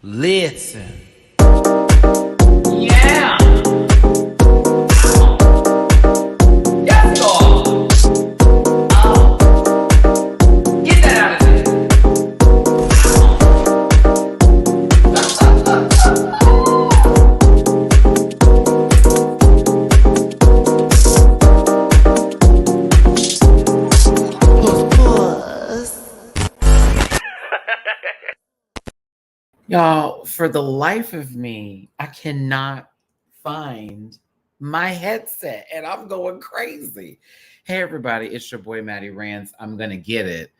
Listen. Yeah. Yes, God. Get that out of there. Y'all, for the life of me, I cannot find my headset and I'm going crazy. Hey, everybody, it's your boy, Matty Rants. I'm going to get it.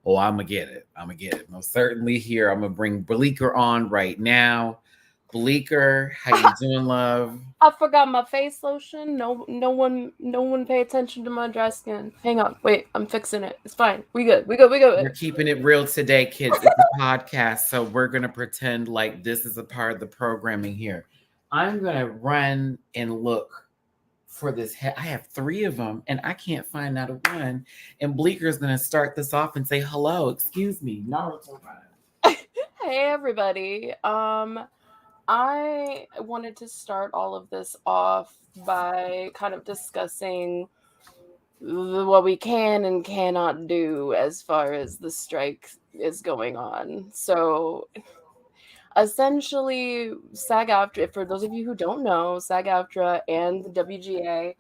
Oh, I'm going to get it. I'm going to get it. Most certainly here. I'm going to bring Bleeker on right now. Bleeker, how you doing, love? I forgot my face lotion. No one pay attention to my dry skin. Hang on. Wait, I'm fixing it. It's fine. We good. We're keeping it real today, kids. It's a podcast, so we're going to pretend like this is a part of the programming here. I'm going to run and look for this. I have 3 of them, and I can't find out a one. And Bleeker's going to start this off and say, hello, excuse me, Naruto. Hey everybody. I wanted to start all of this off by kind of discussing what we can and cannot do as far as the strike is going on. So essentially, SAG-AFTRA, for those of you who don't know, SAG-AFTRA and the WGA,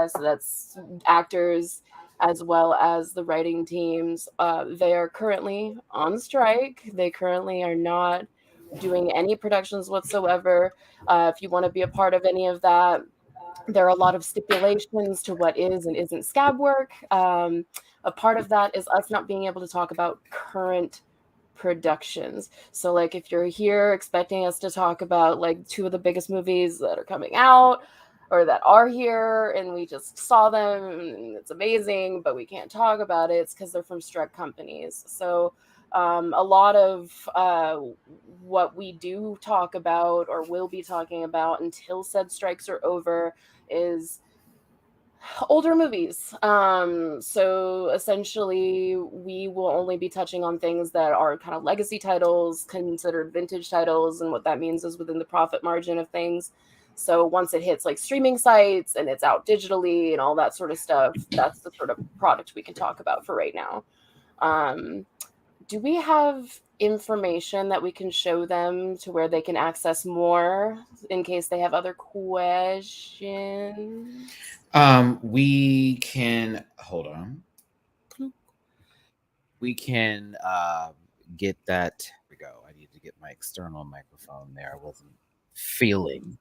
so that's actors as well as the writing teams, they are currently on strike. They currently are not doing any productions whatsoever. If you want to be a part of any of that, there are a lot of stipulations to what is and isn't scab work. A part of that is us not being able to talk about current productions. So like if you're here expecting us to talk about like 2 of the biggest movies that are coming out or that are here and we just saw them and it's amazing, but we can't talk about it, it's because they're from strike companies. So a lot of what we do talk about or will be talking about until said strikes are over is older movies. So essentially we will only be touching on things that are kind of legacy titles, considered vintage titles, and what that means is within the profit margin of things. So once it hits like streaming sites and it's out digitally and all that sort of stuff, that's the sort of product we can talk about for right now. Do we have information that we can show them to where they can access more in case they have other questions? We can hold on. We can get that. Here we go. I need to get my external microphone there. I wasn't feeling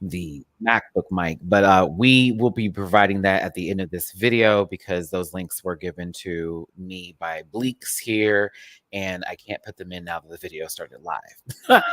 the MacBook mic, but we will be providing that at the end of this video because those links were given to me by Bleeks here, and I can't put them in now that the video started live.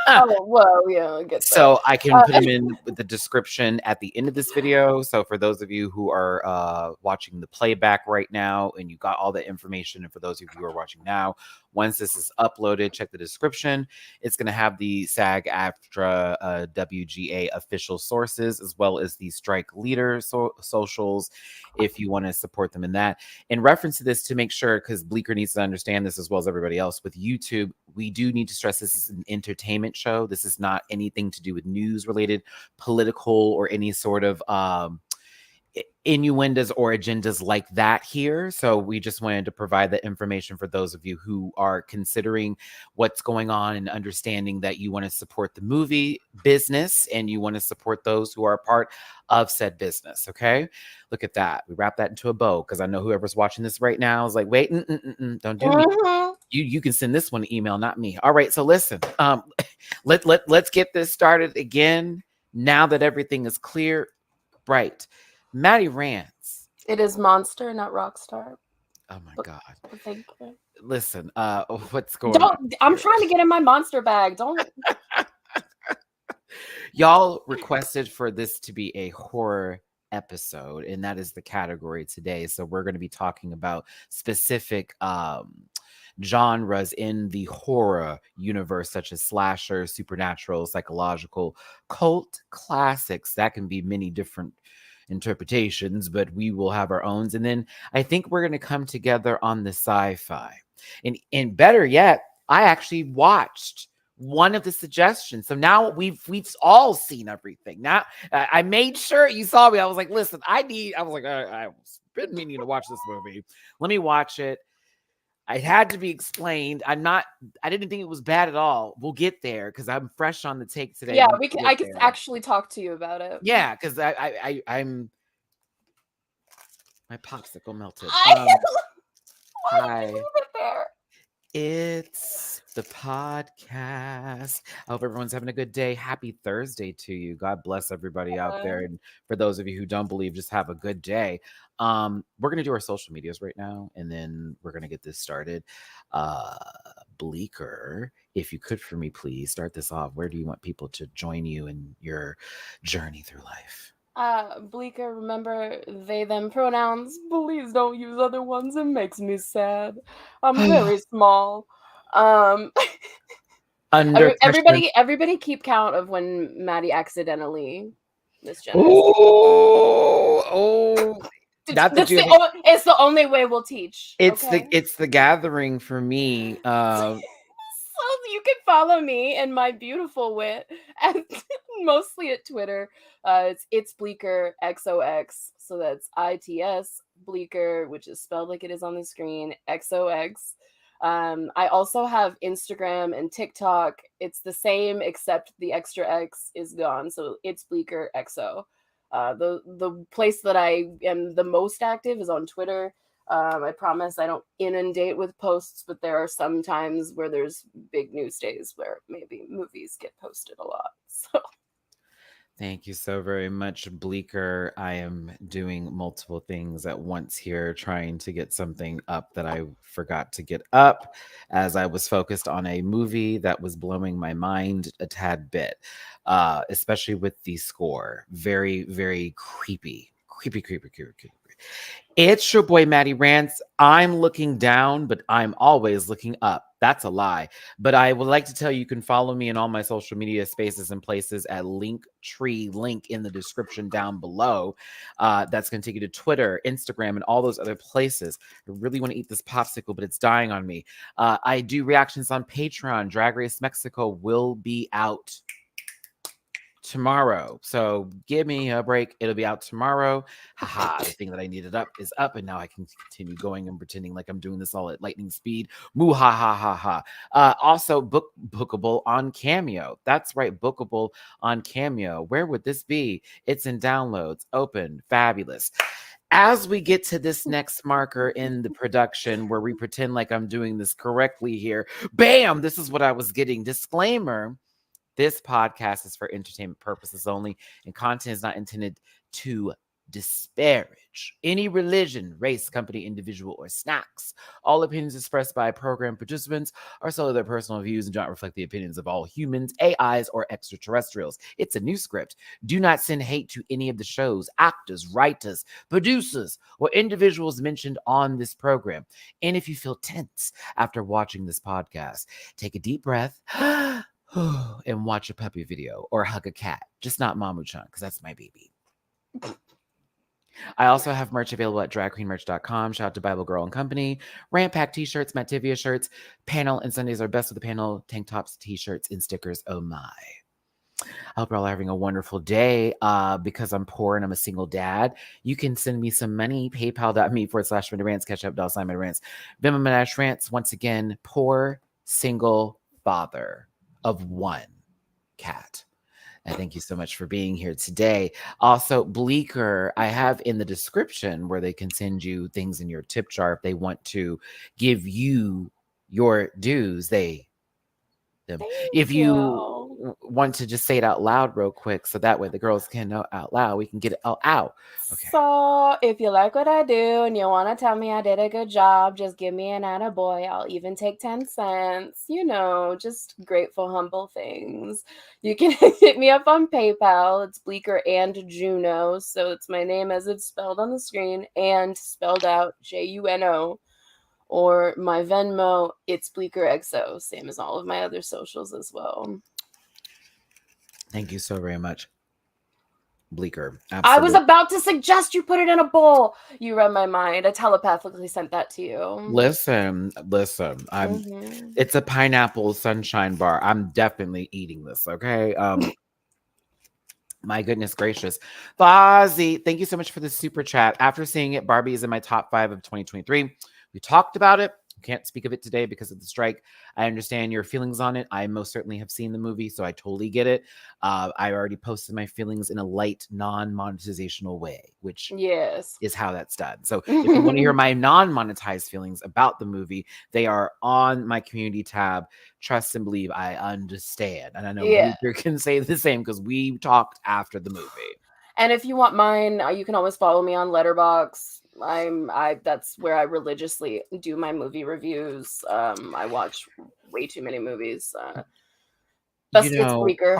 Oh, well, yeah, I get that. So I can put them in with the description at the end of this video. So for those of you who are watching the playback right now and you got all the information, and for those of you who are watching now, once this is uploaded, check the description. It's going to have the SAG-AFTRA WGA official sources as well as the strike leader socials if you want to support them in that. In reference to this, to make sure, because Bleeker needs to understand this as well as everybody else, with YouTube, we do need to stress this is an entertainment show. This is not anything to do with news related, political, or any sort of innuendos or agendas like that here. So we just wanted to provide that information for those of you who are considering what's going on and understanding that you want to support the movie business and you want to support those who are a part of said business. Okay, look at that. We wrap that into a bow because I know whoever's watching this right now is like, wait, don't do me. You can send this one an email, not me. All right, so listen, let's get this started again now that everything is clear. Right. Matty Rants. It is Monster, not Rockstar. Oh my God. Thank you. Listen, what's going on? I'm trying to get in my Monster bag. Don't. Y'all requested for this to be a horror episode, and that is the category today. So we're going to be talking about specific genres in the horror universe, such as slasher, supernatural, psychological, cult classics. That can be many different interpretations, but we will have our own. And then I think we're going to come together on the sci-fi. And better yet, I actually watched one of the suggestions. So now we've all seen everything. Now I made sure you saw me. I was like, listen, I've been meaning to watch this movie. Let me watch it. It had to be explained. I didn't think it was bad at all. We'll get there because I'm fresh on the take today. Yeah, We can I get could there. actually talk to you about it. Yeah, because I'm my popsicle melted. Why Hi. did you leave it there? It's the podcast. I hope everyone's having a good day. Happy Thursday to you. God bless everybody out there. And for those of you who don't believe, just have a good day. We're gonna do our social medias right now, and then we're gonna get this started. Bleeker, if you could for me, please start this off. Where do you want people to join you in your journey through life? Bleeker, remember they, them pronouns. Please don't use other ones. It makes me sad. I'm very small. Under pressure. Everybody keep count of when Matty accidentally misgenders. Oh. Not that it's the only way we'll teach. It's okay? it's the gathering for me. So you can follow me and my beautiful wit, and mostly at Twitter. It's BleekerXo. So that's ITS Bleeker, which is spelled like it is on the screen. XOX. I also have Instagram and TikTok. It's the same except the extra X is gone. So it's BleekerXo. The place that I am the most active is on Twitter. I promise I don't inundate with posts, but there are some times where there's big news days where maybe movies get posted a lot. So Thank you so very much, Bleeker. I am doing multiple things at once here, trying to get something up that I forgot to get up as I was focused on a movie that was blowing my mind a tad bit, especially with the score. Very, very creepy. Creepy. It's your boy, Matty Rants. I'm looking down, but I'm always looking up. That's a lie. But I would like to tell you, you can follow me in all my social media spaces and places at Linktree, link in the description down below. That's going to take you to Twitter, Instagram, and all those other places. I really want to eat this popsicle, but it's dying on me. I do reactions on Patreon. Drag Race Mexico will be out tomorrow. So give me a break. It'll be out tomorrow. Haha, the thing that I needed up is up, and now I can continue going and pretending like I'm doing this all at lightning speed. Moo ha ha ha ha. Also bookable on Cameo. That's right, bookable on Cameo. Where would this be? It's in downloads. Open. Fabulous. As we get to this next marker in the production where we pretend like I'm doing this correctly here, bam, this is what I was getting. Disclaimer. This podcast is for entertainment purposes only, and content is not intended to disparage any religion, race, company, individual, or snacks. All opinions expressed by program participants are solely their personal views and do not reflect the opinions of all humans, AIs, or extraterrestrials. It's a new script. Do not send hate to any of the shows, actors, writers, producers, or individuals mentioned on this program. And if you feel tense after watching this podcast, take a deep breath. And watch a puppy video or hug a cat. Just not Mamu-chan, because that's my baby. I also have merch available at dragqueenmerch.com. Shout out to Bible Girl and Company. Rant Pack t-shirts, Mattivia shirts. Panel and Sundays are best with the panel. Tank tops, t-shirts, and stickers. Oh my. I hope you're all having a wonderful day. Because I'm poor and I'm a single dad, you can send me some money. PayPal.me/MattyRants. Catch up, $MattyRants. Venmo MattyRants. Once again, poor, single father of one cat. And thank you so much for being here today. Also, Bleeker, I have in the description where they can send you things in your tip jar if they want to give you your dues. If you want to just say it out loud real quick, so that way the girls can know out loud, we can get it all out. Okay. So if you like what I do and you want to tell me I did a good job, just give me an attaboy. I'll even take 10 cents. You know, just grateful, humble things. You can hit me up on PayPal. It's Bleeker and Juno. So it's my name as it's spelled on the screen and spelled out JUNO. Or my Venmo, it's BleekerXo, same as all of my other socials as well. Thank you so very much. Bleeker. I Absolutely. was about to suggest you put it in a bowl. You read my mind. I telepathically sent that to you. Listen. It's a pineapple sunshine bar. I'm definitely eating this, okay? My goodness gracious. Fozzie, thank you so much for the super chat. After seeing it, Barbie is in my top 5 of 2023. We talked about it. Can't speak of it today because of the strike. I understand your feelings on it. I most certainly have seen the movie, so I totally get it. I already posted my feelings in a light, non-monetizational way, which is how that's done. So if you want to hear my non-monetized feelings about the movie, they are on my community tab. Trust and believe, I understand. And I know Bleeker can say the same because we talked after the movie. And if you want mine, you can always follow me on Letterboxd. That's where I religiously do my movie reviews. I watch way too many movies. It's Bleeker.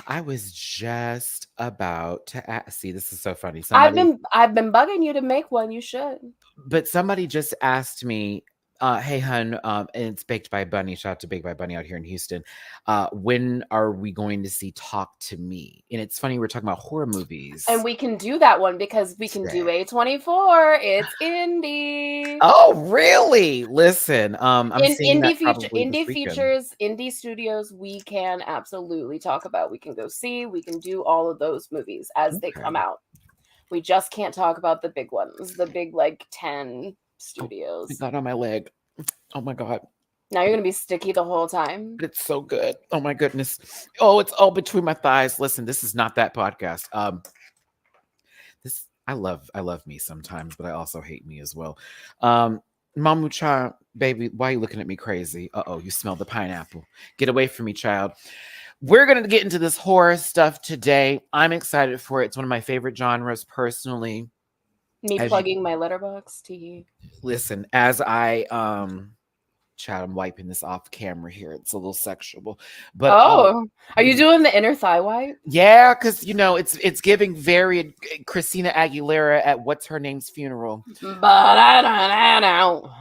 I was just about to see. This is so funny. I've been bugging you to make one. You should. But somebody just asked me, "Hey, hun," and it's Baked by Bunny. Shout out to Baked by Bunny out here in Houston. When are we going to see Talk to Me? And it's funny we're talking about horror movies, and we can do that one because we can do A24. It's indie. Oh, really? Listen, I'm seeing that probably indie features, indie studios. We can absolutely talk about. We can go see. We can do all of those movies as they come out. We just can't talk about the big ones, the big 10 studios. I got on my leg. Oh my God. Now you're going to be sticky the whole time. But it's so good. Oh my goodness. Oh, it's all between my thighs. Listen, this is not that podcast. I love me sometimes, but I also hate me as well. Mamu-chan, baby, why are you looking at me crazy? Uh-oh, you smell the pineapple. Get away from me, child. We're going to get into this horror stuff today. I'm excited for it. It's one of my favorite genres personally. Me plugging my Letterboxd. Listen, as I Chad, I'm wiping this off camera here. It's a little sexual. But are you doing the inner thigh wipe? Yeah, because it's giving very Christina Aguilera at what's her name's funeral.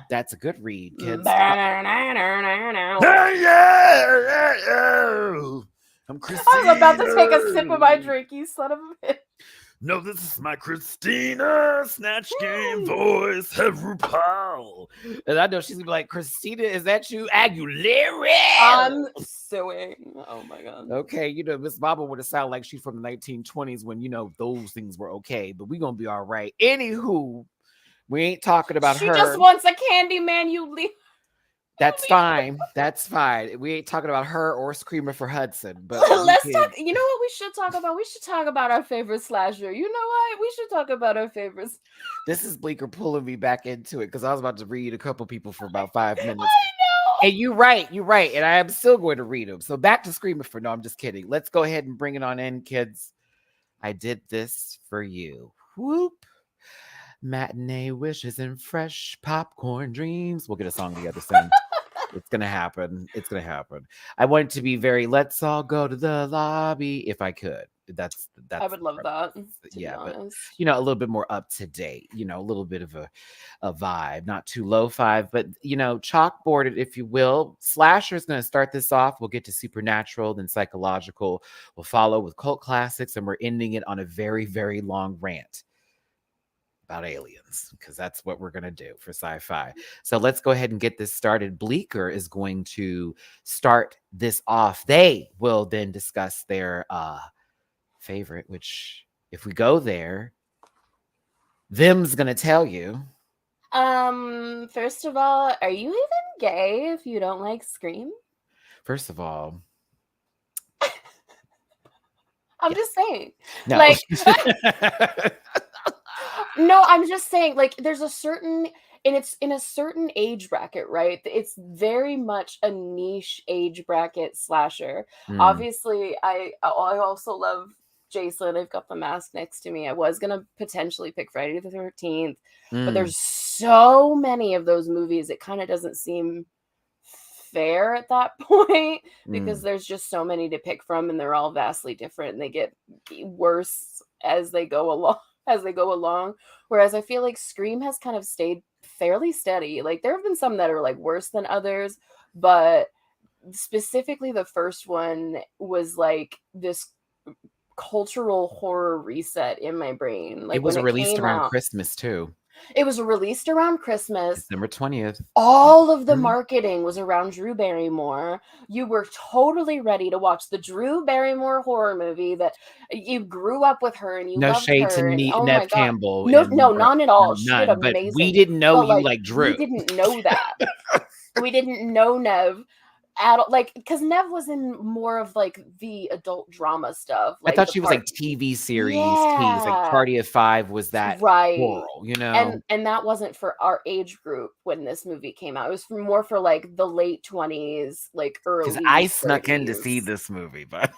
That's a good read, kids. I'm Christina. I was about to take a sip of my drink, you son of a bitch. No, this is my Christina Snatch Game voice, RuPaul. And I know she's gonna be like, Christina, is that you? Aguilera? I'm suing. Oh my God. Okay, Miss Baba would have sounded like she's from the 1920s when, those things were okay, but we're gonna be all right. Anywho, we ain't talking about her. She just wants a candy man, you leave. That's fine. That's fine. We ain't talking about her or Screamer for Hudson. But let's talk. You know what we should talk about? We should talk about our favorite slasher. You know what? We should talk about our favorites. This is Bleeker pulling me back into it because I was about to read a couple people for about 5 minutes. I know. And you're right. And I am still going to read them. So back to Screamer for. No, I'm just kidding. Let's go ahead and bring it on in, kids. I did this for you. Whoop. Matinee wishes and fresh popcorn dreams. We'll get a song together soon. It's going to happen. It's going to happen. I want it to be very, let's all go to the lobby if I could. That's I would love that. Yeah, but a little bit more up to date, a little bit of a vibe, not too lo-fi, but chalkboarded, if you will. Slasher is going to start this off. We'll get to supernatural, then psychological. We'll follow with cult classics, and we're ending it on a very, very long rant about aliens, because that's what we're going to do for sci-fi. So let's go ahead and get this started. Bleeker is going to start this off. They will then discuss their favorite, which if we go there, them's going to tell you. First of all, are you even gay if you don't like Scream? First of all, I'm just saying. No. No, I'm just saying, there's a certain, and it's in a certain age bracket, right? It's very much a niche age bracket slasher. Obviously, I also love Jason. I've got the mask next to me. I was going to potentially pick Friday the 13th, but there's so many of those movies, it kind of doesn't seem fair at that point because there's just so many to pick from, and they're all vastly different, and they get worse as they go along. Whereas I feel like Scream has kind of stayed fairly steady. There have been some that are worse than others, but specifically the first one was this cultural horror reset in my brain. Like It was when it released came around out, Christmas too. it was released around Christmas. December 20th. All of the Mhm. marketing was around Drew Barrymore. You were totally ready to watch the Drew Barrymore horror movie that you grew up with her and you No loved shade to her. And oh my Nev God. Campbell No, and no, Brett. none at all. No, She did none. But we amazing. didn't know But you like, like we Drew. didn't know that. We didn't know Nev at all. Like, because Nev was in more of like the adult drama stuff. I Like thought the she was like TV series tease. Like Yeah. Party of Five was that Right. horror, you know? And that wasn't for our age group when this movie came out. It was more for like the late 20s, like Because early I snuck in to 30s. see this movie, but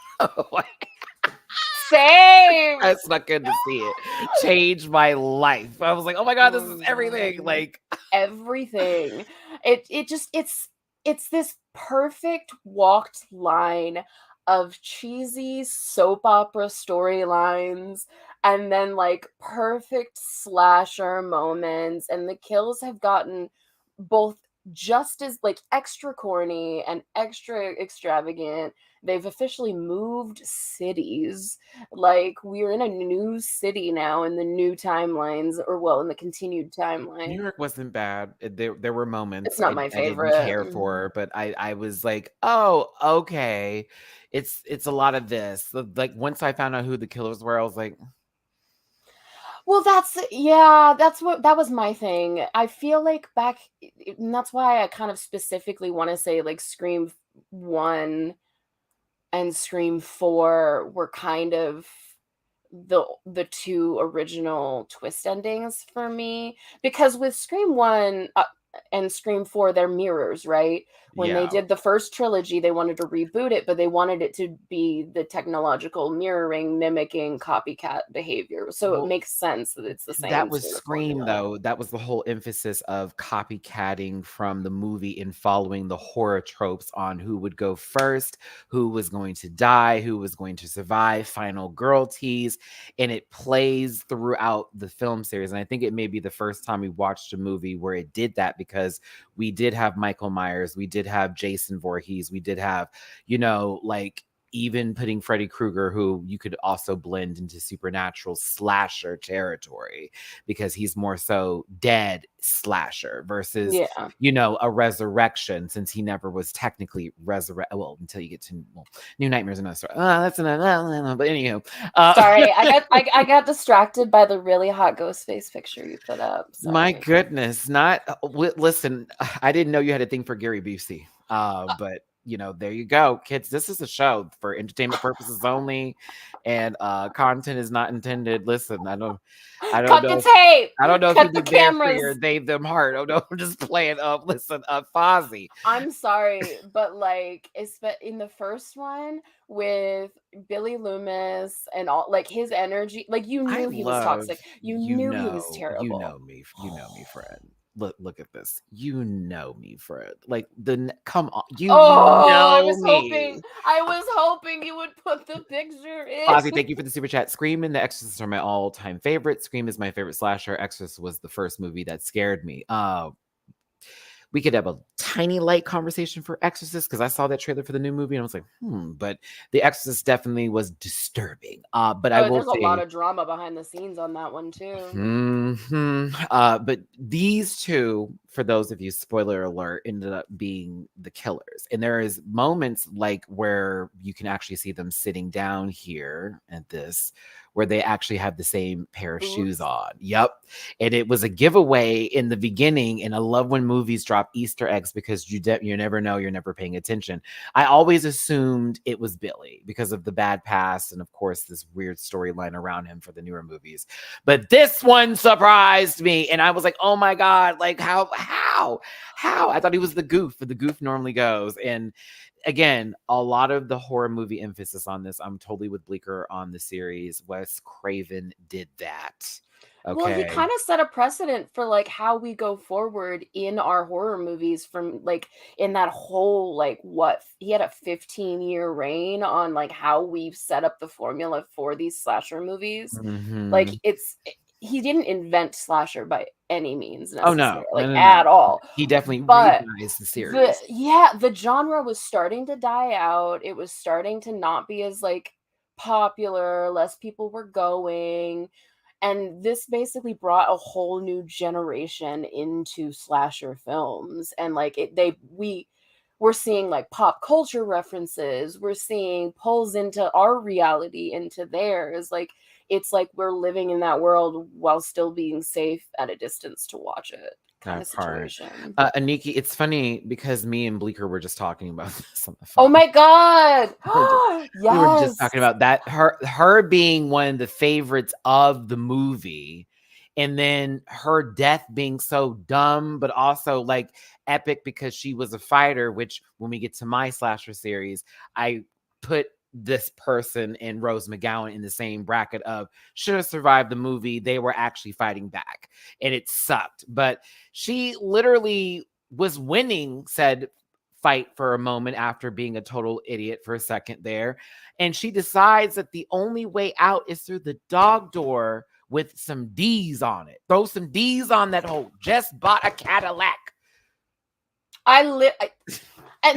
Same. I snuck in to see it. Changed my life. I was like, oh my God, this is everything. Like Everything. It's this perfect walked line of cheesy soap opera storylines and then like perfect slasher moments, and the kills have gotten both just as like extra corny and extra extravagant. They've officially moved cities. Like we're in a new city now in the new timelines, or well, in the continued New timeline. York wasn't bad. There were moments It's not my I didn't favorite. care for, but I was like, oh, okay. It's a lot of this. Like once I found out who the killers were, I was like, Well, that was my thing. I feel like and that's why I kind of specifically want to say like Scream 1 and Scream 4 were kind of the two original twist endings for me, because with Scream 1 and Scream 4, they're mirrors, right? When they yeah. did the first trilogy, they wanted to reboot it, but they wanted it to be the technological mirroring, mimicking copycat behavior. So it Well, makes sense that it's the that same was sort of Scream, formula. though. That was the whole emphasis of copycatting from the movie and following the horror tropes on who would go first, who was going to die, who was going to survive, final girl tease. And it plays throughout the film series. And I think it may be the first time we watched a movie where it did that, because we did have Michael Myers, we did have Jason Voorhees, we did have, like even putting Freddy Krueger, who you could also blend into supernatural slasher territory, because he's more so dead slasher versus, Yeah. a resurrection, since he never was technically resurrected. Well, until you get to New Nightmares and another story. That's another. But anywho, Sorry, I got distracted by the really hot ghost face picture you put up. Sorry. my goodness, not listen. I didn't know you had a thing for Gary Busey, but there you go, kids. This is a show for entertainment purposes only, and content is not intended. Listen, I don't Cut know. the tape. I don't know if Cut you the did there for your cameras. They Them Heart. Oh no, I'm just playing. Listen, Fozzie. I'm sorry, but like in the first one with Billy Loomis and all, like his energy, like you knew he was toxic. You knew he was terrible. You know me, friend. Look at this. You know me, friend. Like come on, I was me. hoping you would put the picture in. Fozzie, thank you for the super chat. Scream and The Exorcist are my all-time favorite. Scream is my favorite slasher. Exorcist was the first movie that scared me. We could have a tiny light conversation for Exorcist, because I saw that trailer for the new movie and I was like, but The Exorcist definitely was disturbing. But I will There's say, a lot of drama behind the scenes on that one too. but these two, for those of you, spoiler alert, ended up being the killers. And there is moments like where you can actually see them sitting down here at this, where they actually have the same pair of shoes on. Yep. And it was a giveaway in the beginning. And I love when movies drop Easter eggs, because you never know, you're never paying attention. I always assumed it was Billy because of the bad past, and of course this weird storyline around him for the newer movies. But this one surprised me, and I was like, oh my God, like how? I thought he was the goof, but the goof normally goes. And again, a lot of the horror movie emphasis on this, I'm totally with Bleeker on the series. Wes Craven did that. Okay. Well, he kind of set a precedent for like how we go forward in our horror movies, from like in that whole like he had a 15-year reign on like how we've set up the formula for these slasher movies. Like he didn't invent slasher by any means necessarily, at all. He definitely but revised the series. The genre was starting to die out. It was starting to not be as like popular, less people were going. And this basically brought a whole new generation into slasher films. And like we're seeing like pop culture references. We're seeing pulls into our reality, into theirs. Like it's like we're living in that world while still being safe at a distance to watch it. Kind of situation. Aniki, it's funny because me and Bleeker were just talking about this on the Oh phone. my god! We were just talking about that. Her being one of the favorites of the movie, and then her death being so dumb, but also like epic because she was a fighter. Which, when we get to my slasher series, I put this person and Rose McGowan in the same bracket of should have survived the movie. They were actually fighting back, and it sucked. But she literally was winning said fight for a moment after being a total idiot for a second there. And she decides that the only way out is through the dog door with some D's on it. Throw some D's on that whole just bought a Cadillac. And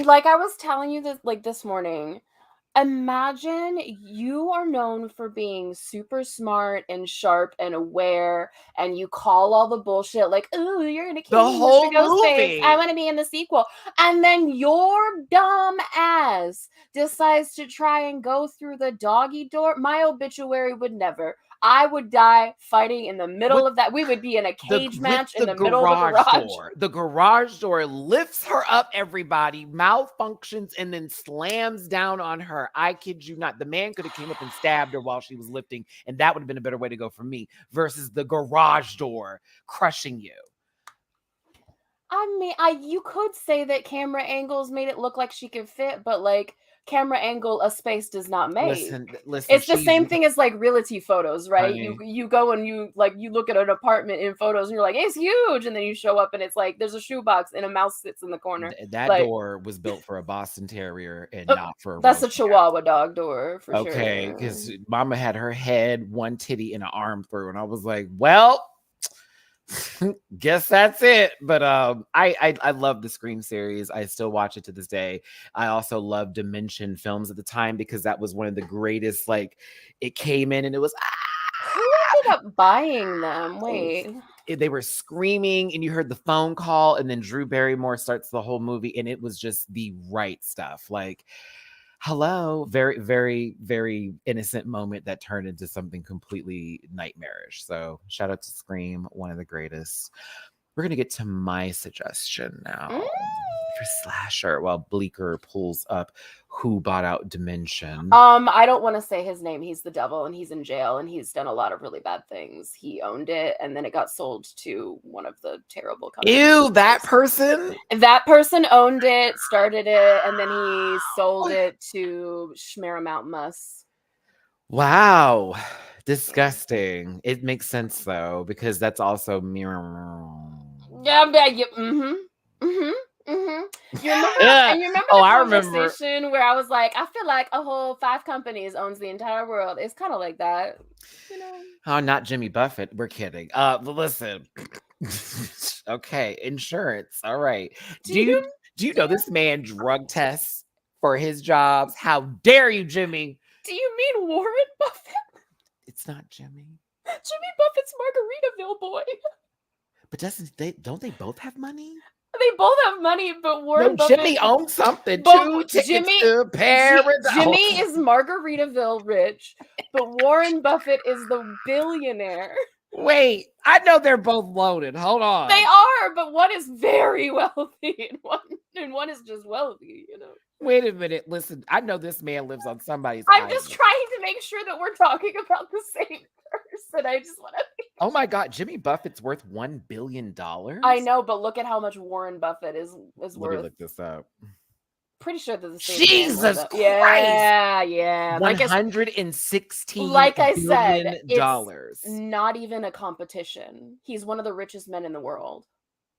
like I was telling you this like this morning, imagine you are known for being super smart and sharp and aware, and you call all the bullshit like, "Ooh, you're gonna kill me, whole Mr. Ghostface. movie. I want to be in the sequel." And then your dumb ass decides to try and go through the doggy door. My obituary would never. I would die fighting in the middle of that. We would be in a cage match in the middle of the garage door. The garage door lifts her up, everybody, malfunctions, and then slams down on her. I kid you not. The man could have came up and stabbed her while she was lifting, and that would have been a better way to go for me versus the garage door crushing you. I mean, you could say that camera angles made it look like she could fit, but like camera angle a space does not make. Listen, it's the same thing as like realty photos, right? Honey. You go and you look at an apartment in photos and you're like, it's huge, and then you show up and it's like there's a shoebox and a mouse sits in the corner. That like, door was built for a Boston Terrier and not for a that's a Chihuahua dog door for sure. Okay, because Mama had her head, one titty, and an arm through, and I was like, well, guess that's it. But I love the Scream series. I still watch it to this day. I also love Dimension films at the time because that was one of the greatest. Like, it came in and it was who ended up buying them? Wait, they were screaming, and you heard the phone call, and then Drew Barrymore starts the whole movie, and it was just the right stuff. Like, hello, very, very, very innocent moment that turned into something completely nightmarish. So shout out to Scream, one of the greatest. We're going to get to my suggestion now for slasher while Bleeker pulls up who bought out Dimension. I don't want to say his name. He's the devil and he's in jail and he's done a lot of really bad things. He owned it and then it got sold to one of the terrible companies. Ew, that person? That person owned it, started it, and then he sold it to Schmeramount Muss. Wow. Disgusting. It makes sense though, because that's also Yeah, You remember? And you remember the conversation where I was like, I feel like a whole 5 companies owns the entire world. It's kind of like that, you know. Oh, not Jimmy Buffett. We're kidding. But listen. Okay, insurance. All right. Do you know this man drug tests for his jobs? How dare you, Jimmy? Do you mean Warren Buffett? It's not Jimmy. Jimmy Buffett's Margaritaville boy. But don't they both have money? They both have money, but Warren Buffett. Jimmy owns something too. Jimmy to Paris. Jimmy is Margaritaville rich, but Warren Buffett is the billionaire. Wait, I know they're both loaded. Hold on. They are, but one is very wealthy and one is just wealthy, you know. Wait a minute. Listen, I know this man lives on somebody's island. Just trying to make sure that we're talking about the same person. I just want to. Oh my God, Jimmy Buffett's worth $1 billion? I know, but look at how much Warren Buffett is worth. Let me look this up. Pretty sure that the same. Jesus Christ! Yeah. $116 like I said, dollars. Not even a competition. He's one of the richest men in the world.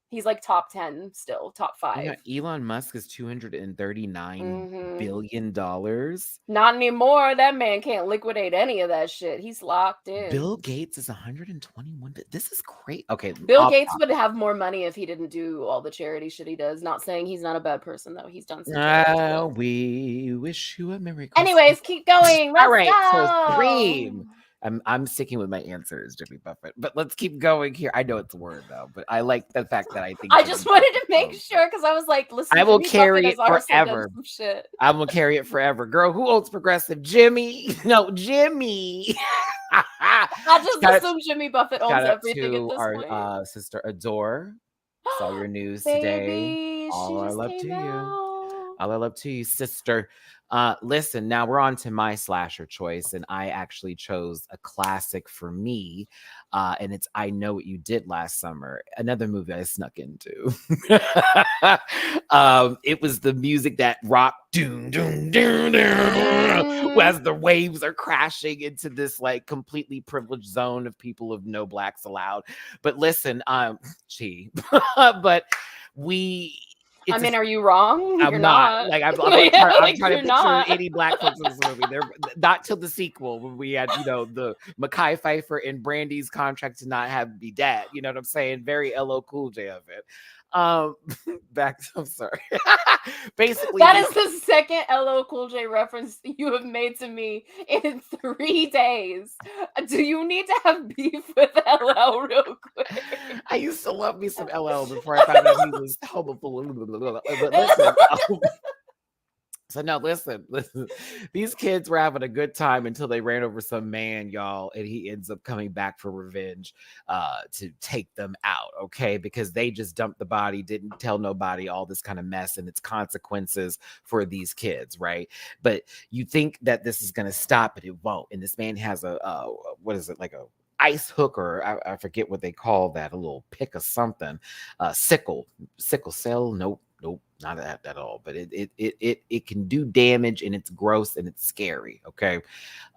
He's like top 10 still, top 5. Yeah, Elon Musk is $239 billion. Not anymore. That man can't liquidate any of that shit. He's locked in. Bill Gates is 121. This is great. Okay, Bill Gates would have more money if he didn't do all the charity shit he does. Not saying he's not a bad person though. He's done some charity. We wish you a Merry Christmas. Anyways, keep going. Let's all right, go. So Scream. I'm sticking with my answers, Jimmy Buffett. But let's keep going here. I know it's a word though, but I like the fact that I think I just wanted to make sure because I was like, listen, I will carry it forever. I will carry it forever. Girl, who owns Progressive? Jimmy. No, Jimmy. I just assume Jimmy Buffett owns everything at this point. Our sister Adore. Saw your news today. All our love to you. All our love to you, sister. Listen, now we're on to my slasher choice, and I actually chose a classic for me, and it's I Know What You Did Last Summer, another movie I snuck into. It was the music that rocked doom, doom, doom, doom, as the waves are crashing into this like completely privileged zone of people of no blacks allowed. But listen, but we... I mean, are you wrong? I'm not. Like I'm trying to picture 80 black folks in this movie. They're not till the sequel when we had, the Mekhi Phifer and Brandy's contract to not have be dead. You know what I'm saying? Very LL Cool J of it. I'm sorry. Basically, that is the second LL Cool J reference you have made to me in 3 days. Do you need to have beef with LL real quick? I used to love me some LL before I found out he was homophobic. But listen. So no, listen. These kids were having a good time until they ran over some man, y'all, and he ends up coming back for revenge to take them out, okay? Because they just dumped the body, didn't tell nobody, all this kind of mess and its consequences for these kids, right? But you think that this is going to stop, but it won't. And this man has a like a ice hook, or I forget what they call that, a little pick of something, sickle cell. Nope, not that at all. But it can do damage, and it's gross and it's scary. Okay,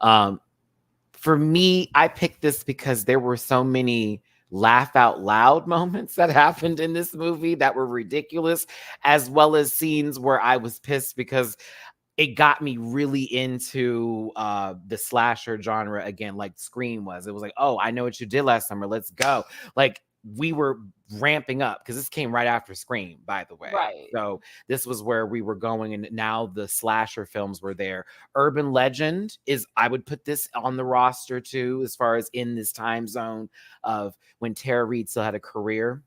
for me, I picked this because there were so many laugh out loud moments that happened in this movie that were ridiculous, as well as scenes where I was pissed because it got me really into the slasher genre again, like Scream was. It was like, oh, I Know What You Did Last Summer. Let's go. Like, we were ramping up because this came right after Scream, by the way. Right. So this was where we were going, and now the slasher films were there. Urban Legend is, I would put this on the roster too, as far as in this time zone of when Tara Reid still had a career.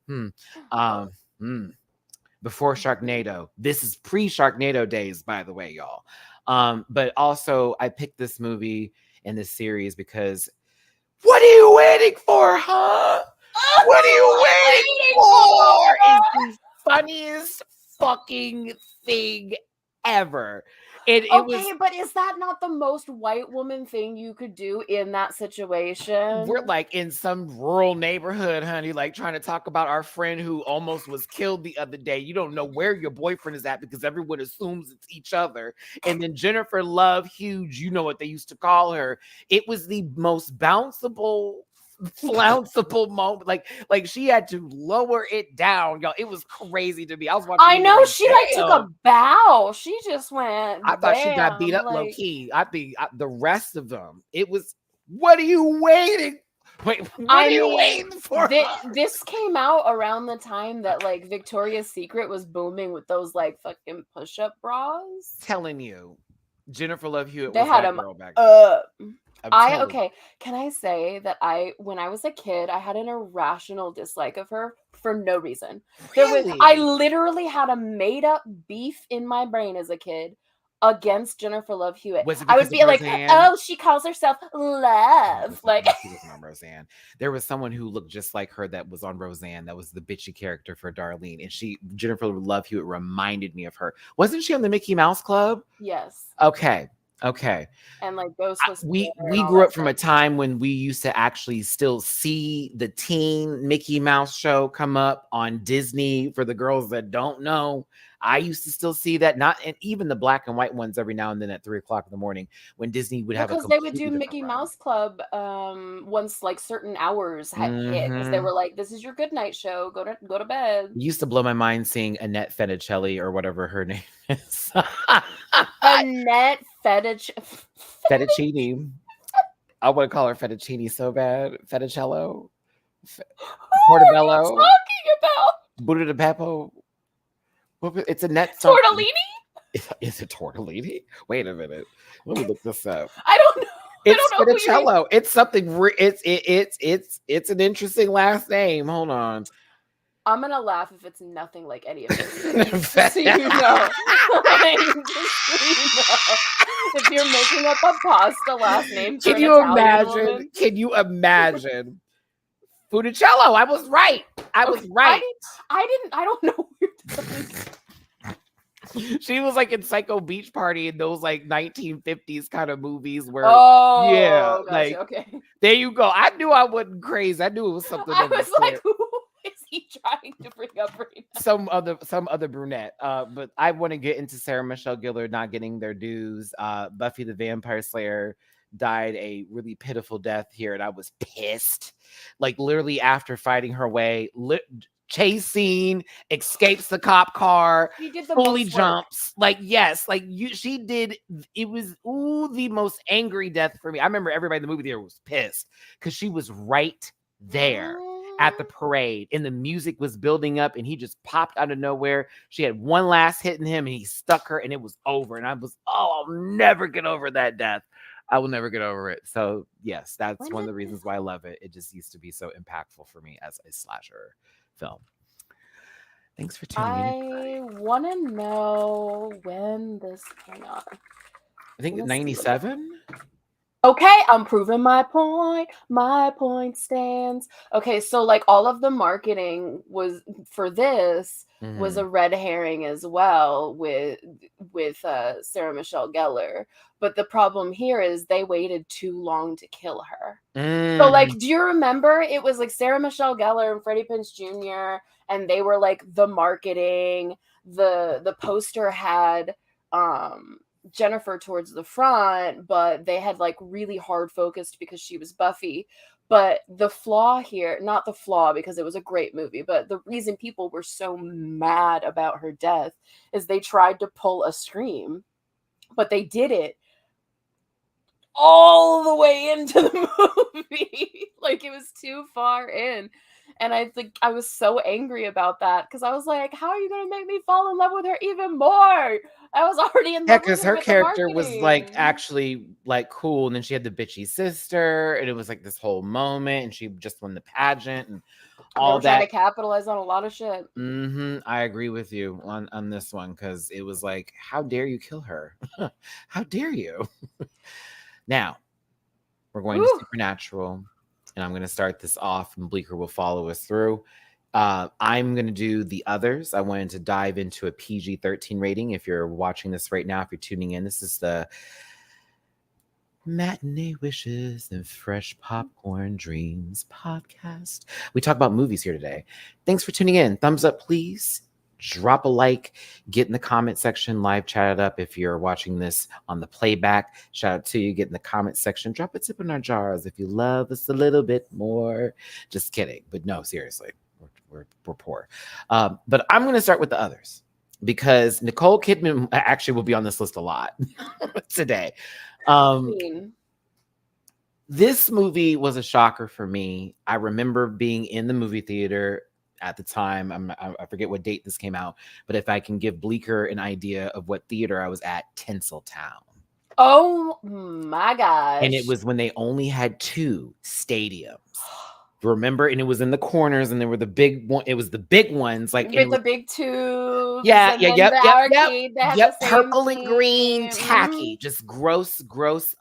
Before Sharknado. This is pre-Sharknado days, by the way, y'all. But also, I picked this movie and this series because what are you waiting for, huh? What are you waiting for? It's the funniest fucking thing ever. But is that not the most white woman thing you could do in that situation? We're like in some rural neighborhood, honey, like trying to talk about our friend who almost was killed the other day. You don't know where your boyfriend is at because everyone assumes it's each other. And then Jennifer Love Hughes, you know what they used to call her. It was the most flounceable moment. Like she had to lower it down, y'all. It was crazy to me. I was watching. I know she took a bow. She just went. I thought she got beat up low key. I think the rest of them. It was. What are you waiting? What are you waiting for? This came out around the time that like Victoria's Secret was booming with those like fucking push-up bras. Telling you, Jennifer Love Hewitt. They had them girl back then. Can I say that when I was a kid, I had an irrational dislike of her for no reason. Really? I literally had a made up beef in my brain as a kid against Jennifer Love Hewitt. I would be like, oh, she calls herself Love. Like, she wasn't on Roseanne. There was someone who looked just like her that was on Roseanne. That was the bitchy character for Darlene. And Jennifer Love Hewitt reminded me of her. Wasn't she on the Mickey Mouse Club? Yes. Okay. And like Ghostbusters. We grew up from a time when we used to actually still see the teen Mickey Mouse show come up on Disney. For the girls that don't know, I used to still see that, and even the black and white ones every now and then at 3:00 in the morning when Disney would have a Because they would completely do different Mickey run. Mouse Club once like certain hours had hit, because they Mhm. were like, "This is your good night show. Go to bed." It used to blow my mind seeing Annette Fettucelli or whatever her name is. Annette Fettuccine. I want to call her Fettuccine so bad. Fettucello. Fe- Who are you Portobello. talking about? Buddha de Beppo. It's Annette something. Tortellini? Is it tortellini? Wait a minute. Let me look this up. I don't know. I It's don't know who you're. Fettucello. It's something. It's an interesting last name. Hold on. I'm gonna laugh if it's nothing like any of those names. Just so you know. Like, just so you know. If you're making up a pasta last name for Can an you Italian imagine? woman. Can you imagine? Funicello. I was right. I was right. I don't know who you're talking. She was like in Psycho Beach Party in those like 1950s kind of movies where Oh, gotcha. like Okay. there you go. I knew I wasn't crazy. I knew it was something. I was like, who is he trying to bring up right now? Some other brunette. But I want to get into Sarah Michelle Gellar not getting their dues. Buffy the Vampire Slayer died a really pitiful death here, and I was pissed. Like literally after fighting her way, chase scene, escapes the cop car, She did the fully most work. jumps. Like yes, like she did. It was the most angry death for me. I remember everybody in the movie theater was pissed because she was right there at the parade and the music was building up and he just popped out of nowhere. She had one last hit in him and he stuck her and it was over. And I was, I'll never get over that death. I will never get over it. So yes, that's one of the reasons why I love it. It just used to be so impactful for me as a slasher film. Thanks for tuning in. I want to know when this came out. I think 97. Okay, I'm proving my point. My point stands. Okay, so like all of the marketing was for this was a red herring as well with Sarah Michelle Gellar. But the problem here is they waited too long to kill her. So like, do you remember it was like Sarah Michelle Gellar and Freddie Prinze Jr. and they were like the marketing. The poster had Jennifer towards the front, but they had like really hard focused because she was Buffy. But the flaw here, not the flaw because it was a great movie, but the reason people were so mad about her death is they tried to pull a Scream, but they did it all the way into the movie. Like it was too far in. And I think I was so angry about that because I was like, how are you going to make me fall in love with her even more? I was already in love with because her her with character the was like marketing. actually like cool, and then she had the bitchy sister, and it was like this whole moment, and she just won the pageant and all They were trying that. to capitalize on a lot of shit. I agree with you on this one because it was like, how dare you kill her? How dare you? Now we're going to Supernatural, and I'm going to start this off, and Bleeker will follow us through. I'm going to do The Others. I wanted to dive into a PG-13 rating. If you're watching this right now, if you're tuning in, this is the Matinee Wishes and Fresh Popcorn Dreams podcast. We talk about movies here today. Thanks for tuning in. Thumbs up, please. Drop a like. Get in the comment section. Live chat it up. If you're watching this on the playback, shout out to you. Get in the comment section. Drop a tip in our jars if you love us a little bit more. Just kidding. But no, seriously. We're poor. But I'm going to start with The Others because Nicole Kidman actually will be on this list a lot today. This movie was a shocker for me. I remember being in the movie theater at the time. I forget what date this came out, but if I can give Bleeker an idea of what theater I was at, Tinseltown. Oh my gosh. And it was when they only had 2 stadiums. Remember? And it was in the corners, and there were the big one. It was the big ones, like with the big tubes. Yeah, yep. Purple and green, tacky, just gross,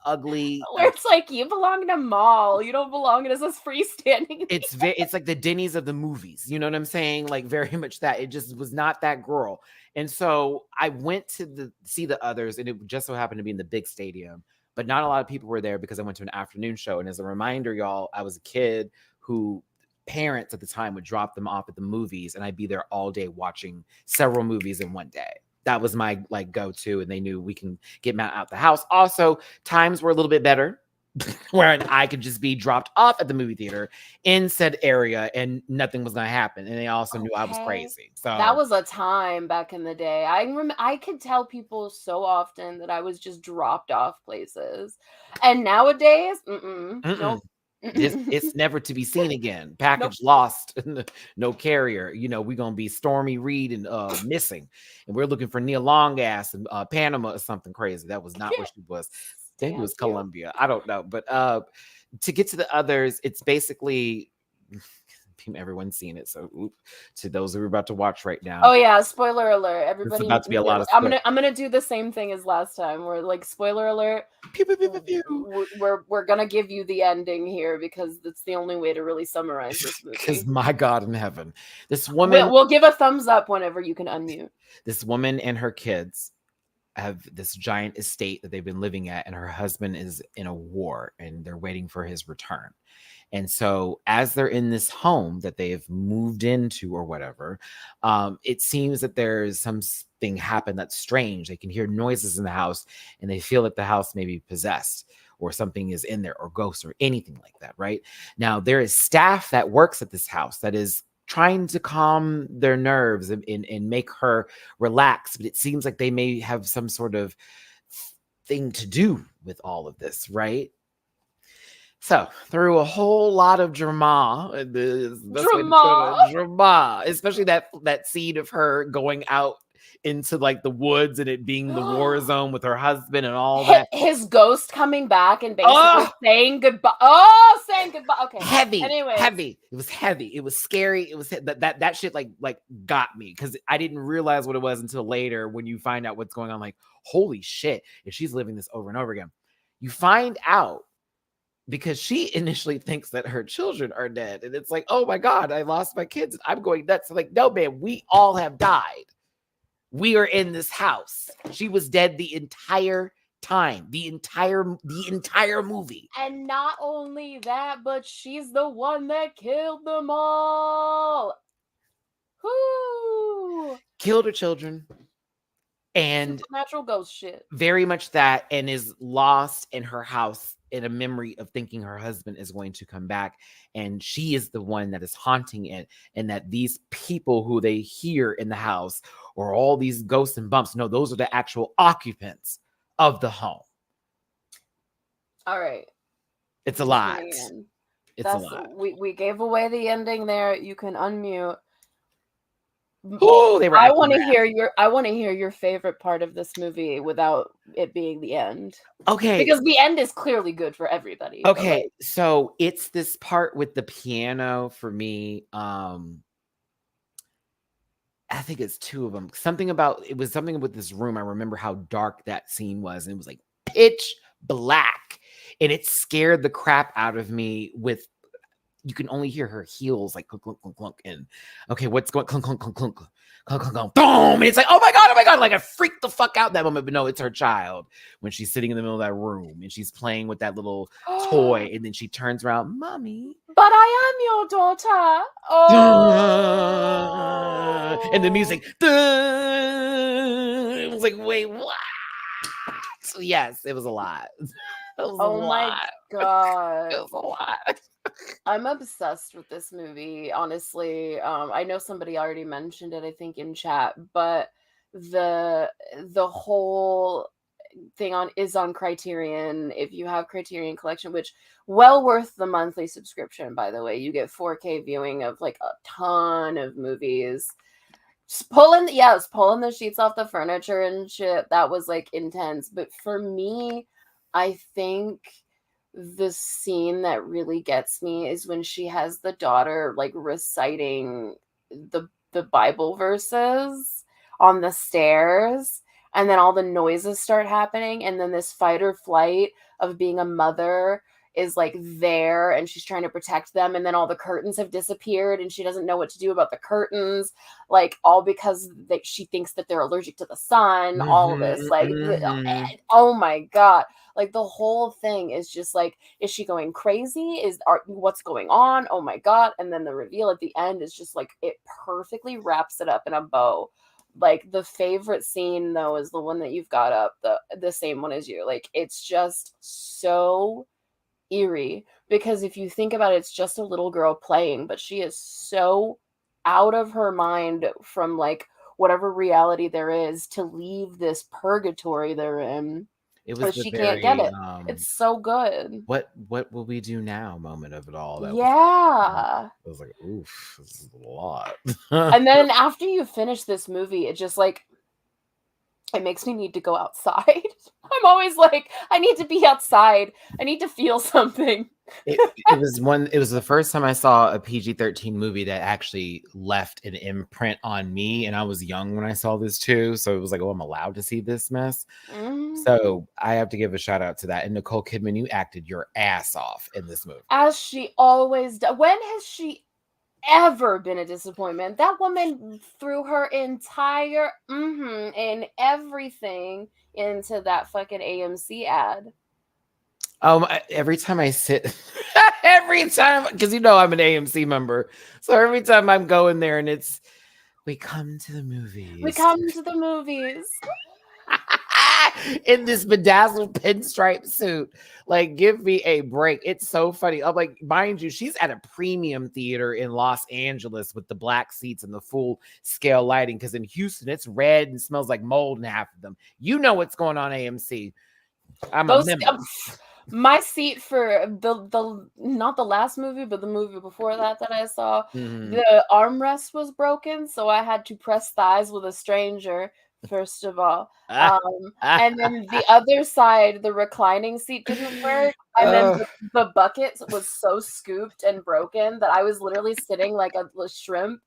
ugly. Where it's like you belong in a mall, you don't belong in this freestanding. It's like the Denny's of the movies. You know what I'm saying? Like very much that. It just was not that girl. And so I went to see The Others, and it just so happened to be in the big stadium. But not a lot of people were there because I went to an afternoon show. And as a reminder, y'all, I was a kid who parents at the time would drop them off at the movies, and I'd be there all day watching several movies in one day. That was my like go-to, and they knew we can get Matt out the house. Also, times were a little bit better where I could just be dropped off at the movie theater in said area and nothing was going to happen. And they also knew I was crazy. So that was a time back in the day. I could tell people so often that I was just dropped off places. And nowadays, nope. It's never to be seen again. Package lost, no carrier. You know, we're gonna be Stormy Reed and missing, and we're looking for Nia Longass in Panama or something crazy. That was not where she was. Maybe it was Colombia. I don't know. But to get to the others, it's basically everyone's seen it. So to those who are about to watch right now. Oh yeah, spoiler alert. Everybody, it's about to be a lot of I'm gonna do the same thing as last time. We're like, spoiler alert. Pew, pew, pew, pew, pew. We're gonna give you the ending here because that's the only way to really summarize this movie. Because my God in heaven, this woman. We'll give a thumbs up whenever you can unmute. This woman and her kids have this giant estate that they've been living at, and her husband is in a war and they're waiting for his return. And so as they're in this home that they have moved into or whatever, it seems that there's something happened that's strange. They can hear noises in the house and they feel that the house may be possessed or something is in there or ghosts or anything like that, right? Now, there is staff that works at this house that is trying to calm their nerves and make her relax, but it seems like they may have some sort of thing to do with all of this, right? So through a whole lot of drama, especially that scene of her going out into like the woods and it being the war zone with her husband and all that. His ghost coming back and basically saying goodbye. Saying goodbye. Okay. Heavy. It was heavy. It was scary. It was that shit like got me because I didn't realize what it was until later when you find out what's going on. Like, holy shit, if she's living this over and over again. You find out because she initially thinks that her children are dead. And it's like, oh my God, I lost my kids. I'm going nuts. I'm like, no, man, we all have died. We are in this house. She was dead the entire time, the entire movie. And not only that, but she's the one that killed them all. Whoo! Killed her children. And supernatural ghost shit. Very much that, and is lost in her house in a memory of thinking her husband is going to come back. And she is the one that is haunting it. And that these people who they hear in the house or all these ghosts and bumps, no, those are the actual occupants of the home. All right. It's a lot. It's a lot. We gave away the ending there. You can unmute. Oh, they were. I want to hear your favorite part of this movie without it being the end. Okay. Because the end is clearly good for everybody. Okay. So it's this part with the piano for me. I think it's two of them. It was something with this room. I remember how dark that scene was. And it was like pitch black. And it scared the crap out of me with, you can only hear her heels like clunk, clunk, clunk, clunk. And okay, what's going clunk, clunk, clunk, clunk, clunk, clunk, clunk, boom. And it's like, oh my God. Like I freaked the fuck out that moment. But no, it's her child when she's sitting in the middle of that room and she's playing with that little toy. And then she turns around, Mommy. But I am your daughter. Oh. And the music. It was like, wait, what? So yes, it was a lot. My God. It was a lot. I'm obsessed with this movie, honestly. I know somebody already mentioned it, I think, in chat, but the whole thing is on Criterion. If you have Criterion Collection, which well worth the monthly subscription, by the way. You get 4K viewing of like a ton of movies. Just pulling the sheets off the furniture and shit. That was like intense. But for me, I think the scene that really gets me is when she has the daughter like reciting the Bible verses on the stairs, and then all the noises start happening, and then this fight or flight of being a mother is like there, and she's trying to protect them, and then all the curtains have disappeared and she doesn't know what to do about the curtains, like all because she thinks that they're allergic to the sun. All of this, like, oh my God. Like the whole thing is just like, is she going crazy? What's going on? Oh my god. And then the reveal at the end is just like, it perfectly wraps it up in a bow. Like the favorite scene though is the one that you've got up, the same one as you. Like it's just so eerie, because if you think about it, it's just a little girl playing, but she is so out of her mind from like whatever reality there is to leave this purgatory they're in. It was But the she can't get very it. It's so good. what will we do now moment of it all. That was, Yeah. I was like, oof, this is a lot. And then after you finish this movie, it just like, it makes me need to go outside. I'm always like, I need to be outside. I need to feel something. It was the first time I saw a PG-13 movie that actually left an imprint on me, and I was young when I saw this too, so it was like, oh, I'm allowed to see this mess. So I have to give a shout out to that. And Nicole Kidman, you acted your ass off in this movie, as she always does. When has she ever been a disappointment? That woman threw her entire and everything into that fucking AMC ad. Every time I sit, every time, because I'm an AMC member, so every time I'm going there and it's, we come to the movies. We come to the movies. In this bedazzled pinstripe suit. Like, give me a break. It's so funny. I'm like, mind you, she's at a premium theater in Los Angeles with the black seats and the full scale lighting, because in Houston it's red and smells like mold in half of them. You know what's going on, AMC. I'm a member. My seat for the not the last movie, but the movie before that I saw, the armrest was broken, so I had to press thighs with a stranger, first of all. And then the other side, the reclining seat didn't work. And then the bucket was so scooped and broken that I was literally sitting like a shrimp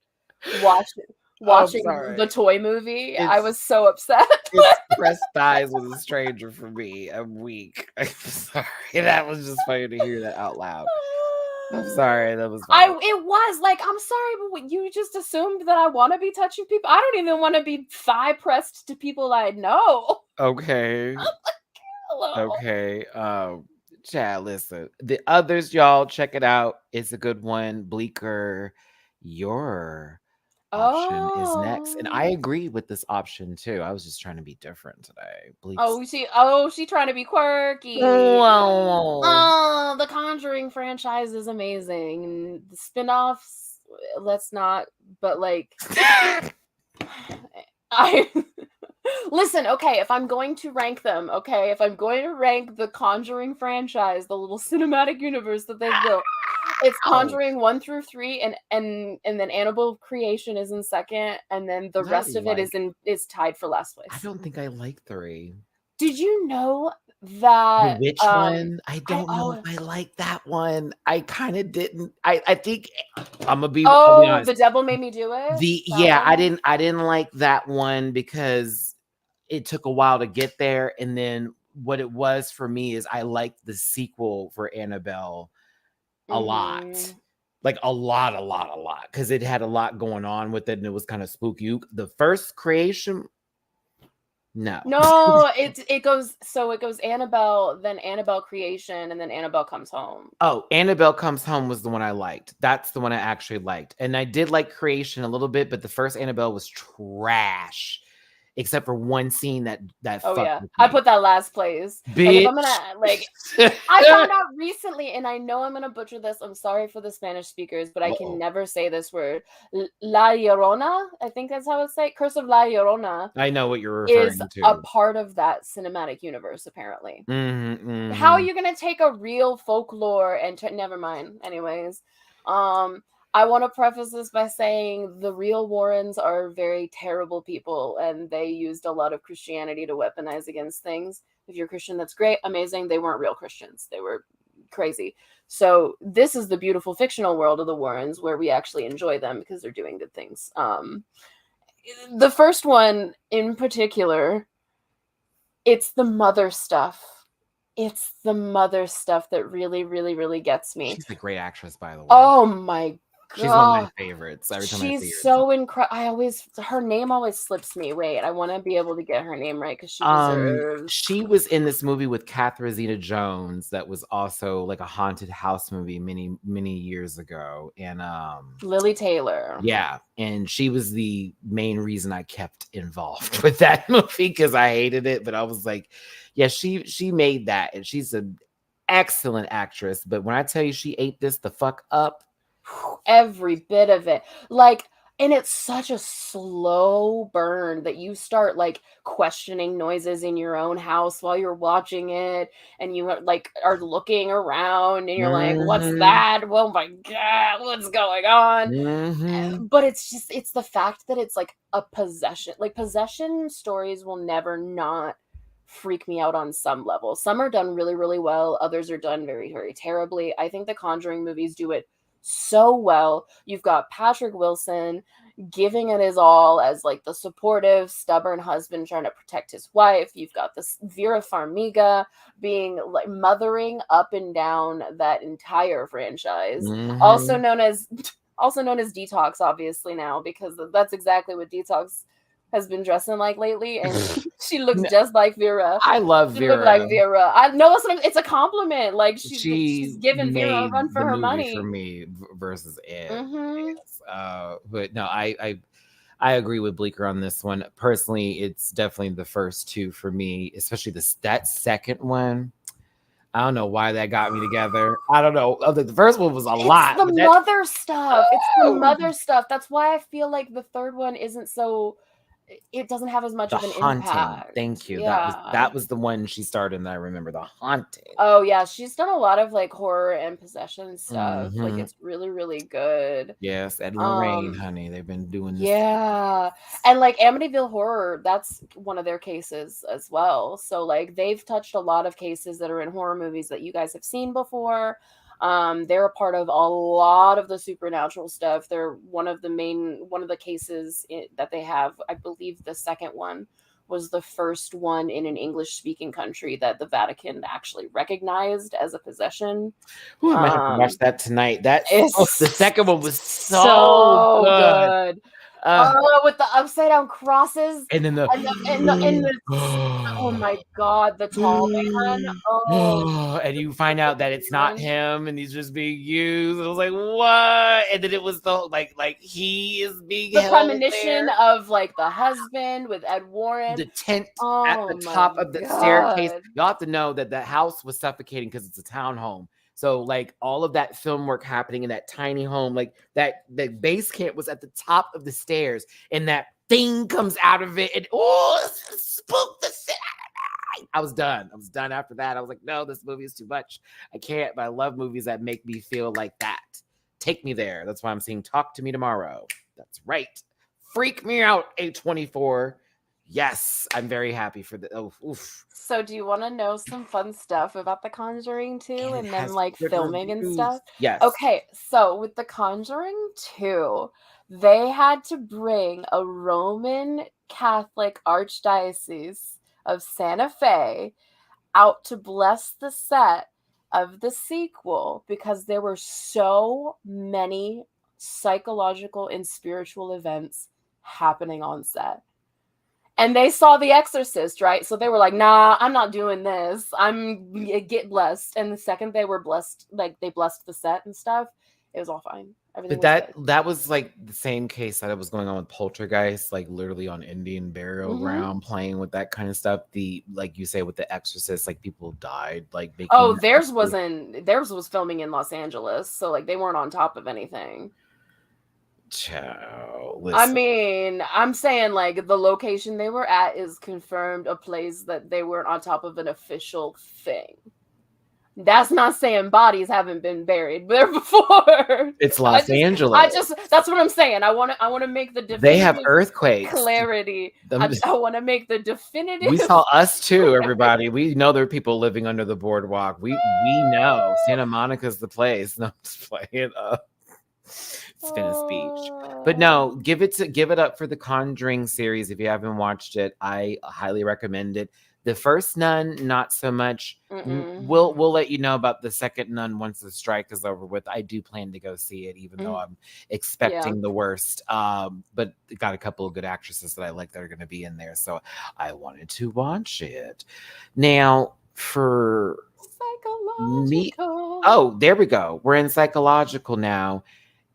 watching the toy movie. I was so upset. It's pressed thighs with a stranger for me. I'm weak. I'm sorry. That was just funny to hear that out loud. I'm sorry. That was funny. It was like, I'm sorry, but you just assumed that I want to be touching people. I don't even want to be thigh pressed to people I know. Okay. Hello. Okay. Chad, listen. The others, y'all, check it out. It's a good one. Bleeker, your option is next. And I agree with this option too. I was just trying to be different today. She trying to be quirky. Oh, the Conjuring franchise is amazing. The spin-offs, let's not, but like listen, okay, if I'm going to rank them, if I'm going to rank the Conjuring franchise, the little cinematic universe that they've built, it's Conjuring 1 through 3, and then Annabelle Creation is in second, and then the rest of it is tied for last place. I don't think I like 3. Did you know that which one? I don't know if I like that one. I kind of didn't. I think I'm gonna be. I'll be honest. The Devil Made Me Do It. I didn't like that one because it took a while to get there, and then what it was for me is I liked the sequel for Annabelle a lot. Like a lot, because it had a lot going on with it, and it was kind of spooky. The first Creation, no, it goes Annabelle, then Annabelle Creation, and then Annabelle Comes Home. Oh, Annabelle Comes Home was the one I liked. That's the one I actually liked, and I did like Creation a little bit, but the first Annabelle was trash. Except for one scene that I put that last place. Bitch. Like, if I'm gonna I found out recently, and I know I'm gonna butcher this. I'm sorry for the Spanish speakers, but I can never say this word. La Llorona, I think that's how it's said. Curse of La Llorona. I know what you're referring to. A part of that cinematic universe, apparently. How are you gonna take a real folklore and never mind? Anyways, I want to preface this by saying the real Warrens are very terrible people, and they used a lot of Christianity to weaponize against things. If you're Christian, that's great, amazing. They weren't real Christians. They were crazy. So this is the beautiful fictional world of the Warrens, where we actually enjoy them because they're doing good things. The first one in particular, it's the mother stuff. It's the mother stuff that really, really, really gets me. She's a great actress, by the way. Oh my She's one of my God. favorites. Every time I see She's her. so incredible. Her name always slips me. Wait, I want to be able to get her name right because she deserves. She was in this movie with Catherine Zeta-Jones that was also like a haunted house movie many years ago, and Lily Taylor. yeah, and she was the main reason I kept involved with that movie because I hated it, but I was like, yeah, she made that, and she's an excellent actress. But when I tell you she ate this the fuck up, Every bit of it. Like, and it's such a slow burn that you start like questioning noises in your own house while you're watching it, and you like are looking around and you're like, what's that? Oh my God, what's going on? But it's the fact that it's like a possession. Like, possession stories will never not freak me out on some level. Some are done really, really well, others are done very, very terribly. I think the Conjuring movies do it so well. You've got Patrick Wilson giving it his all as like the supportive, stubborn husband trying to protect his wife. You've got this Vera Farmiga being like mothering up and down that entire franchise. Also known as Detox, obviously, now, because that's exactly what Detox has been dressing like lately, and she looks just like Vera. I love She Vera. look like Vera. I know it's a compliment. Like she's giving Vera a run for her money. For me versus Ed. Mm-hmm. Yes. But no, I agree with Bleeker on this one. Personally, it's definitely the first two for me, especially that second one. I don't know why that got me together. I don't know. The first one was a lot. It's the mother stuff. It's the mother stuff. That's why I feel like the third one isn't so. It doesn't have as much of an impact. Thank you. Yeah. That was the one she starred in that I remember. The Haunting. Oh yeah, she's done a lot of like horror and possession stuff. Like, it's really, really good. Yes, Ed and Lorraine, honey, they've been doing this. Yeah, and like Amityville Horror, that's one of their cases as well. So like they've touched a lot of cases that are in horror movies that you guys have seen before. They're a part of a lot of the supernatural stuff. They're one of the cases that they have. I believe the second one was the first one in an English-speaking country that the Vatican actually recognized as a possession. Ooh, I might have to watch that tonight. The second one was so good. With the upside down crosses, and then oh my God, the tall man. And you find out that it's not him, and he's just being used. I was like, what? And then it was the like he is being the premonition of like the husband with Ed Warren, the tent at the top of the staircase. Y'all have to know that the house was suffocating because it's a townhome. So like all of that film work happening in that tiny home, like that the base camp was at the top of the stairs, and that thing comes out of it, and spooked the shit out of me. I was done. After that. I was like, no, this movie is too much. I can't. But I love movies that make me feel like that. Take me there. That's why I'm saying Talk to Me Tomorrow. That's right. Freak me out, A24. Yes, I'm very happy for the. Oh, oof. So, do you want to know some fun stuff about The Conjuring 2 and then like filming and stuff? Yes. Okay, so with The Conjuring 2, they had to bring a Roman Catholic Archdiocese of Santa Fe out to bless the set of the sequel because there were so many psychological and spiritual events happening on set. And they saw The Exorcist, right? So they were like, nah, I'm not doing this. Get blessed. And the second they were blessed, like they blessed the set and stuff, it was all fine. Everything but that was like the same case that was going on with Poltergeist, like literally on Indian burial ground, playing with that kind of stuff. Like you say with The Exorcist, like people died. Like theirs was filming in Los Angeles, so like they weren't on top of anything. I mean, I'm saying like the location they were at is confirmed a place that they weren't on top of an official thing. That's not saying bodies haven't been buried there before. It's Los Angeles. That's what I'm saying. I want to make the definitive. They have earthquakes. Clarity. I want to make the definitive. We saw us too, everybody. We know there are people living under the boardwalk. We know Santa Monica's the place. No, I'm just playing up. It's been a speech, but no, give it up for the Conjuring series. If you haven't watched it, I highly recommend it. The first Nun, not so much. Mm-mm. We'll let you know about the second Nun once the strike is over with. I do plan to go see it, even though I'm expecting the worst. But got a couple of good actresses that I like that are going to be in there, so I wanted to watch it. Now for me, oh, there we go. We're in psychological now.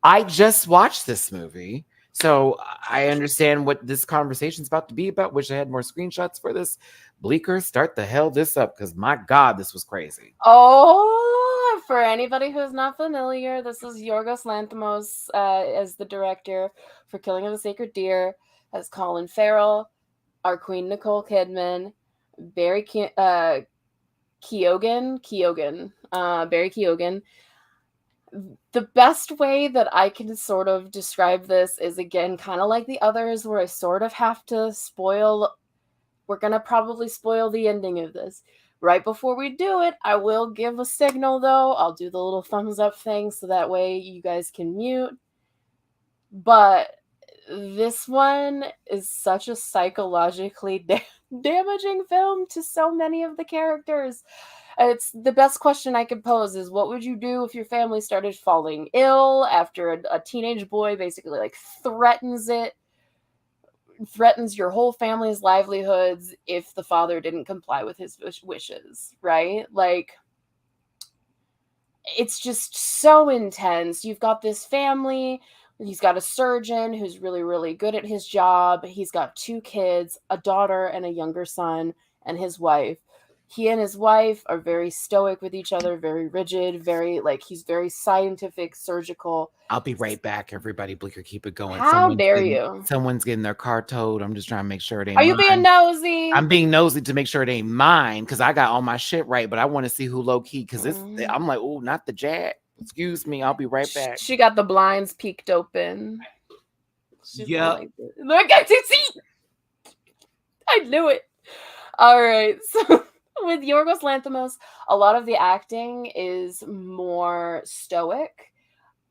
I just watched this movie. So I understand what this conversation is about to be about. Wish I had more screenshots for this. Bleeker, start the hell this up, because my God, this was crazy. Oh, for anybody who's not familiar, this is Yorgos Lanthimos as the director for Killing of a Sacred Deer, as Colin Farrell, our Queen Nicole Kidman, Barry Keoghan, Barry Keoghan. The best way that I can sort of describe this is, again, kind of like the others, where I sort of have to spoil. We're going to probably spoil the ending of this. Right before we do it, I will give a signal, though. I'll do the little thumbs up thing so that way you guys can mute. But this one is such a psychologically damaging film to so many of the characters. It's the best question I could pose is, what would you do if your family started falling ill after a teenage boy basically like threatens your whole family's livelihoods if the father didn't comply with his wishes, right? Like, it's just so intense. You've got this family. He's got a surgeon who's really, really good at his job. He's got 2 kids, a daughter and a younger son, and his wife. He and his wife are very stoic with each other, very rigid, he's very scientific, surgical. I'll be right back, everybody. Bleeker, keep it going. How dare you? Someone's getting their car towed. I'm just trying to make sure it ain't Are you being nosy? I'm being nosy to make sure it ain't mine, because I got all my shit right, but I want to see who low key, because I'm like, oh, not the Jag. Excuse me, I'll be right back. She got the blinds peeked open. Yeah. Look, I did see. I knew it. All right, so with Yorgos Lanthimos, a lot of the acting is more stoic,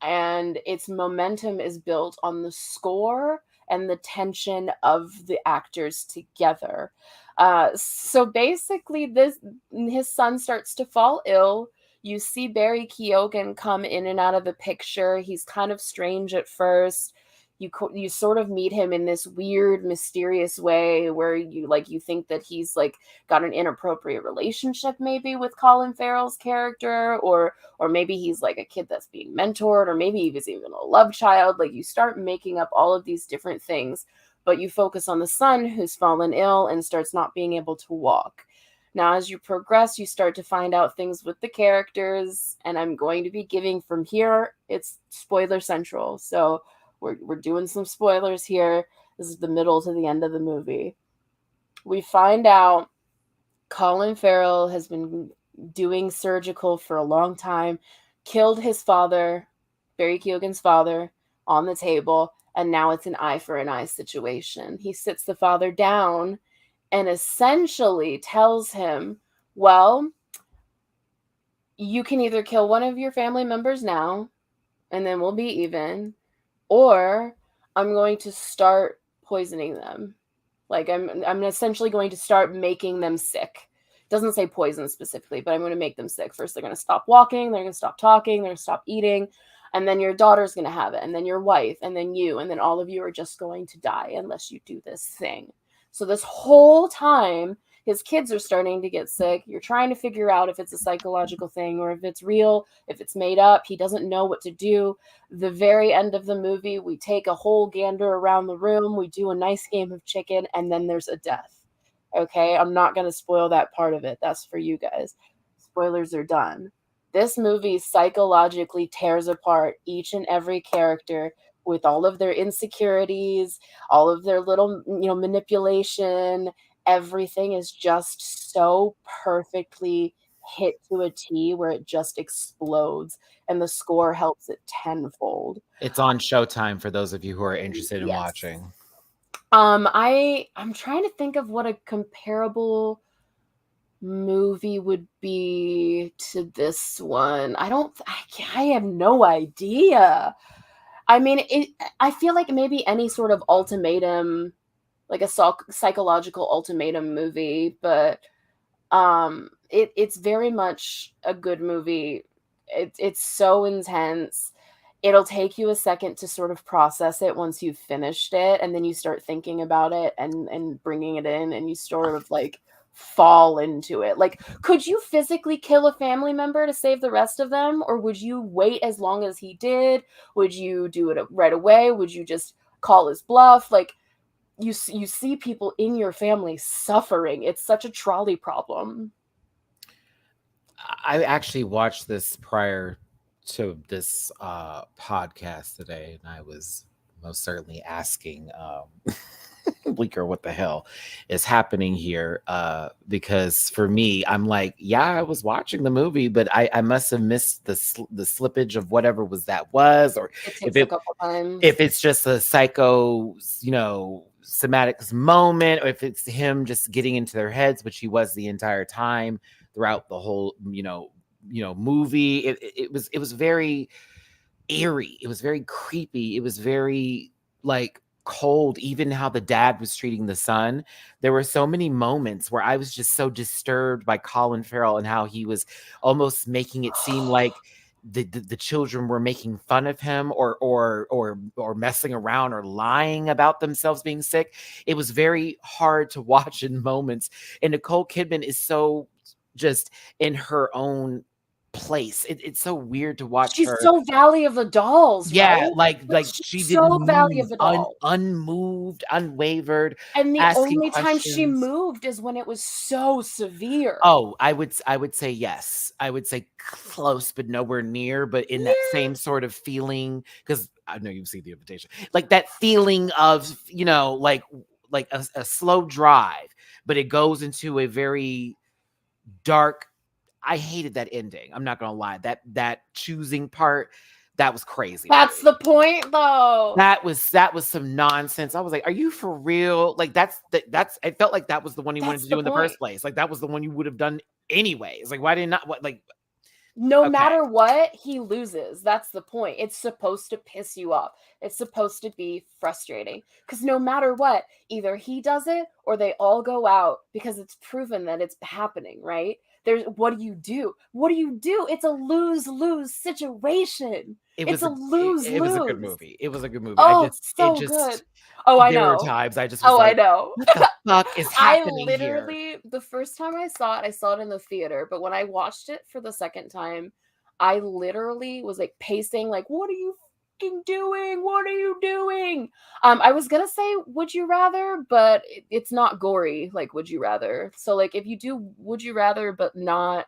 and its momentum is built on the score and the tension of the actors together. So basically, his son starts to fall ill. You see Barry Keoghan come in and out of the picture. He's kind of strange at first. You sort of meet him in this weird, mysterious way where you think that he's like got an inappropriate relationship maybe with Colin Farrell's character, or maybe he's like a kid that's being mentored, or maybe he was even a love child. Like, you start making up all of these different things, but you focus on the son who's fallen ill and starts not being able to walk. Now, as you progress, you start to find out things with the characters, and I'm going to be giving from here. It's spoiler central, so we're doing some spoilers here. This is the middle to the end of the movie. We find out Colin Farrell has been doing surgical for a long time, killed his father, Barry Keoghan's father, on the table, and now it's an eye for an eye situation. He sits the father down and essentially tells him, well, you can either kill one of your family members now, and then we'll be even, or I'm going to start poisoning them. Like, I'm essentially going to start making them sick. It doesn't say poison specifically, but I'm going to make them sick. First, they're going to stop walking, they're going to stop talking, they're going to stop eating, and then your daughter's going to have it, and then your wife, and then you, and then all of you are just going to die unless you do this thing. So this whole time, his kids are starting to get sick. You're trying to figure out if it's a psychological thing or if it's real, if it's made up. He doesn't know what to do. The very end of the movie, we take a whole gander around the room. We do a nice game of chicken, and then there's a death. Okay, I'm not going to spoil that part of it. That's for you guys. Spoilers are done. This movie psychologically tears apart each and every character with all of their insecurities, all of their little, manipulation. Everything is just so perfectly hit to a T where it just explodes, and the score helps it tenfold. It's on Showtime for those of you who are interested in watching. I'm trying to think of what a comparable movie would be to this one. I have no idea. I mean, I feel like maybe any sort of ultimatum like a psychological ultimatum movie, but it's very much a good movie. It's so intense. It'll take you a second to sort of process it once you've finished it, and then you start thinking about it and bringing it in, and you sort of like fall into it. Like, could you physically kill a family member to save the rest of them, or would you wait as long as he did? Would you do it right away? Would you just call his bluff? Like, you see people in your family suffering. It's such a trolley problem. I actually watched this prior to this podcast today, and I was most certainly asking Bleeker, what the hell is happening here? Because for me, I'm like, yeah, I was watching the movie, but I must have missed the slippage of whatever was, or it takes a couple times. If it's just a psycho, somatics moment, or if it's him just getting into their heads, which he was the entire time throughout the whole, movie. It was very eerie. It was very creepy. It was very like cold. Even how the dad was treating the son. There were so many moments where I was just so disturbed by Colin Farrell and how he was almost making it seem like the children were making fun of him or messing around or lying about themselves being sick. It was very hard to watch in moments. And Nicole Kidman is so just in her own place. It's so weird to watch She's her. So Valley of the Dolls, yeah, right? like she didn't Valley move, of the Dolls. unmoved, unwavered. And the only time questions. she moved is when it was so severe. Oh, I would say yes. I would say close, but nowhere near. But in that same sort of feeling, because I know you've seen The Invitation, like that feeling of like a slow drive, but it goes into a very dark. I hated that ending. I'm not gonna lie. That choosing part, that was crazy. That's the point, though. That was some nonsense. I was like, "Are you for real?" Like that's. I felt like that was the one you wanted to do in the first place. Like that was the one you would have done anyways. Like why did not? What like? No matter what, he loses. That's the point. It's supposed to piss you off. It's supposed to be frustrating. Because no matter what, either he does it or they all go out because it's proven that it's happening, right? What do you do? What do you do? It's a lose-lose situation. It's a lose-lose. It was a good movie. It was a good movie. Oh, good. Oh, I know. There were times I just was like, I know. What the fuck is happening here? The first time I saw it in the theater, but when I watched it for the second time, I literally was like pacing, like, what are you fucking doing? What are you doing? I was gonna say Would You Rather, but it's not gory like Would You Rather. So like if you do Would You Rather, but not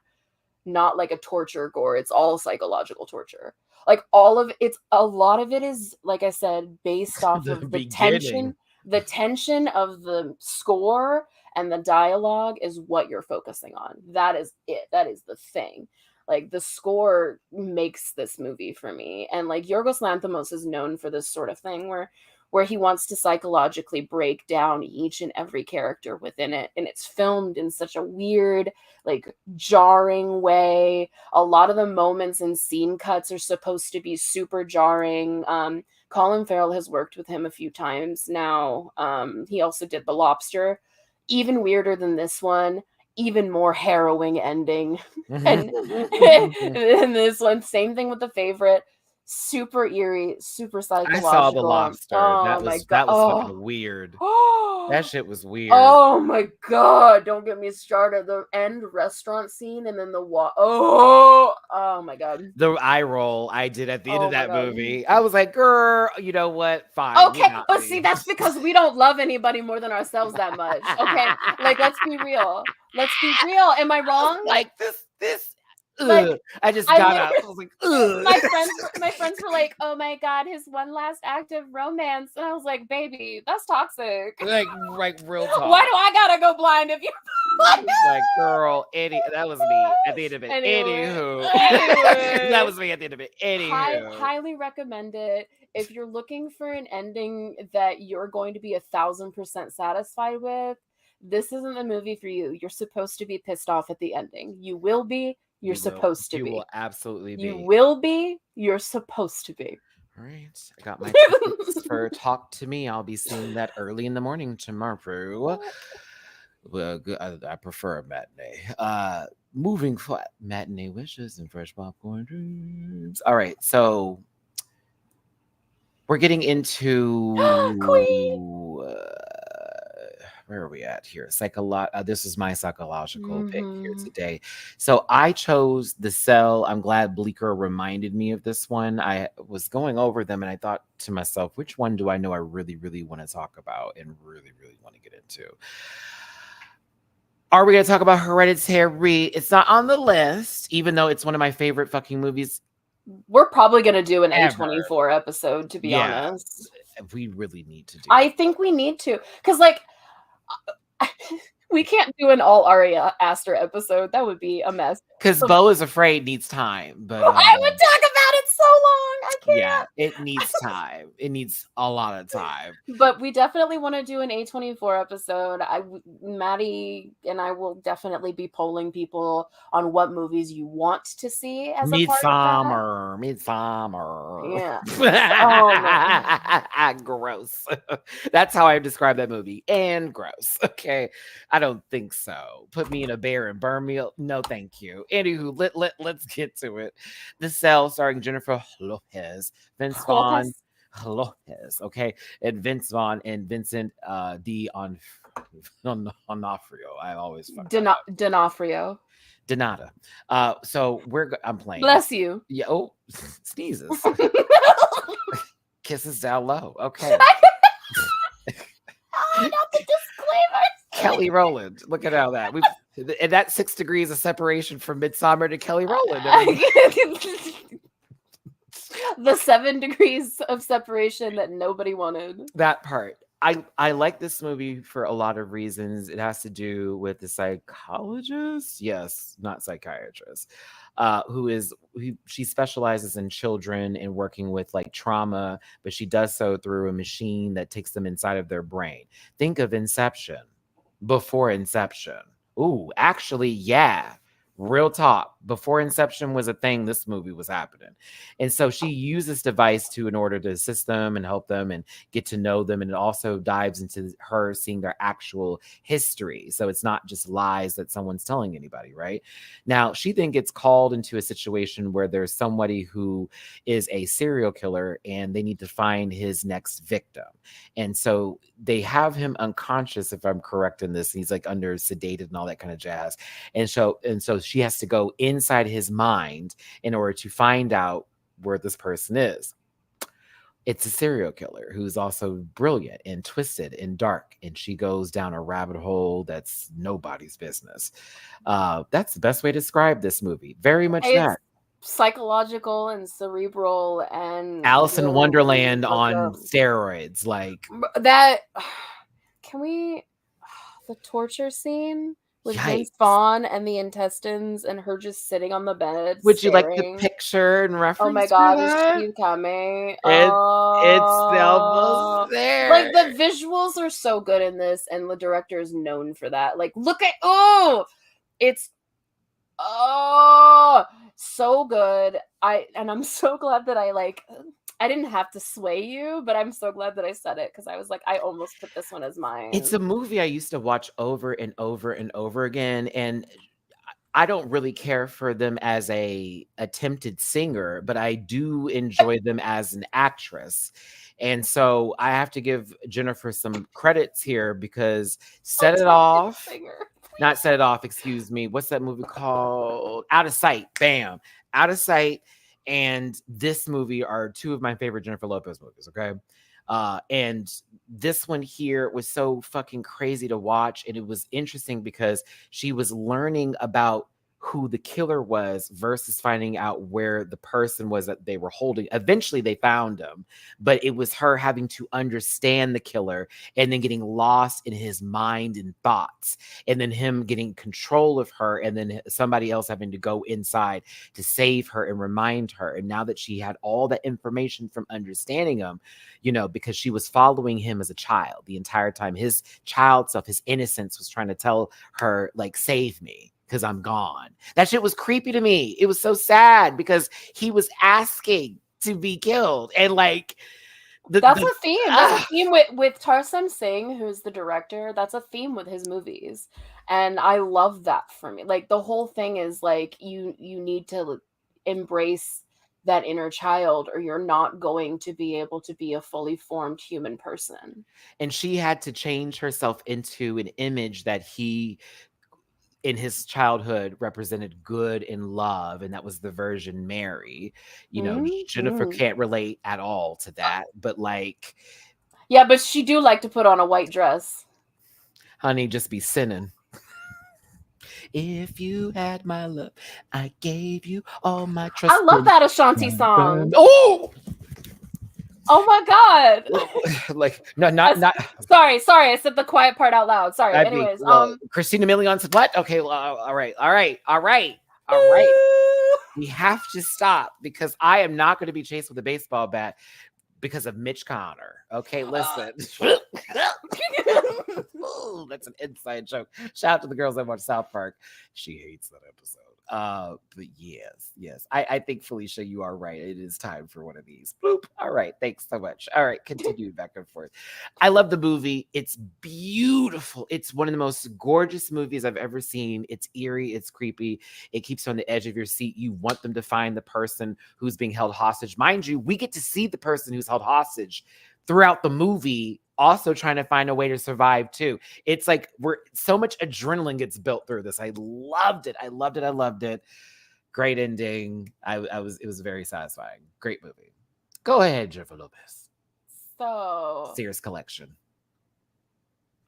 like a torture gore, it's all psychological torture. Like a lot of it is, like I said, based off of the tension of the score, and the dialogue is what you're focusing on. That is it. That is the thing. Like the score makes this movie for me. And like Yorgos Lanthimos is known for this sort of thing where he wants to psychologically break down each and every character within it. And it's filmed in such a weird, like jarring way. A lot of the moments and scene cuts are supposed to be super jarring. Colin Farrell has worked with him a few times now. He also did The Lobster. Even weirder than this one. Even more harrowing ending. and this one, same thing with The Favorite. Super eerie, super psychological. I saw The Lobster. Oh, that was fucking weird. That shit was weird. Oh my god! Don't get me started. The end restaurant scene and then the oh my god. The eye roll I did at the end of that movie. I was like, girl, you know what? Fine. Okay, but see, that's because we don't love anybody more than ourselves that much. Okay, like let's be real. Let's be real. Am I wrong? Like this. Like, I just got up. I was like, ugh. My friends were like, "Oh my god, his one last act of romance," and I was like, "Baby, that's toxic." Like real talk. Why do I gotta go blind if you? Like, girl, that was me at the end of it. Anywho. That was me at the end of it. Anywho. Highly recommend it. If you're looking for an ending that you're going to be 1,000% satisfied with, this isn't the movie for you. You're supposed to be pissed off at the ending. You will be. You're supposed to be. You will absolutely be. You will be. You're supposed to be. All right. I got my tickets for Talk to Me. I'll be seeing that early in the morning tomorrow. Well, I prefer a matinee. Moving forward, matinee wishes and fresh popcorn dreams. All right. So we're getting into where are we at here? This is my psychological pick here today. So I chose The Cell. I'm glad Bleeker reminded me of this one. I was going over them and I thought to myself, which one do I know I really, really want to talk about and really, really want to get into? Are we going to talk about Hereditary? It's not on the list, even though it's one of my favorite fucking movies. We're probably going to do an Ever. A24 episode, to be honest. We really need to do I think we need to. Because, like, we can't do an all Ari Aster episode. That would be a mess. Because Beau is Afraid needs time. But I would talk about it so long. I can't. Yeah, it needs time. It needs a lot of time. But we definitely want to do an A24 episode. Matty and I will definitely be polling people on what movies you want to see as a part of that. Midsummer. Yeah. Gross. That's how I describe that movie. And gross. Okay. I don't think so. Put me in a bear and burn me. No, thank you. Anywho, let's get to it. The Cell, starring Jennifer Lopez, Vince Vaughn, Lopez, okay, and Vince Vaughn and Vincent D'Onofrio. I always D'Onofrio. Donata. So I'm playing. Bless you. Yeah. Oh, sneezes. Kisses down low. Okay. Oh, not the disclaimer. Kelly Rowland. Look at how that and that 6 degrees of separation from Midsommar to Kelly Rowland. The 7 degrees of separation that nobody wanted. That part. I like this movie for a lot of reasons. It has to do with the psychologist. Yes, not psychiatrist. She specializes in children and working with like trauma, but she does so through a machine that takes them inside of their brain. Think of Inception before Inception. Ooh, actually, yeah. Real talk. Before Inception was a thing, this movie was happening. And so she used this device in order to assist them and help them and get to know them. And it also dives into her seeing their actual history. So it's not just lies that someone's telling anybody, right? Now, she then gets called into a situation where there's somebody who is a serial killer and they need to find his next victim. And so they have him unconscious, if I'm correct in this. He's like under sedated and all that kind of jazz. And so she has to go inside his mind in order to find out where this person is. It's a serial killer who's also brilliant and twisted and dark, and she goes down a rabbit hole that's nobody's business. That's the best way to describe this movie. Very much that. Psychological and cerebral and Alice in Wonderland on steroids. Like that. Can we the torture scene with Vince Vaughn and the intestines and her just sitting on the bed. Would staring. You like the picture and reference? Oh my god, is she Cameo? It's almost there. Like the visuals are so good in this, and the director is known for that. Like, look at it's so good. I'm so glad that I didn't have to sway you, but I'm so glad that I said it because I was like, I almost put this one as mine. It's a movie I used to watch over and over and over again, and I don't really care for them as a attempted singer, but I do enjoy them as an actress. And so I have to give Jennifer some credits here because Not Set It Off, excuse me. What's that movie called? Out of Sight. Bam. Out of Sight. And this movie are two of my favorite Jennifer Lopez movies, okay? And this one here was so fucking crazy to watch. And it was interesting because she was learning about who the killer was versus finding out where the person was that they were holding. Eventually they found him, but it was her having to understand the killer and then getting lost in his mind and thoughts, and then him getting control of her, and then somebody else having to go inside to save her and remind her. And now that she had all that information from understanding him, because she was following him as a child the entire time, his child self, his innocence was trying to tell her, like, save me, because I'm gone. That shit was creepy to me. It was so sad because he was asking to be killed. And like that's a theme. That's a theme with Tarsem Singh, who's the director. That's a theme with his movies, and I love that for me. Like the whole thing is like you need to embrace that inner child, or you're not going to be able to be a fully formed human person. And she had to change herself into an image that he in his childhood represented good and love, and that was the Virgin Mary. You know, Jennifer can't relate at all to that, but like, yeah, but she do like to put on a white dress. Honey, just be sinning. If you had my love, I gave you all my trust. I love that Ashanti song. Oh my God! Like not. Sorry. I said the quiet part out loud. Sorry. Anyways, Christina Milian's what? Okay, well, all right. We have to stop because I am not going to be chased with a baseball bat because of Mitch Connor. Okay, listen. Ooh, that's an inside joke. Shout out to the girls that watch South Park. She hates that episode. But yes. I think, Felicia, you are right. It is time for one of these. Bloop. All right. Thanks so much. All right. Continue back and forth. I love the movie. It's beautiful. It's one of the most gorgeous movies I've ever seen. It's eerie. It's creepy. It keeps you on the edge of your seat. You want them to find the person who's being held hostage. Mind you, we get to see the person who's held hostage throughout the movie, also trying to find a way to survive too. It's like so much adrenaline gets built through this. I loved it. Great ending. It was very satisfying. Great movie. Go ahead, Jennifer Lopez. So Sears Collection.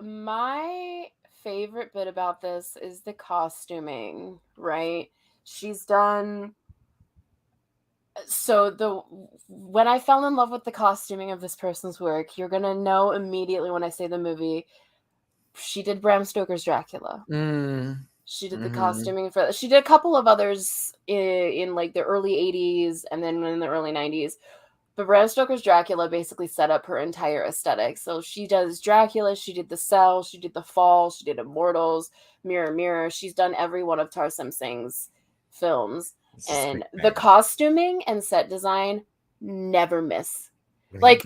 My favorite bit about this is the costuming, right? She's done. So when I fell in love with the costuming of this person's work, you're gonna know immediately when I say the movie. She did Bram Stoker's Dracula. She did the costuming for. She did a couple of others in like the early 80s and then in the early 90s. But Bram Stoker's Dracula basically set up her entire aesthetic. So she does Dracula, she did The Cell, she did The Fall, she did Immortals, Mirror Mirror. She's done every one of Tarsem Singh's films. And the costuming and set design never miss. Like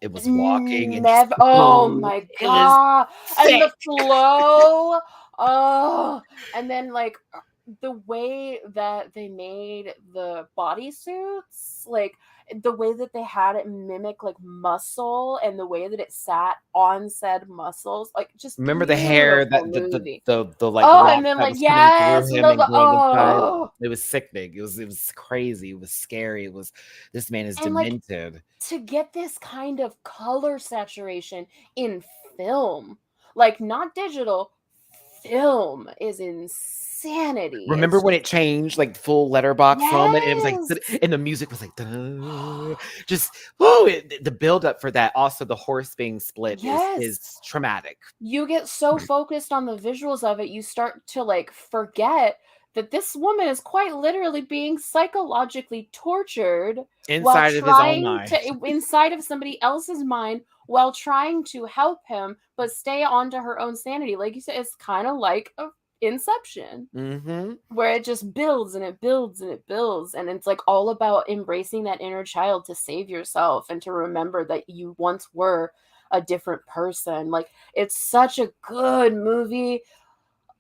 it was walking. Never. Oh my God. And the flow. Oh, and then like the way that they made the bodysuits, like the way that they had it mimic like muscle and the way that it sat on said muscles, like just remember the hair that the like and then like yes, it was sickening. It was crazy. It was scary. It was this man is demented. Like, to get this kind of color saturation in film, like not digital, film is insanity. Remember when it changed, like full letterbox film, and it was like, and the music was like, just the build up for that. Also, the horse being split is traumatic. You get so focused on the visuals of it, you start to like forget that this woman is quite literally being psychologically tortured inside of his own mind, inside of somebody else's mind, while trying to help him but stay onto her own sanity. Like you said, it's kind of like Inception, where it just builds and it builds and it builds, and it's like all about embracing that inner child to save yourself and to remember that you once were a different person. Like, it's such a good movie.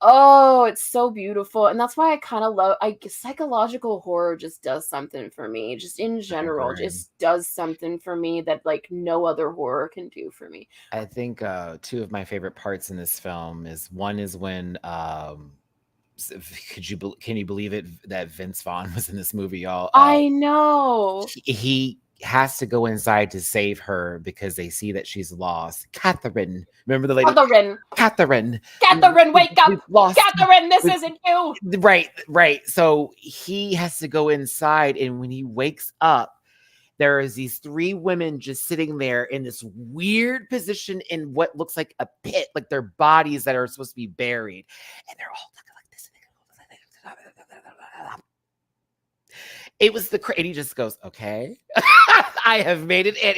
Oh, it's so beautiful. And that's why I kind of love, psychological horror just does something for me. Just in general, just does something for me that like no other horror can do for me. I think two of my favorite parts in this film is one is when can you believe it that Vince Vaughn was in this movie, y'all? I know. He has to go inside to save her because they see that she's lost. Catherine, remember the lady? Catherine, wake up! Catherine, this isn't you. Right. So he has to go inside, and when he wakes up, there is these three women just sitting there in this weird position in what looks like a pit, like their bodies that are supposed to be buried, and they're all looking like this. It was and he just goes, okay, I have made it. And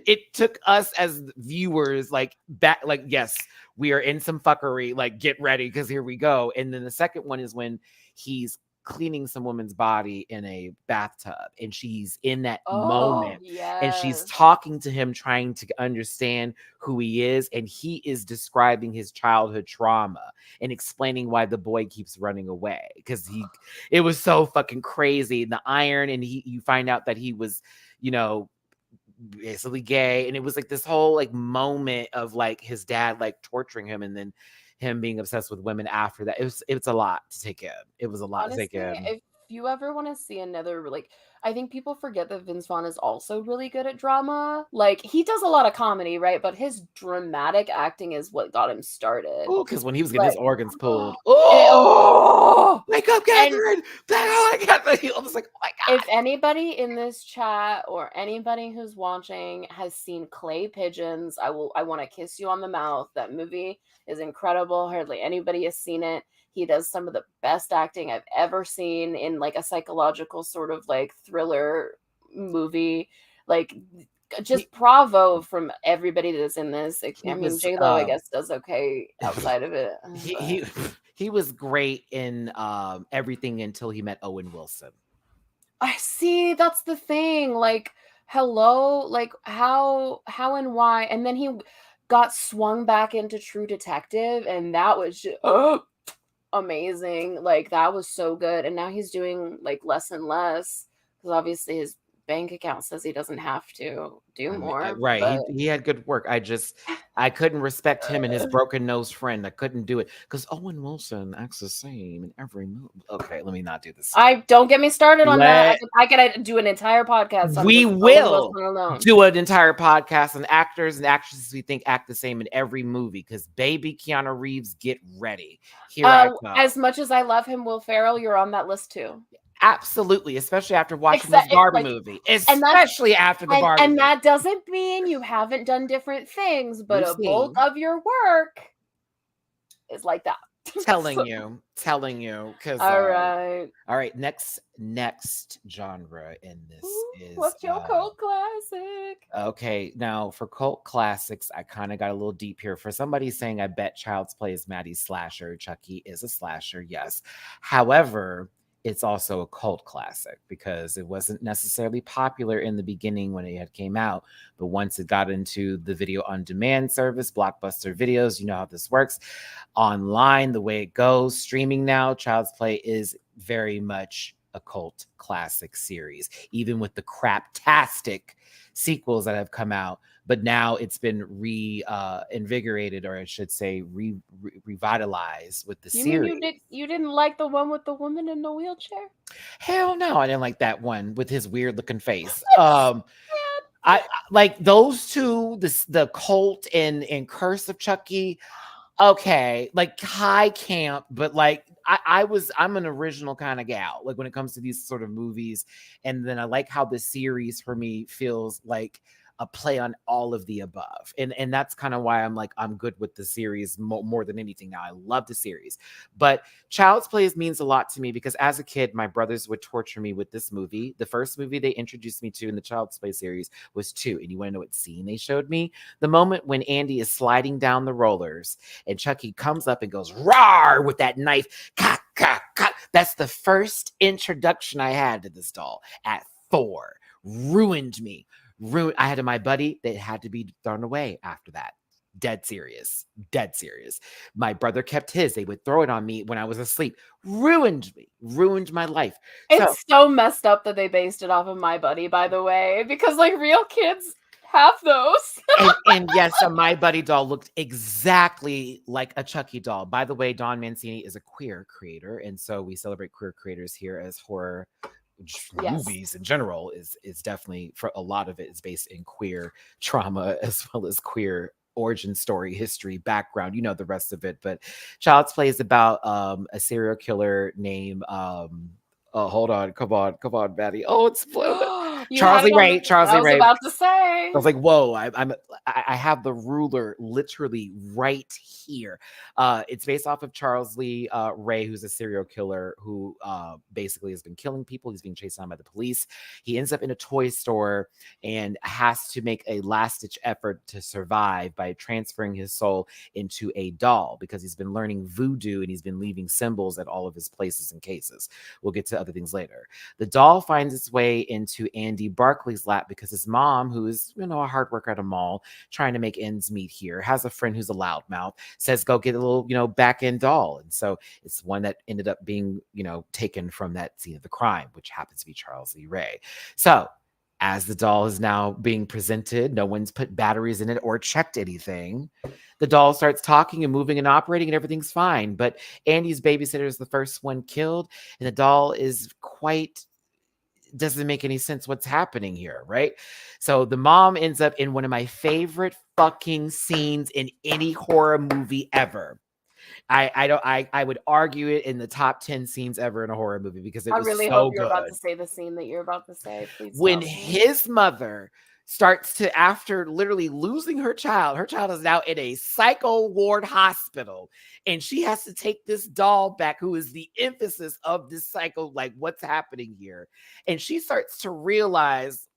it took us as viewers like back, like, yes, we are in some fuckery, like get ready, because here we go. And then the second one is when he's cleaning some woman's body in a bathtub, and she's in that Oh, moment, and she's yes. talking to him, trying to understand who he is, and he is describing his childhood trauma and explaining why the boy keeps running away, because it was so fucking crazy. The iron, and you find out that he was, you know, basically gay, and it was like this whole like moment of like his dad like torturing him, and then him being obsessed with women after that. It's a lot to take in. It was a lot to take Honestly, in. if you ever want to see another, like, I think people forget that Vince Vaughn is also really good at drama. Like, he does a lot of comedy, right? But his dramatic acting is what got him started. Oh, because when he was getting But his organs pulled, oh, wake up, and Catherine! Oh my god! I was like, oh my god! if anybody in this chat or anybody who's watching has seen Clay Pigeons, I want to kiss you on the mouth. That movie is incredible. Hardly anybody has seen it. He does some of the best acting I've ever seen in like a psychological sort of like thriller movie. Like, just bravo from everybody that's in this. I mean, Was J-Lo, I guess, does okay outside of it. he he was great in everything until he met Owen Wilson. I see, that's the thing. Like, hello, like how and why? And then he got swung back into True Detective, and that was just amazing. Like, that was so good. And now he's doing like less and less because obviously his bank account says he doesn't have to do more. Right. But He had good work. I couldn't respect him and his broken nose friend. I couldn't do it because Owen Wilson acts the same in every movie. Okay, let me not do this. don't get me started on that. I could do an entire podcast on We just Owen will Wilson alone. do an entire podcast on actors and actresses we think act the same in every movie. Because baby Keanu Reeves, get ready. Here I go. As much as I love him, Will Ferrell, you're on that list too. Absolutely, especially after watching this Barbie movie. Especially after the Barbie movie. And that doesn't mean you haven't done different things, but a bulk of your work is like that. telling you, because all right, next genre in this is what's your cult classic? Okay, now for cult classics, I kind of got a little deep here. For somebody saying, I bet Child's Play is Maddie's slasher, Chucky is a slasher, yes. However, it's also a cult classic because it wasn't necessarily popular in the beginning when it had came out, but once it got into the video on demand service, Blockbuster Videos, you know how this works, online, the way it goes, streaming now, Child's Play is very much a cult classic series, even with the craptastic sequels that have come out. But now it's been reinvigorated, or I should say revitalized with the series. Mean you didn't like the one with the woman in the wheelchair? Hell no, I didn't like that one with his weird looking face. I like those two, the Cult and Curse of Chucky. Okay, like high camp, but like I'm an original kind of gal, like when it comes to these sort of movies. And then I like how the series for me feels like a play on all of the above. And that's kind of why I'm good with the series more than anything now. I love the series. But Child's Play means a lot to me because as a kid, my brothers would torture me with this movie. The first movie they introduced me to in the Child's Play series was 2. And you want to know what scene they showed me? The moment when Andy is sliding down the rollers and Chucky comes up and goes, "Rawr!" with that knife. Ka, ka, ka. That's the first introduction I had to this doll at 4. Ruined me. I had my buddy that had to be thrown away after that. Dead serious. My brother kept his. They would throw it on me when I was asleep. Ruined me. Ruined my life. It's so messed up that they based it off of My Buddy, by the way, because like real kids have those. and yes, a My Buddy doll looked exactly like a Chucky doll. By the way, Don Mancini is a queer creator, and so we celebrate queer creators here as horror movies in general is definitely, for a lot of it, is based in queer trauma as well as queer origin story, history, background, the rest of it. But Child's Play is about a serial killer named hold on, come on, Maddie. Oh, it's spoiled. Charles Lee Ray. I was about to say. I was like, whoa, I have the ruler literally right here. It's based off of Charles Lee Ray, who's a serial killer who basically has been killing people. He's being chased down by the police. He ends up in a toy store and has to make a last-ditch effort to survive by transferring his soul into a doll because he's been learning voodoo and he's been leaving symbols at all of his places and cases. We'll get to other things later. The doll finds its way into Andy Barkley's lap because his mom, who is, a hard worker at a mall, trying to make ends meet here, has a friend who's a loudmouth, says, go get a little, back end doll. And so it's one that ended up being, taken from that scene of the crime, which happens to be Charles Lee Ray. So as the doll is now being presented, no one's put batteries in it or checked anything. The doll starts talking and moving and operating and everything's fine. But Andy's babysitter is the first one killed. And the doll is doesn't make any sense what's happening here, right? So the mom ends up in one of my favorite fucking scenes in any horror movie ever. I would argue it in the top 10 scenes ever in a horror movie because it was so good. I really hope you're about to say the scene that you're about to say. Please. When his mother starts to, after literally losing her child is now in a psycho ward hospital, and she has to take this doll back, who is the emphasis of this psycho, like what's happening here. And she starts to realize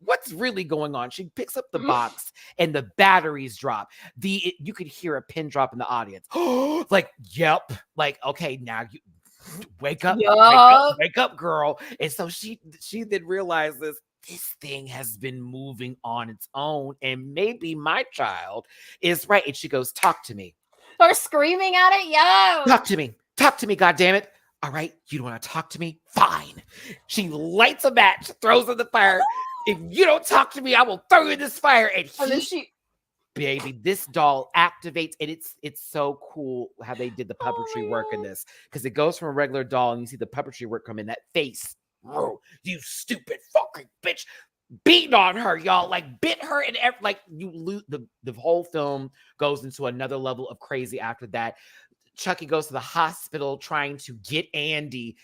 what's really going on. She picks up the box and the batteries drop. You could hear a pin drop in the audience. Like, yep. Like, okay, now you wake up, wake up, girl. And so she then realizes this thing has been moving on its own, and maybe my child is right. And she goes, talk to me. Or screaming at it, yo. Talk to me, goddammit. All right, you don't want to talk to me? Fine. She lights a match, throws in the fire. If you don't talk to me, I will throw you in this fire. And baby, this doll activates, and it's so cool how they did the puppetry work in this, because it goes from a regular doll and you see the puppetry work come in. That face, you stupid fucking bitch, beating on her, y'all, like bit her, and like you lose the whole film goes into another level of crazy after that. Chucky goes to the hospital trying to get Andy,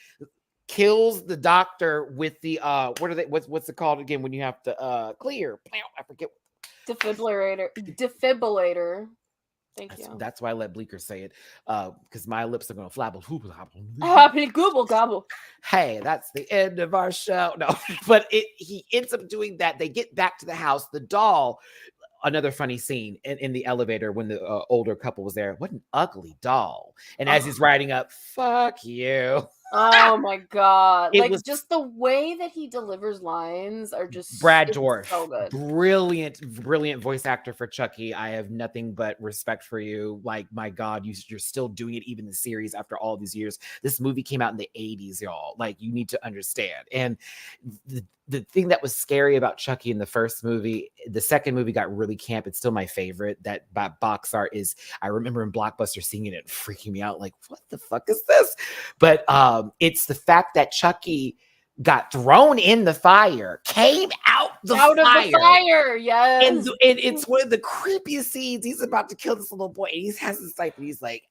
kills the doctor with the what's it called again when you have to clear? I forget. Defibrillator. Thank you. That's why I let Bleeker say it, because my lips are gonna flabble. Gobble. Hey, that's the end of our show. No, but he ends up doing that. They get back to the house. The doll. Another funny scene in the elevator when the older couple was there. What an ugly doll. And as he's riding up, fuck you. Oh my God. Just the way that he delivers lines are just Brad Dourif. So good. Brilliant voice actor for Chucky. I have nothing but respect for you. Like, my God, you're still doing it even in the series after all these years. This movie came out in the 80s, y'all. Like, you need to understand. And the thing that was scary about Chucky in the first movie, the second movie got really camp. It's still my favorite. That box art is, I remember in Blockbuster seeing it and freaking me out. Like, what the fuck is this? But it's the fact that Chucky got thrown in the fire, came out of the fire. Yes. And it's one of the creepiest scenes. He's about to kill this little boy, and he has this like, and he's like,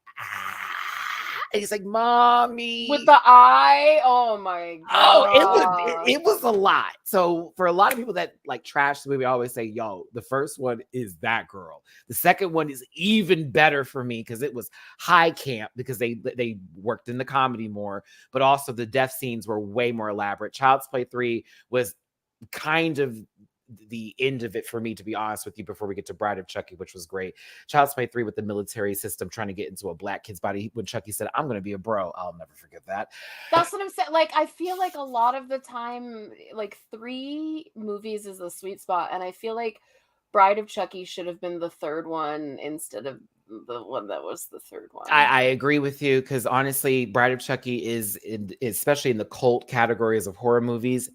and he's like, mommy, with the eye. Oh my God. Oh, it was a lot. So for a lot of people that like trash the movie, I always say, yo, the first one is that girl. The second one is even better for me because it was high camp, because they worked in the comedy more, but also the death scenes were way more elaborate. Child's Play 3 was kind of the end of it for me, to be honest with you, before we get to Bride of Chucky, which was great. Child's Play 3 with the military system trying to get into a black kid's body. When Chucky said, I'm going to be a bro, I'll never forget that. That's what I'm saying. Like, I feel like a lot of the time, like 3 movies is the sweet spot. And I feel like Bride of Chucky should have been the third one instead of the one that was the third one. I agree with you, because honestly, Bride of Chucky is especially in the cult categories of horror movies,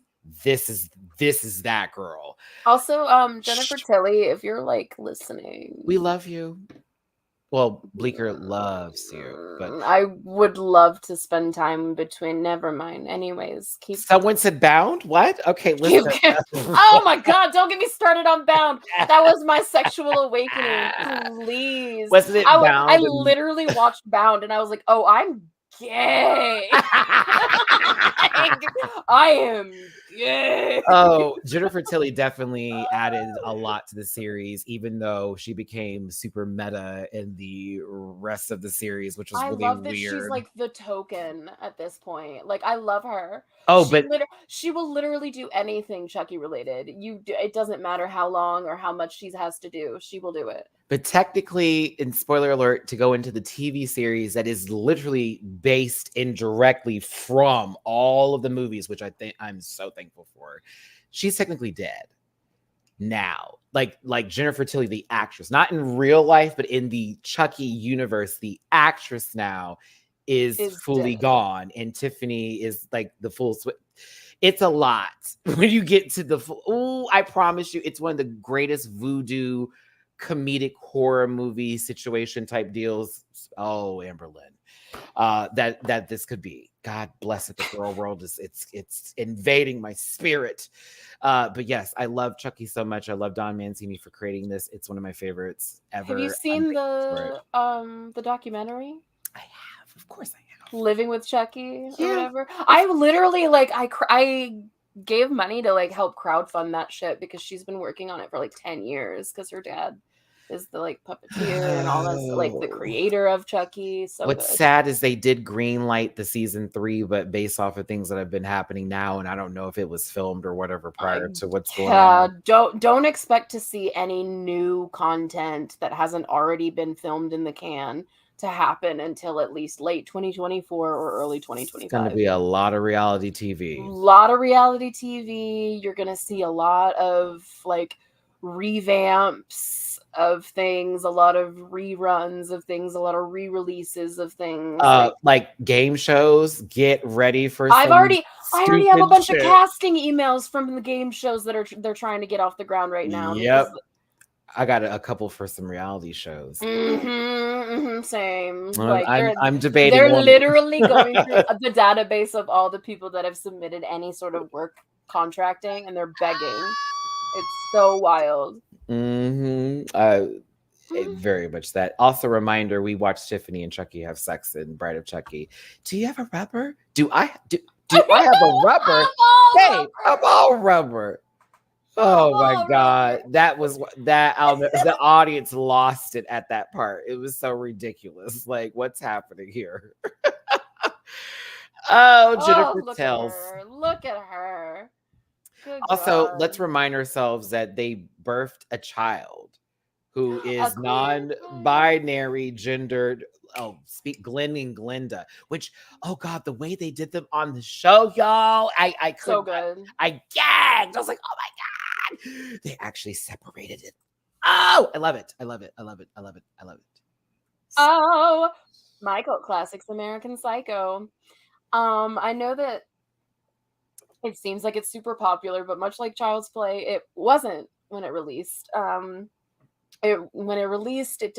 this is that girl. Also, Jennifer Tilly, if you're like listening, we love you. Well, Bleeker loves you, but I would love to spend time between. Never mind. Anyways, someone said Bound. What? Okay, listen. Oh my God! Don't get me started on Bound. That was my sexual awakening. Please, wasn't it Bound? I literally watched Bound, and I was like, oh, I'm gay. I am Yay! Oh, Jennifer Tilly definitely added a lot to the series, even though she became super meta in the rest of the series, which was I really love that she's weird. like the token at this point. Like, I love her. Oh, She but she will literally do anything Chucky related. It doesn't matter how long or how much she has to do. She will do it. But technically, in spoiler alert, to go into the TV series that is literally based indirectly from all of the movies, which I think I'm so thankful for, she's technically dead now. Like Jennifer Tilly, the actress, not in real life, but in the Chucky universe, the actress now is fully dead. gone, and Tiffany is like the full. It's a lot when you get to the full. Oh, I promise you, it's one of the greatest voodoo comedic horror movie situation type deals. Oh, Amberlynn, that this could be. God bless it. The girl world is it's invading my spirit. But yes, I love Chucky so much. I love Don Mancini for creating this. It's one of my favorites ever. Have you seen the documentary? I have, of course, I have. Living with Chucky or whatever. I literally I gave money to like help crowdfund that shit because she's been working on it for like 10 years because her dad is the like puppeteer and all that, like the creator of Chucky. So what's sad is they did greenlight the season 3, but based off of things that have been happening now, and I don't know if it was filmed or whatever prior to what's going on. Don't expect to see any new content that hasn't already been filmed in the can to happen until at least late 2024 or early 2025. It's going to be a lot of reality TV. You're going to see a lot of like revamps of things, a lot of reruns of things, a lot of re-releases of things. Like game shows, get ready for I already have a bunch of casting emails from the game shows that they're trying to get off the ground right now. Yep. I got a couple for some reality shows. Same. Like I'm debating. They're literally going through the database of all the people that have submitted any sort of work contracting, and they're begging. It's so wild. Very much that. Also, reminder: we watched Tiffany and Chucky have sex in Bride of Chucky. Do you have a rubber? Do I have a rubber? Hey, I'm all rubber. Oh my God. That was the audience lost it at that part. It was so ridiculous. Like, what's happening here? Jennifer tells. Look at her. Good also, God. let's remind ourselves that they birthed a child who is non-binary, gendered. Oh, speak Glenn and Glenda, which, oh God, the way they did them on the show, y'all, I couldn't. So good. I gagged. I was like, oh my God. They actually separated it. Oh, I love it. I love it. I love it. I love it. I love it. Oh, my cult classics, American Psycho. I know that it seems like it's super popular, but much like Child's Play, it wasn't when it released. When it released, it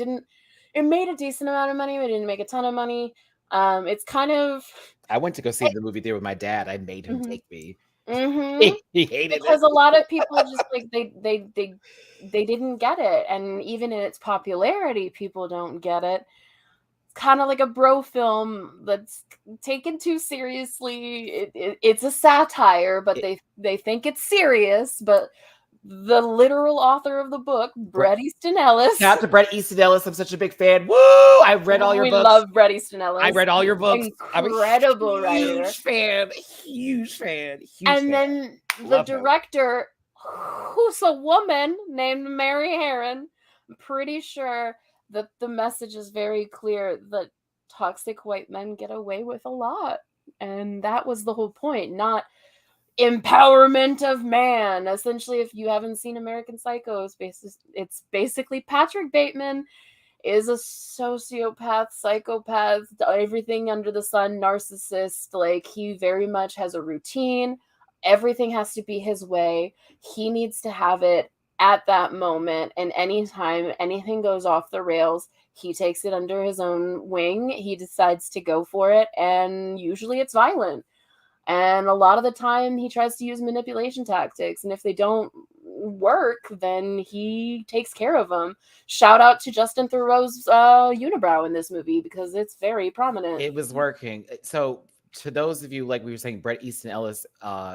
made a decent amount of money, but it didn't make a ton of money. It's kind of. I went to go see the movie theater with my dad. I made him take me. He hated because a lot of people just like they didn't get it, and even in its popularity, people don't get it. It's kind of like a bro film that's taken too seriously. It's a satire, but they think it's serious, but the literal author of the book, Bret Easton Ellis. Shout out to Bret Easton Ellis. I'm such a big fan. Woo! I read all your books. We love Bret Easton Ellis. I read all your books. Incredible writer. Huge fan. Then the director, who's a woman named Mary Herron. I'm pretty sure that the message is very clear that toxic white men get away with a lot. And that was the whole point, not empowerment of man. Essentially, if you haven't seen American Psycho, it's basically Patrick Bateman is a sociopath, psychopath, everything under the sun, narcissist. Like, he very much has a routine. Everything has to be his way. He needs to have it at that moment, and anytime anything goes off the rails, he takes it under his own wing. He decides to go for it, and usually it's violent. And a lot of the time, he tries to use manipulation tactics. And if they don't work, then he takes care of them. Shout out to Justin Theroux's unibrow in this movie, because it's very prominent. It was working. So to those of you, like we were saying, Bret Easton Ellis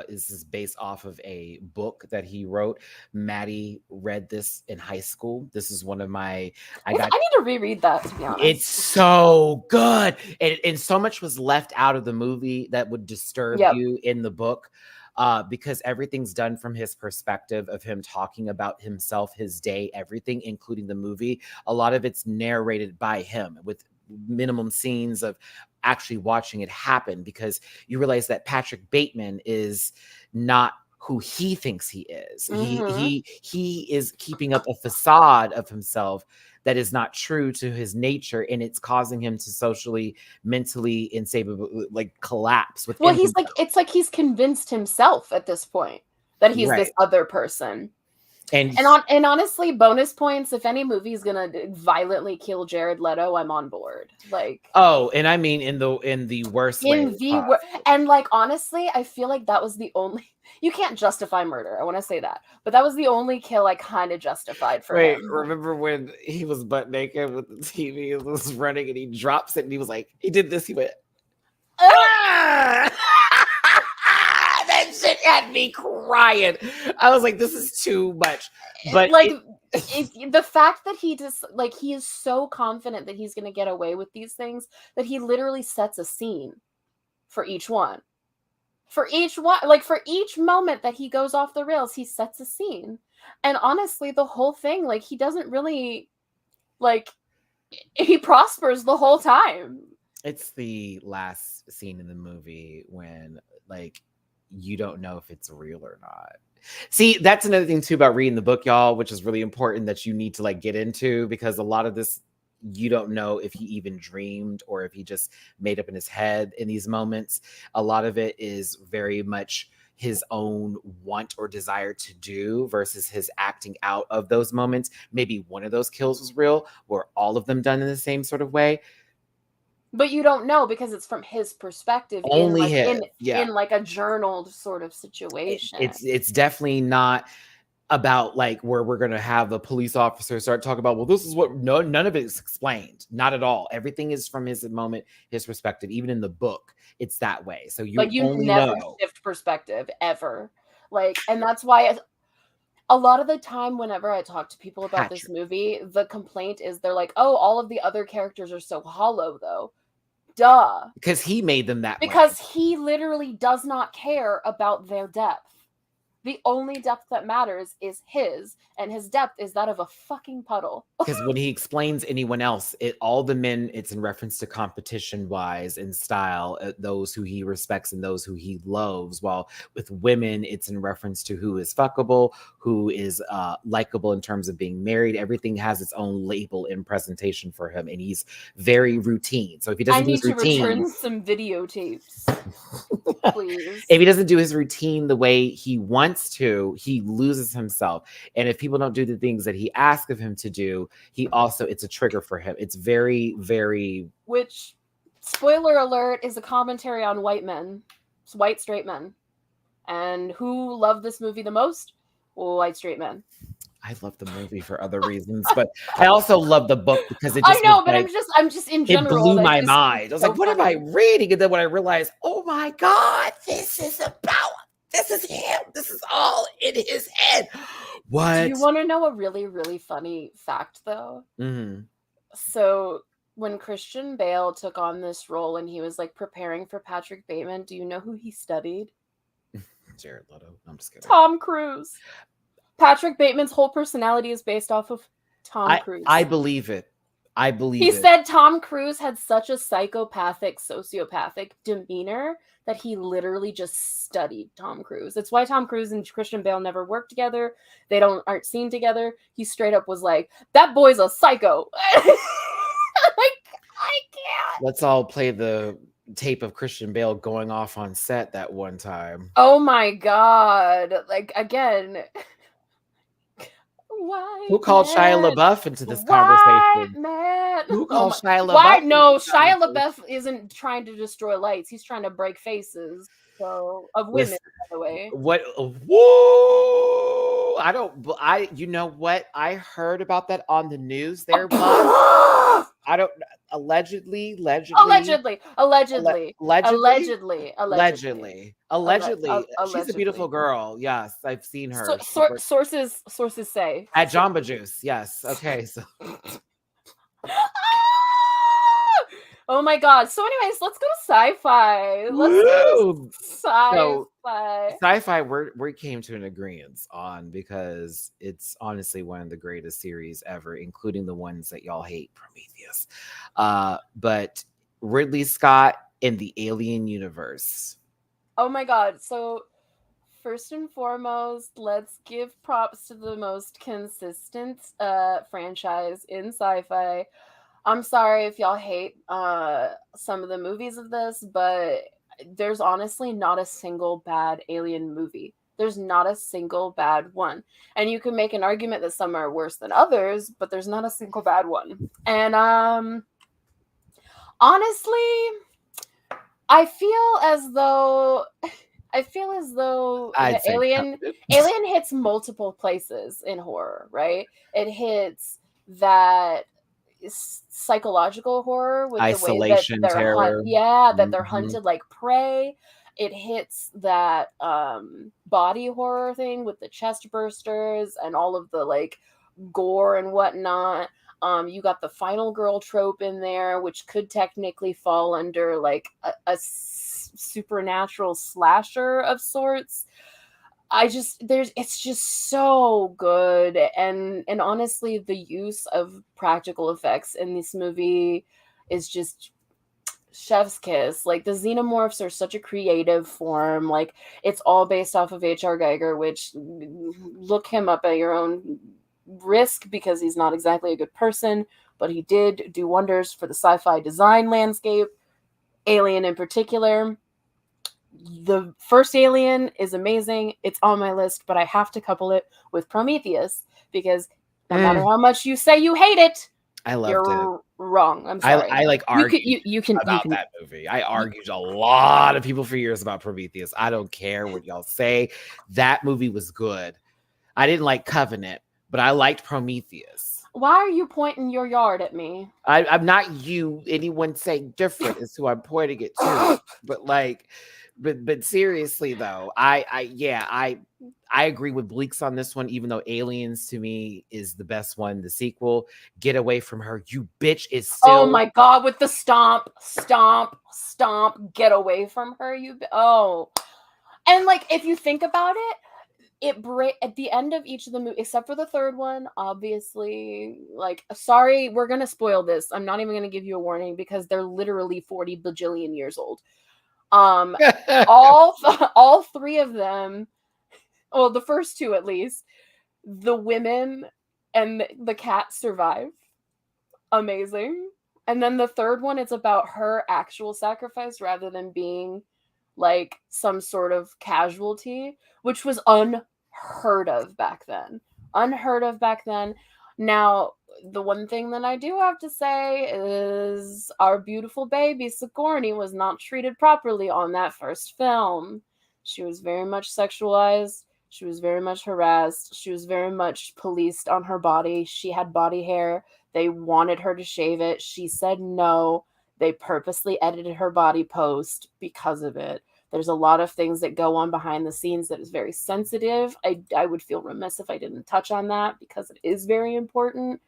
is based off of a book that he wrote. Maddie read this in high school. This is one of my I need to reread that, to be honest. It's so good. And so much was left out of the movie that would disturb you in the book. Because everything's done from his perspective of him talking about himself, his day, everything, including the movie. A lot of it's narrated by him with minimum scenes of actually watching it happen, because you realize that Patrick Bateman is not who he thinks he is. He is keeping up a facade of himself that is not true to his nature, and it's causing him to socially, mentally, and like collapse. Well, he's like, it's like he's convinced himself at this point that he's this other person. And honestly, bonus points, if any movie is gonna violently kill Jared Leto, I'm on board. Like, oh, and I mean in the worst way. And like, honestly, I feel like that was the only, you can't justify murder, I want to say that, but that was the only kill I kind of justified for him. Remember when he was butt naked with the TV and was running and he drops it and he was like, he did this, he went, ah! That shit had me crying. I was like, this is too much. But like, the fact that he just, like, he is so confident that he's going to get away with these things that he literally sets a scene for each one. For each one, like, for each moment that he goes off the rails, he sets a scene. And honestly, the whole thing, like, he doesn't really, like, he prospers the whole time. It's the last scene in the movie when, like, you don't know if it's real or not. See, that's another thing too about reading the book, y'all, which is really important that you need to like get into, because a lot of this, you don't know if he even dreamed or if he just made up in his head in these moments. A lot of it is very much his own want or desire to do versus his acting out of those moments. Maybe one of those kills was real, or all of them done in the same sort of way. But you don't know because it's from his perspective. Only in like a journaled sort of situation. It's definitely not about like where we're going to have a police officer start talking about, well, this is what, none of it is explained. Not at all. Everything is from his moment, his perspective. Even in the book, it's that way. So you only never shift perspective ever. Like, and that's why a lot of the time, whenever I talk to people about this movie, the complaint is they're like, oh, all of the other characters are so hollow, though. Duh. Because he made them that way. Because he literally does not care about their depth. The only depth that matters is his, and his depth is that of a fucking puddle. Because when he explains anyone else, all the men, it's in reference to competition-wise and style, those who he respects and those who he loves. While with women, it's in reference to who is fuckable, who is likable in terms of being married. Everything has its own label and presentation for him, and he's very routine. So if he doesn't do his routine, return some videotapes, please. If he doesn't do his routine the way he wants to, he loses himself. And if people don't do the things that he asks of him to do, it's a trigger for him. It's very, very, which, spoiler alert, is a commentary on white men. It's white straight men. And who love this movie the most? Well, white straight men. I love the movie for other reasons, but I also love the book because it just, I know, but like, I'm just in general. It blew my mind. I was like, what am I reading? And then when I realized, oh my God, this is him. This is all in his head. What? Do you want to know a really, really funny fact, though? Mm-hmm. So when Christian Bale took on this role and he was like preparing for Patrick Bateman, do you know who he studied? Jared Leto. I'm just kidding. Tom Cruise. Patrick Bateman's whole personality is based off of Tom Cruise. I believe it. He said Tom Cruise had such a psychopathic, sociopathic demeanor that he literally just studied Tom Cruise. That's why Tom Cruise and Christian Bale never worked together. They aren't seen together. He straight up was like, that boy's a psycho. Like, I can't. Let's all play the tape of Christian Bale going off on set that one time. Oh my God. Like, again... Who called Shia LaBeouf into this conversation? Who called Shia LaBeouf? No, Shia LaBeouf isn't trying to destroy lights. He's trying to break faces of women, by the way. What? Whoa! I don't. You know what? I heard about that on the news. There was. I don't. Allegedly. She's a beautiful girl. Yes, I've seen her. Sources say at Jamba Juice. Yes. Okay. So. Oh my god. So anyways, let's go to sci-fi. Sci-Fi we came to an agreement on because it's honestly one of the greatest series ever, including the ones that y'all hate, Prometheus. But Ridley Scott in the Alien universe. Oh my god. So first and foremost, let's give props to the most consistent franchise in sci-fi. I'm sorry if y'all hate some of the movies of this, but there's honestly not a single bad Alien movie. There's not a single bad one. And you can make an argument that some are worse than others, but there's not a single bad one. And honestly, I feel as though Alien hits multiple places in horror, right? It hits that psychological horror with isolation, the way that terror. that they're hunted like prey. It hits that body horror thing with the chest bursters and all of the like gore and whatnot. You got the final girl trope in there, which could technically fall under like a supernatural slasher of sorts. It's just so good, and honestly, the use of practical effects in this movie is just chef's kiss. Like, the xenomorphs are such a creative form. Like, it's all based off of H.R. Geiger, which look him up at your own risk because he's not exactly a good person, but he did do wonders for the sci-fi design landscape, Alien in particular. The first Alien is amazing. It's on my list, but I have to couple it with Prometheus because no matter how much you say you hate it, I loved you're wrong. I'm sorry. I like argued about that movie. I argued a lot of people for years about Prometheus. I don't care what y'all say. That movie was good. I didn't like Covenant, but I liked Prometheus. Why are you pointing your yard at me? I'm not you. Anyone saying different is who I'm pointing it to. But like, but seriously though, I agree with Bleeks on this one. Even though Aliens to me is the best one, the sequel, Get Away From Her, you bitch, is still. Oh my god, with the stomp, Get Away From Her, and like if you think about it. At the end of each of the movies, except for the third one, obviously, like, sorry, we're going to spoil this. I'm not even going to give you a warning because they're literally 40 bajillion years old. All three of them, well, the first two at least, the women and the cat survive. Amazing. And then the third one, it's about her actual sacrifice rather than being like some sort of casualty, which was unheard of back then. Now, the one thing that I do have to say is our beautiful baby Sigourney was not treated properly on that first film. She was very much sexualized. She was very much harassed. She was very much policed on her body. She had body hair. They wanted her to shave it. She said no. They purposely edited her body post because of it. There's a lot of things that go on behind the scenes that is very sensitive. I would feel remiss if I didn't touch on that because it is very important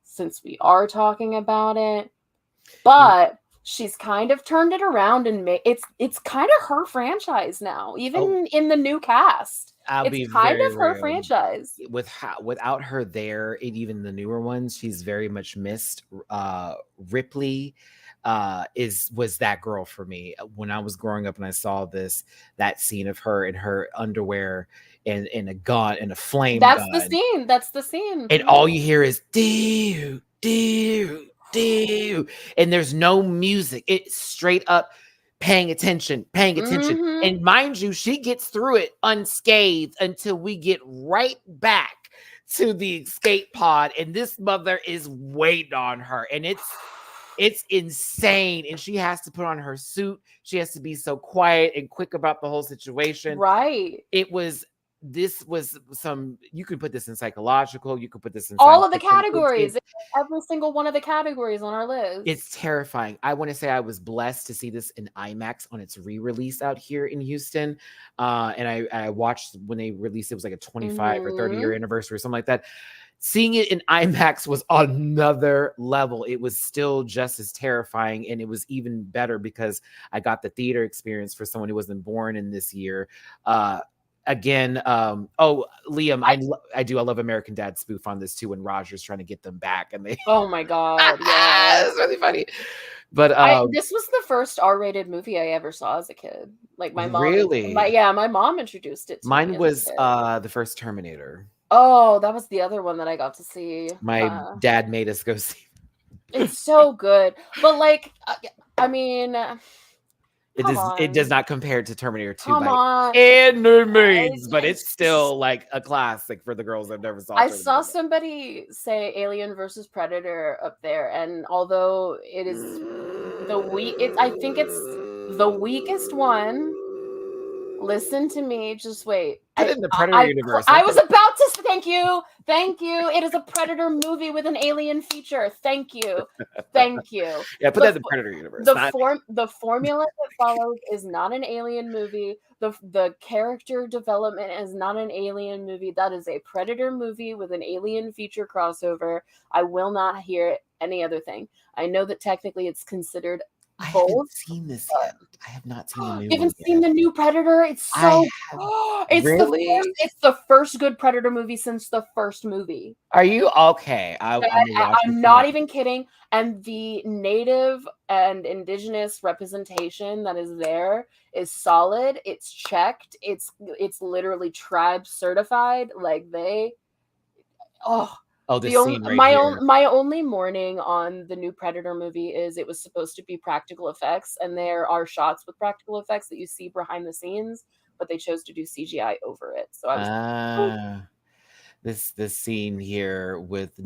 since we are talking about it. But she's kind of turned it around and it's kind of her franchise now, even in the new cast. It's kind of her franchise. Without her there, and even the newer ones, she's very much missed. Ripley was that girl for me when I was growing up and I saw that scene of her in her underwear and a gun and a flame gun. That's the scene. And all you hear is do do do, and there's no music. It's straight up paying attention. And mind you, she gets through it unscathed until we get right back to the escape pod, and this mother is waiting on her, and it's insane. And she has to put on her suit. She has to be so quiet and quick about the whole situation. Right. It was this was some, you could put this in psychological, you could put this in all science of the fiction. categories. Every single one of the categories on our list. It's terrifying. I want to say I was blessed to see this in IMAX on its re-release out here in Houston. And I watched when they released it was like a 25 or 30 year anniversary or something like that. Seeing it in IMAX was another level. It was still just as terrifying, and it was even better because I got the theater experience for someone who wasn't born in this year. Again, Liam, I love American Dad spoof on this too, when Roger's trying to get them back, and they oh my god, yeah, it's really funny. But this was the first R-rated movie I ever saw as a kid. Like my mom, really, my mom introduced it to mine me was the first Terminator. Oh, that was the other one that I got to see. My dad made us go see. It's so good, but like, I mean, it does not compare to Terminator 2 come on. any means, but it's still like a classic for the girls that never saw. I saw somebody say Alien versus Predator up there, and although it is I think it's the weakest one. Listen to me. Just wait. Put it in the Predator universe. I was about to. Thank you. It is a Predator movie with an alien feature. Thank you. Yeah, put that in the Predator universe. The formula that follows is not an alien movie. The character development is not an alien movie. That is a Predator movie with an alien feature crossover. I will not hear any other thing. I know that technically it's considered. I haven't seen this yet. I have not seen the new one. You haven't seen the new Predator? It's so it's the first good Predator movie since the first movie. Are you okay? I'm not even kidding. And the native and indigenous representation that is there is solid. It's checked. It's literally tribe certified. Like my only mourning on the new Predator movie is it was supposed to be practical effects, and there are shots with practical effects that you see behind the scenes, but they chose to do CGI over it. So I was this scene here with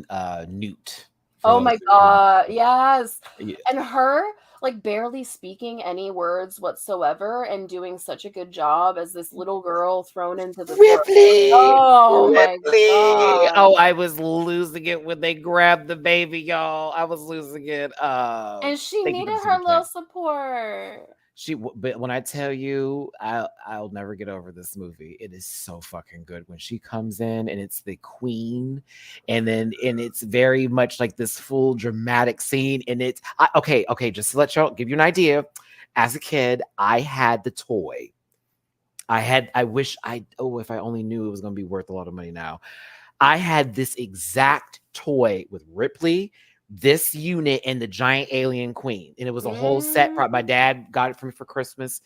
Newt. Oh my god, yes. Yeah. And her like barely speaking any words whatsoever and doing such a good job as this little girl thrown into the Ripley. Oh Ripley. My god. Oh, I was losing it when they grabbed the baby, y'all. I was losing it. And she needed her little support. But when I tell you, I'll never get over this movie. It is so fucking good when she comes in and it's the queen, and it's very much like this full dramatic scene. And it's okay. Just to let y'all give you an idea. As a kid, I had the toy. If I only knew it was going to be worth a lot of money now. I had this exact toy with Ripley, this unit, and the giant alien queen, and it was a whole set. My dad got it for me for Christmas.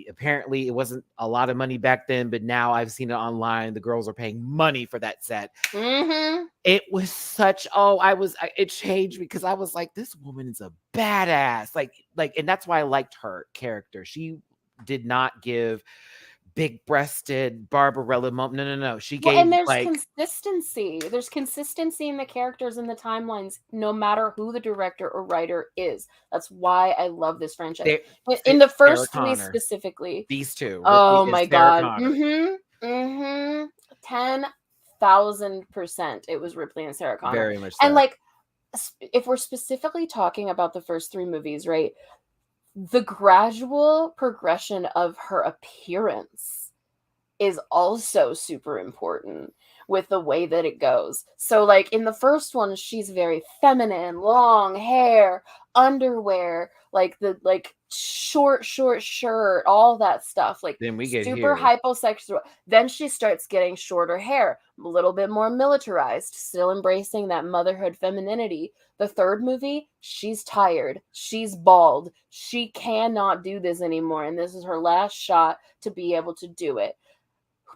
Apparently it wasn't a lot of money back then, but now I've seen it online. The girls are paying money for that set. It was such it changed because I was like, this woman is a badass, like and that's why I liked her character. She did not give big-breasted Barbarella moment. No. She gave, and there's consistency. There's consistency in the characters and the timelines, no matter who the director or writer is. That's why I love this franchise. In the first three specifically, these two. Oh my god. 10,000%. It was Ripley and Sarah Connor. Very much so. And like, if we're specifically talking about the first three movies, right? The gradual progression of her appearance is also super important with the way that it goes. So like in the first one, she's very feminine, long hair, underwear, like the short shirt, all that stuff. Like then we get super hyposexual. Then she starts getting shorter hair, a little bit more militarized, still embracing that motherhood femininity. The third movie, she's tired, she's bald, she cannot do this anymore, and this is her last shot to be able to do it.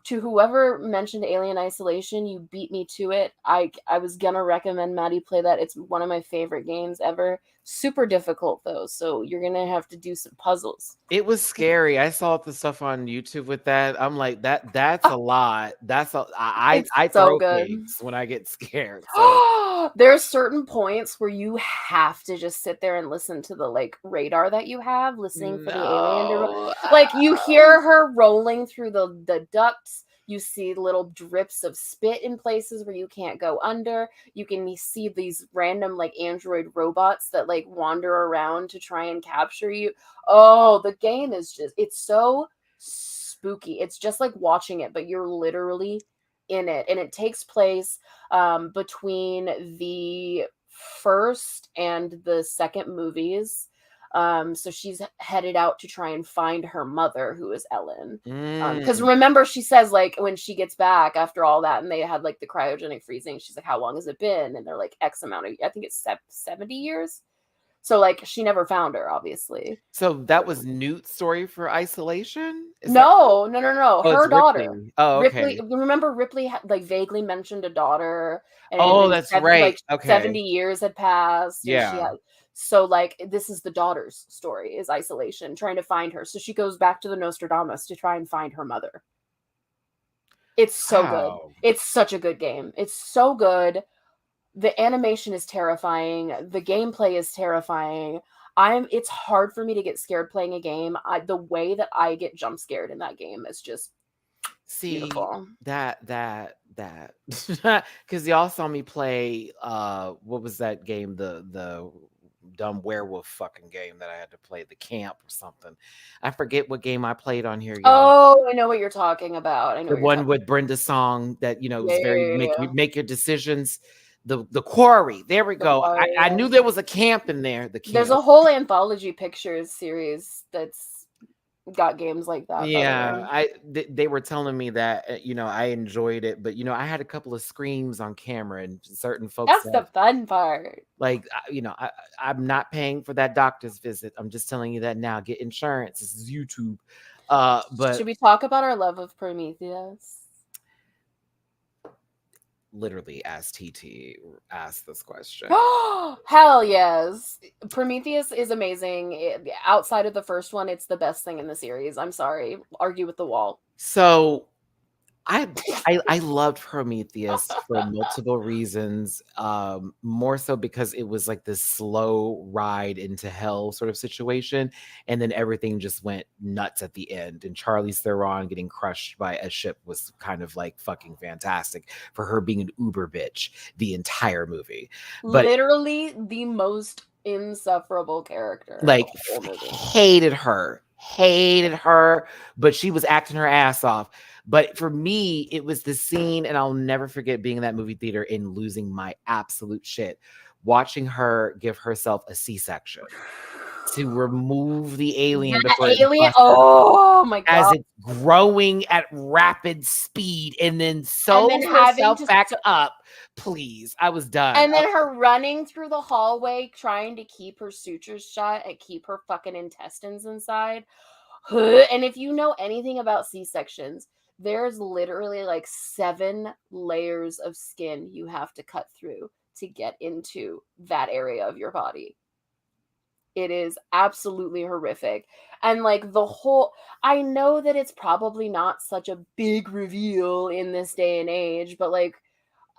To whoever mentioned Alien Isolation, you beat me to it. I was gonna recommend Maddie play that. It's one of my favorite games ever. Super difficult though, so you're gonna have to do some puzzles. It was scary. I saw the stuff on YouTube with that. I'm like, that's a lot. I throw cakes when I get scared. So. There's certain points where you have to just sit there and listen to the like radar that you have, listening for the alien. Like you hear her rolling through the ducts. You see little drips of spit in places where you can't go under. You can see these random like android robots that like wander around to try and capture you. Oh, the game is just, it's so spooky. It's just like watching it, but you're literally in it. And it takes place between the first and the second movies. So she's headed out to try and find her mother, who is Ellen. Because remember, she says, like, when she gets back after all that, and they had like the cryogenic freezing, she's like, how long has it been? And they're like, X amount of, I think it's 70 years. So like she never found her, obviously. So that was Newt's story for Isolation? No. Oh, Her it's daughter. Ripley. Oh, okay. Ripley, remember Ripley had like vaguely mentioned a daughter, and it had Oh, been that's right. like Okay. 70 years had passed, and she Yeah. had, so like this is the daughter's story, is Isolation, trying to find her. So she goes back to the Nostradamus to try and find her mother. It's so good. Wow. It's such a good game. It's so good. The animation is terrifying. The gameplay is terrifying. It's hard for me to get scared playing a game. The way that I get jump scared in that game is just beautiful. that because y'all saw me play what was that game, the dumb werewolf fucking game that I had to play, the camp or something. I forget what game I played on here, y'all. Oh, I know what you're talking about. I know The one with Brenda's song that, you know, was very make your decisions. The quarry. There we go. I knew there was a camp in there. The camp. There's a whole anthology pictures series that's got games like that. Yeah, they were telling me that, you know, I enjoyed it, but you know, I had a couple of screams on camera, and certain folks. That's the fun part. Like, you know, I'm not paying for that doctor's visit. I'm just telling you that now. Get insurance. This is YouTube. But should we talk about our love of Prometheus? Literally, as TT asked this question. Hell yes. Prometheus is amazing. Outside of the first one, it's the best thing in the series. I'm sorry. Argue with the wall. So I loved Prometheus for multiple reasons. More so because it was like this slow ride into hell sort of situation, and then everything just went nuts at the end. And Charlize Theron getting crushed by a ship was kind of like fucking fantastic for her being an uber bitch the entire movie. But literally the most insufferable character. Like, hated her, but she was acting her ass off. But for me, it was the scene, and I'll never forget being in that movie theater and losing my absolute shit, watching her give herself a C-section to remove the alien. Oh my god! As it's growing at rapid speed, and then sews herself back up. Please, I was done. And then her running through the hallway, trying to keep her sutures shut and keep her fucking intestines inside. And if you know anything about C-sections, there's literally like 7 layers of skin you have to cut through to get into that area of your body. It is absolutely horrific. And like the whole, I know that it's probably not such a big reveal in this day and age, but like,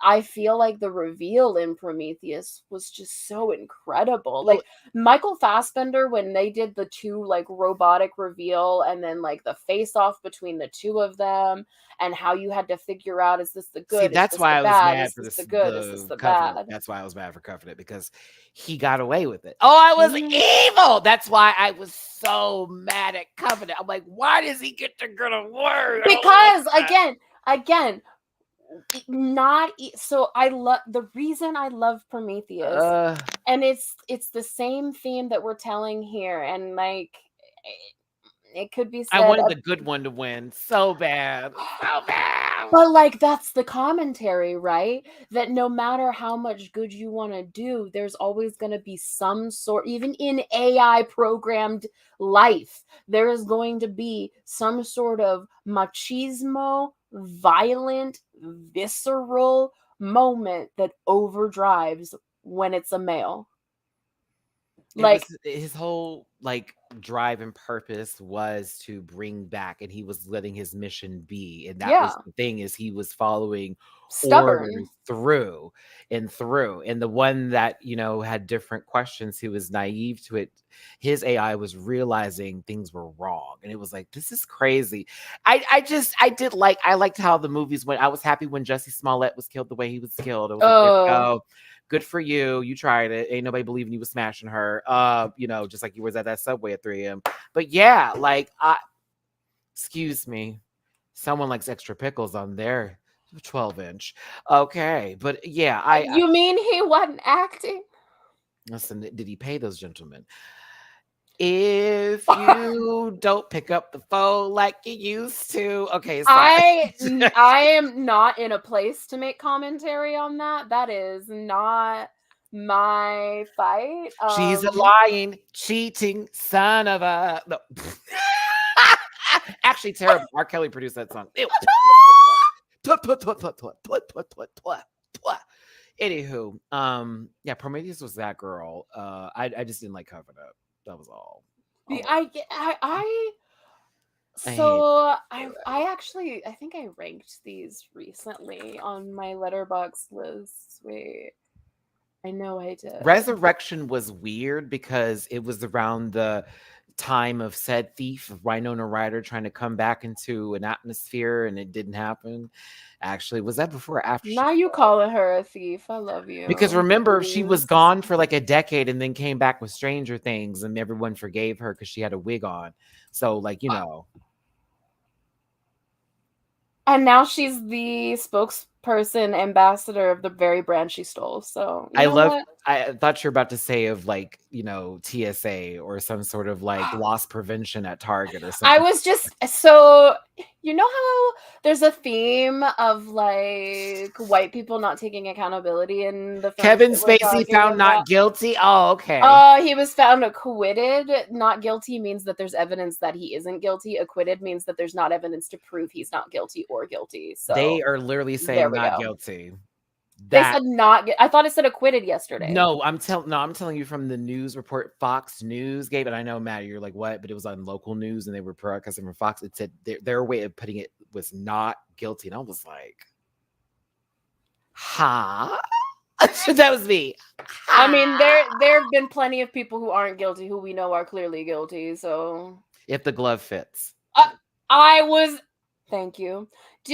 I feel like the reveal in Prometheus was just so incredible. Like Michael Fassbender, when they did the 2 like robotic reveal, and then like the face off between the 2 of them, and how you had to figure out, is this the good? See, that's why I was mad for this. The good? Is this the bad? That's why I was mad for Covenant, because he got away with it. Oh, I was evil. That's why I was so mad at Covenant. I'm like, why does he get to go to work? Because again. Not so I love the reason I love Prometheus, and it's the same theme that we're telling here, and like it could be said, I wanted the good one to win so bad. But like that's the commentary, right? That no matter how much good you want to do, there's always going to be some sort, even in AI programmed life, there is going to be some sort of machismo, violent, visceral moment that overdrives when it's a male. Like, his whole like drive and purpose was to bring back, and he was letting his mission be, and that yeah, was the thing, is he was following stubborn. orders through and through. And the one that, you know, had different questions, he was naive to it. His AI was realizing things were wrong, and it was like, this is crazy. I liked how the movies went. I was happy when Jussie Smollett was killed the way he was killed. I was like, there we go. Good for you. You tried it. Ain't nobody believing you was smashing her. You know, just like you was at that subway at 3 a.m. But yeah, like, excuse me, someone likes extra pickles on their 12-inch. Okay, but yeah, You mean he wasn't acting? Listen. Did he pay those gentlemen? If you don't pick up the phone like you used to, okay, sorry. I am not in a place to make commentary on that. That is not my fight. She's a lying, cheating son of a. No. Actually, terrible. R. Kelly produced that song. Ew. Anywho, yeah, Prometheus was that girl. I just didn't like Covered Up. That was all. I actually, I think I ranked these recently on my Letterboxd list. Wait, I know I did. Resurrection was weird because it was around the time of said thief, Winona Ryder, trying to come back into an atmosphere, and it didn't happen. Actually, was that before or after? Now you calling her a thief. I love you. Because remember, she was gone for like a decade and then came back with Stranger Things, and everyone forgave her because she had a wig on. So, like, you know. And now she's the spokesperson, ambassador of the very brand she stole. So I thought you were about to say of like, you know, TSA or some sort of like loss prevention at Target or something. I was just, so you know how there's a theme of like white people not taking accountability in the Kevin Spacey found not guilty. Oh, okay. He was found acquitted. Not guilty means that there's evidence that he isn't guilty. Acquitted means that there's not evidence to prove he's not guilty or guilty. So they are literally saying not guilty. They said not. I thought it said acquitted yesterday. No, I'm telling you from the news report Fox News gave it. I know, Matt, you're like, what? But it was on local news, and they were broadcasting from Fox. It said their way of putting it was not guilty, and I was like, huh? That was me. I mean, there have been plenty of people who aren't guilty who we know are clearly guilty. So if the glove fits, Thank you.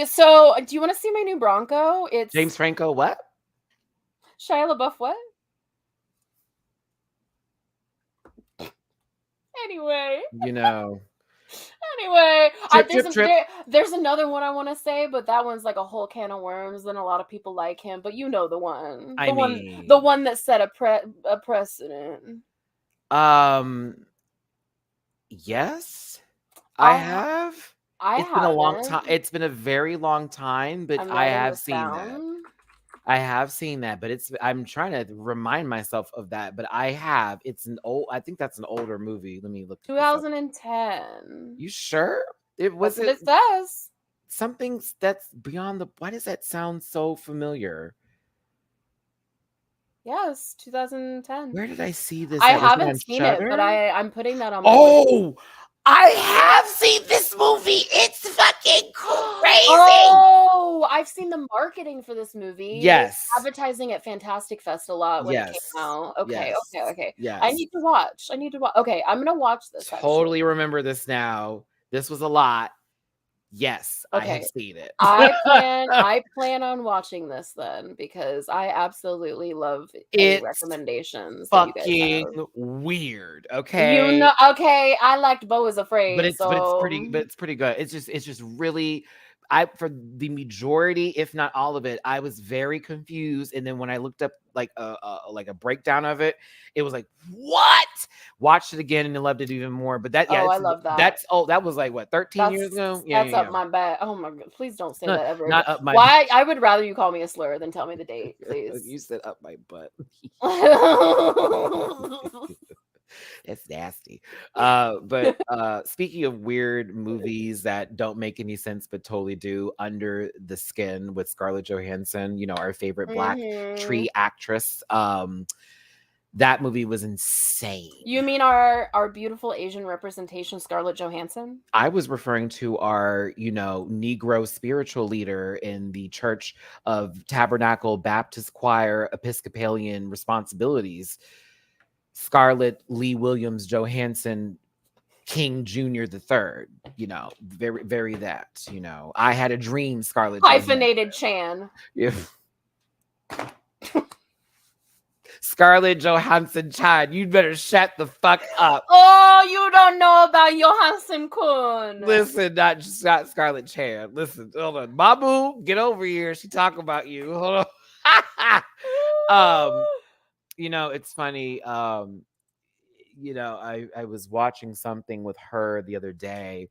So, do you want to see my new Bronco? It's James Franco. What? Shia LaBeouf. What? Anyway, you know. Anyway, there's another one I want to say, but that one's like a whole can of worms, and a lot of people like him. But you know the one, the one that set a precedent. Yes, I have. It's been a long time. It's been a very long time, but I have seen that. I have seen that, but I'm trying to remind myself of that, but I have. I think that's an older movie. Let me look. 2010. You sure? It says. Something that's beyond the. Why does that sound so familiar? Yes, 2010. Where did I see this? I haven't seen it, but I'm putting that on my list. I have seen this movie. It's fucking crazy. Oh, I've seen the marketing for this movie. Yes. Advertising at Fantastic Fest a lot when it came out. Okay. Yes. I need to watch. Okay, I'm going to watch this. Totally remember this now. This was a lot. Yes, okay. I have seen it. I plan on watching this then, because I absolutely love recommendations. Fucking weird. Okay. You know, okay. I liked Beau is Afraid, but it's pretty good. It's just really. For the majority, if not all of it, I was very confused. And then when I looked up like a breakdown of it, it was like, what? Watched it again and loved it even more. But that, I love that. That was like what, 13 years ago? Yeah, that's up my back. Oh my god! Please don't say that ever. Not up my. Why? I would rather you call me a slur than tell me the date, please. You said up my butt. It's nasty. But speaking of weird movies that don't make any sense but totally do, Under the Skin with Scarlett Johansson, you know, our favorite Black tree actress. That movie was insane. You mean our beautiful Asian representation, Scarlett Johansson? I was referring to our, Negro spiritual leader in the Church of Tabernacle Baptist Choir Episcopalian Responsibilities, Scarlett Lee Williams Johansson King Jr. the Third. Very, very that. I had a dream, Scarlett Hyphenated Chan. If Scarlett Johansson Chan, you better shut the fuck up. Oh, you don't know about Johansson Kun. Listen, not Scarlett Chan. Listen, hold on. Babu, get over here. She talk about you. Hold on. It's funny. I was watching something with her the other day,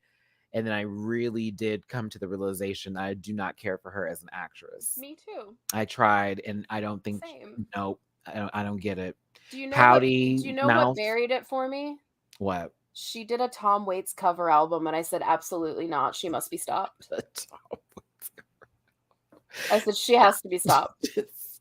and then I really did come to the realization I do not care for her as an actress. Me too. I tried, and I don't think. Same. Nope. I don't get it. Do you know Pouty do you know mouth. what buried it for me? What? She did a Tom Waits cover album, and I said, absolutely not. She must be stopped. I said, she has to be stopped.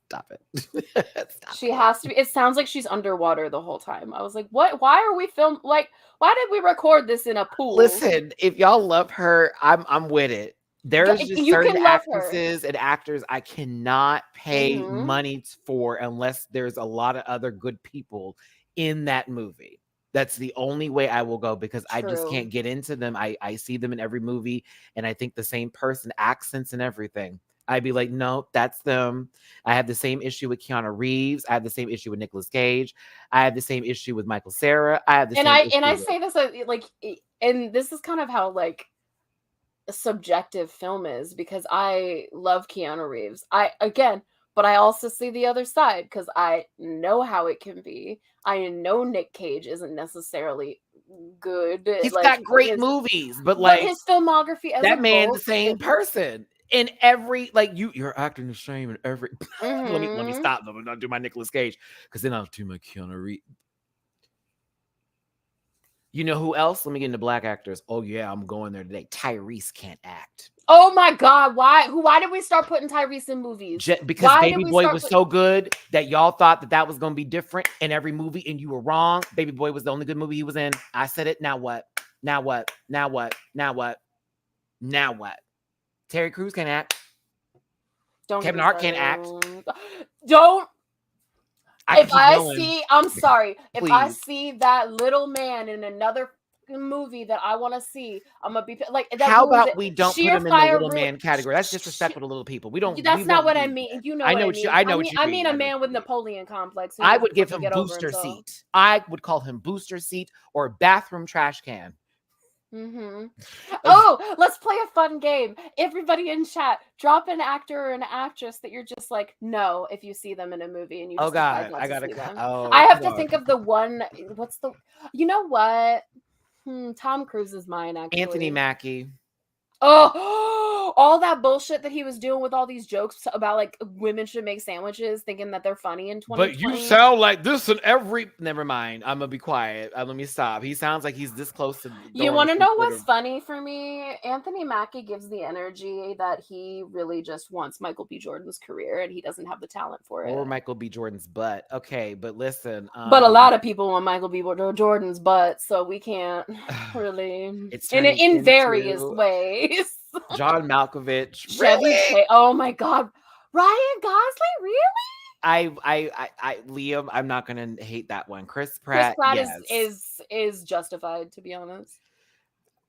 Stop it. She has to be. It sounds like she's underwater the whole time. I was like, what? Why are we why did we record this in a pool? Listen, if y'all love her, I'm with it. There's just certain actresses and actors I cannot pay money for unless there's a lot of other good people in that movie. That's the only way I will go, because I just can't get into them. I see them in every movie, and I think the same person, accents and everything. I'd be like, no, that's them. I have the same issue with Keanu Reeves. I have the same issue with Nicolas Cage. I have the same issue with Michael Cera. I have the same issue I say this and this is kind of how a subjective film is, because I love Keanu Reeves. But I also see the other side, because I know how it can be. I know Nick Cage isn't necessarily good. He's got great movies, but his filmography as that man's the same person in every, you're acting the same in every. let me stop. Let me not do my Nicolas Cage, because then I'll do my Keanu Reeves. You know who else? Let me get into black actors. Oh yeah, I'm going there today. Tyrese can't act. Oh my God! Why did we start putting Tyrese in movies? Because Baby Boy was so good that y'all thought that was going to be different in every movie, and you were wrong. Baby Boy was the only good movie he was in. I said it. Now what? Now what? Now what? Now what? Now what? Terry Crews can't act. Kevin Hart can't act. Don't. I'm sorry. Please. If I see that little man in another movie that I want to see, I'm gonna be like. How about we don't put him in the little man category? That's disrespectful to little people. We don't. That's not what I mean. You know. I know what you mean. I mean a man with Napoleon complex. I would give him booster seat. I would call him booster seat or bathroom trash can. Oh, let's play a fun game. Everybody in chat, drop an actor or an actress that you're just like, no, if you see them in a movie and you just decide not to see them. I have to think of the one. You know what? Tom Cruise is mine, actually. Anthony Mackie. Oh, all that bullshit that he was doing with all these jokes about women should make sandwiches, thinking that they're funny in 2020. But you sound like this in every. Never mind. I'm gonna be quiet. Let me stop. He sounds like he's this close to. You want to know what's funny for me? Anthony Mackie gives the energy that he really just wants Michael B. Jordan's career, and he doesn't have the talent for it. Or Michael B. Jordan's butt. Okay, but listen. But a lot of people want Michael B. Jordan's butt, so we can't really. It's in various ways. John Malkovich, really? Oh my God, Ryan Gosling, really? Liam, I'm not gonna hate that one. Chris Pratt yes. is justified, to be honest.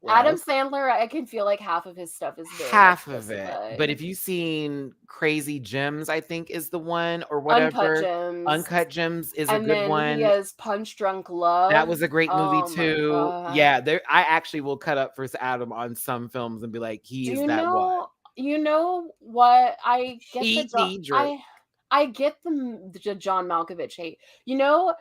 Well, Adam Sandler, I can feel like half of his stuff is very half of it. But if you've seen Crazy Gems, I think is the one, or whatever. Uncut Gems is a good one. He has Punch Drunk Love. That was a great movie too. Yeah, I actually will cut up for Adam on some films and be like, he is that one. You know what? I get I get the John Malkovich hate. You know,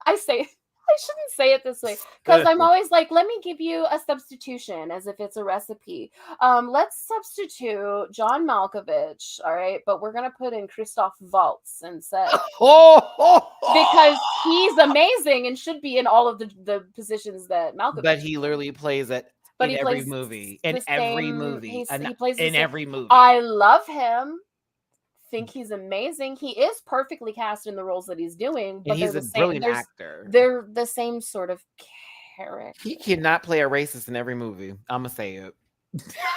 I shouldn't say it this way, because I'm always like, let me give you a substitution as if it's a recipe. Let's substitute John Malkovich, all right? But we're going to put in Christoph Waltz instead. Because he's amazing and should be in all of the positions that Malkovich But he literally plays it in every movie. In every movie. He plays in every movie. I love him. think he's amazing. He is perfectly cast in the roles that he's doing, but And he's they're a the same. brilliant actor. They're the same sort of character. He cannot play a racist in every movie. I'm gonna say it.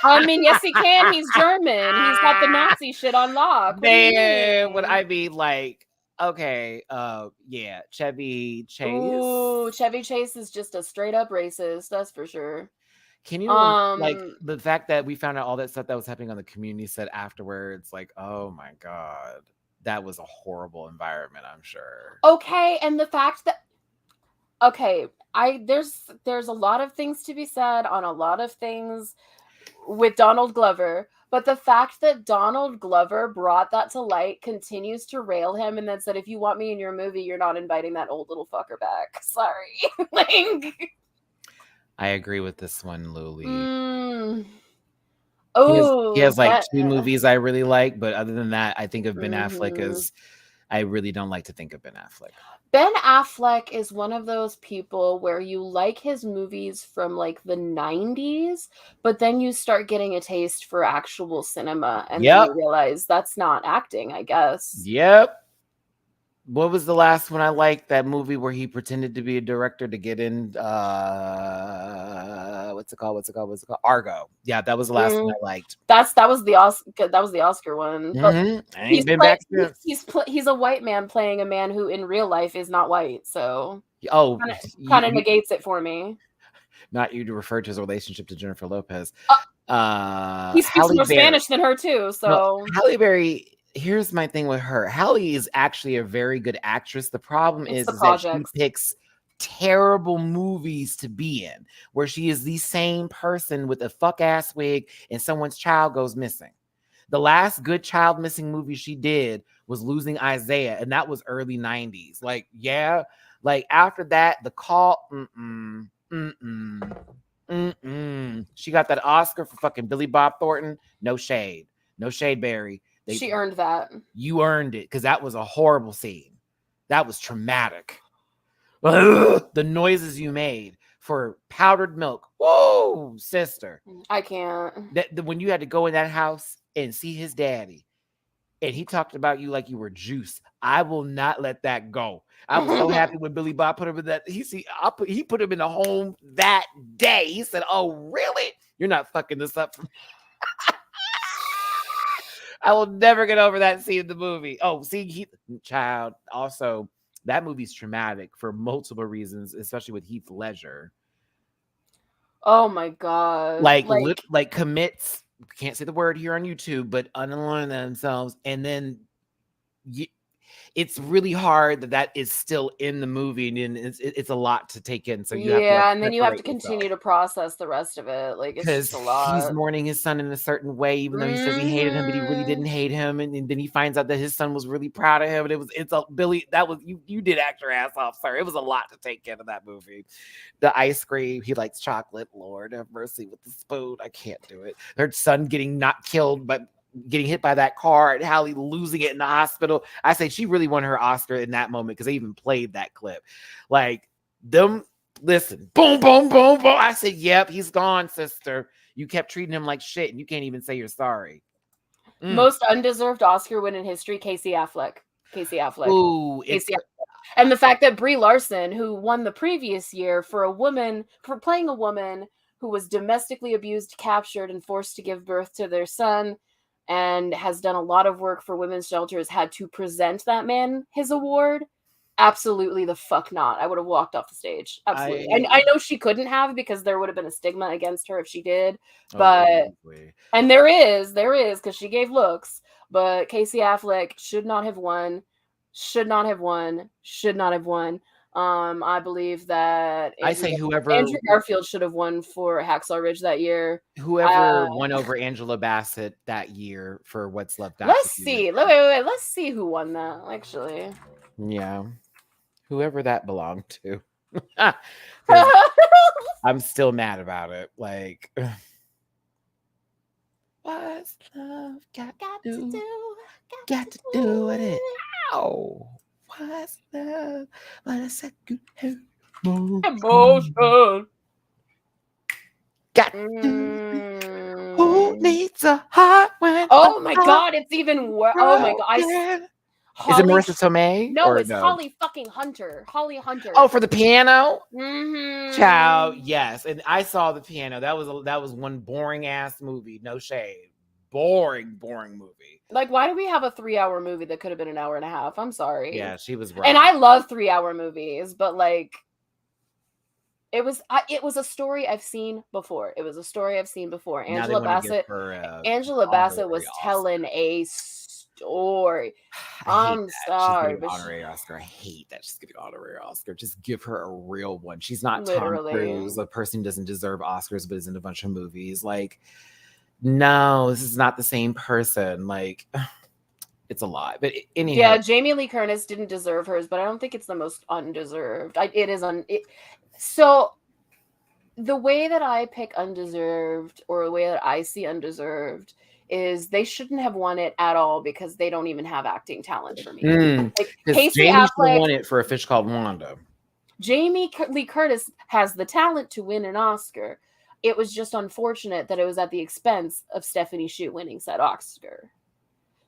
I mean, yes, he can. He's German. He's got the Nazi shit on lock. Man, what I mean, like, okay, yeah, Chevy Chase. Ooh, Chevy Chase is just a straight up racist. That's for sure. Can you like the fact that we found out all that stuff that was happening on the community set afterwards? Like, oh my god, that was a horrible environment. I'm sure. Okay, and the fact that there's a lot of things to be said on a lot of things with Donald Glover, but the fact that Donald Glover brought that to light continues to rail him, and then said, if you want me in your movie, you're not inviting that old little fucker back. Sorry. Like, I agree with this one, Luli. He has like 2 movies I really like, but other than that, I think of Ben Affleck as I really don't like to think of Ben Affleck. Ben Affleck is one of those people where you like his movies from like the 90s, but then you start getting a taste for actual cinema and then you realize that's not acting, I guess. Yep. What was the last one I liked? That movie where he pretended to be a director to get in what's it called? Argo. Yeah, that was the last one I liked. That was the Oscar one. He's a white man playing a man who in real life is not white, so kind of negates it for me. Not you to refer to his relationship to Jennifer Lopez. He speaks more Spanish than her too, so Halle Berry. Here's my thing with her. Halle is actually a very good actress. The problem is that she picks terrible movies to be in, where she is the same person with a fuck ass wig and someone's child goes missing. The last good child missing movie she did was Losing Isaiah, and that was early 90s. Like, yeah, like after that, The Call, she got that Oscar for fucking Billy Bob Thornton. No shade, Barry. She earned that. You earned it, because that was a horrible scene. That was traumatic. The noises you made for Powdered Milk. Whoa, sister. I can't. When you had to go in that house and see his daddy, and he talked about you like you were juice. I will not let that go. I was so happy when Billy Bob put him in that. He put him in the home that day. He said, "Oh, really? You're not fucking this up for me." I will never get over that scene in the movie. Oh, see, child. Also, that movie's traumatic for multiple reasons, especially with Heath Ledger. Oh my god! Like commits. Can't say the word here on YouTube, but unlearn themselves, and then it's really hard that is still in the movie, and it's a lot to take in. So you have to, and then you have to continue to process the rest of it. Like, it's just a lot. He's mourning his son in a certain way, even though he says he hated him, but he really didn't hate him, and then he finds out that his son was really proud of him. And it's a Billy. That was you did act your ass off, sir. It was a lot to take in of that movie. The ice cream, he likes chocolate. Lord have mercy with the spoon. I can't do it. Her son getting not killed, but getting hit by that car, and Halle losing it in the hospital. I say she really won her Oscar in that moment, because they even played that clip. Like, listen, boom, boom, boom, boom. I said, yep, he's gone, sister. You kept treating him like shit, and you can't even say you're sorry. Most undeserved Oscar win in history, Casey Affleck. Ooh, and the fact that Brie Larson, who won the previous year for playing a woman who was domestically abused, captured, and forced to give birth to their son, and has done a lot of work for women's shelters, had to present that man his award. Absolutely the fuck not. I would have walked off the stage. Absolutely. I know she couldn't have, because there would have been a stigma against her if she did. But and there is, because she gave looks. But Casey Affleck should not have won. I believe that Andrew Garfield should have won for Hacksaw Ridge that year. Whoever won over Angela Bassett that year for What's Left After. Let's see. Wait. Let's see who won that, actually. Yeah. Whoever that belonged to. I'm still mad about it. Like, what's love got to do with it? Ow. What's love but a second emotion? Got to. Who needs a heart when? Oh my God, it's even worse. Oh my God. Is it Marissa Tomei? No, or it's Holly fucking Hunter. Holly Hunter. Oh, for the piano? Mm-hmm. Child, yes. And I saw the piano. That was one boring ass movie. No shade. Boring movie. Like, why do we have a 3-hour movie that could have been an hour and a half? I'm sorry. Yeah, she was right. And I love 3-hour movies, but like, it was a story I've seen before. Angela Bassett was telling a story. I'm sorry, she's getting an honorary Oscar. I hate that she's getting an honorary Oscar. Just give her a real one. She's not Literally. Tom Cruise, a person who doesn't deserve Oscars but is in a bunch of movies. Like, no, this is not the same person. Like, it's a lot. But anyhow, yeah, Jamie Lee Curtis didn't deserve hers, but I don't think it's the most undeserved. So the way that I pick undeserved, or the way that I see undeserved, is they shouldn't have won it at all because they don't even have acting talent for me. Like, Casey Affleck won it for A Fish Called Wanda. Jamie Lee Curtis has the talent to win an Oscar. It was just unfortunate that it was at the expense of Stephanie Hsu winning said Oscar.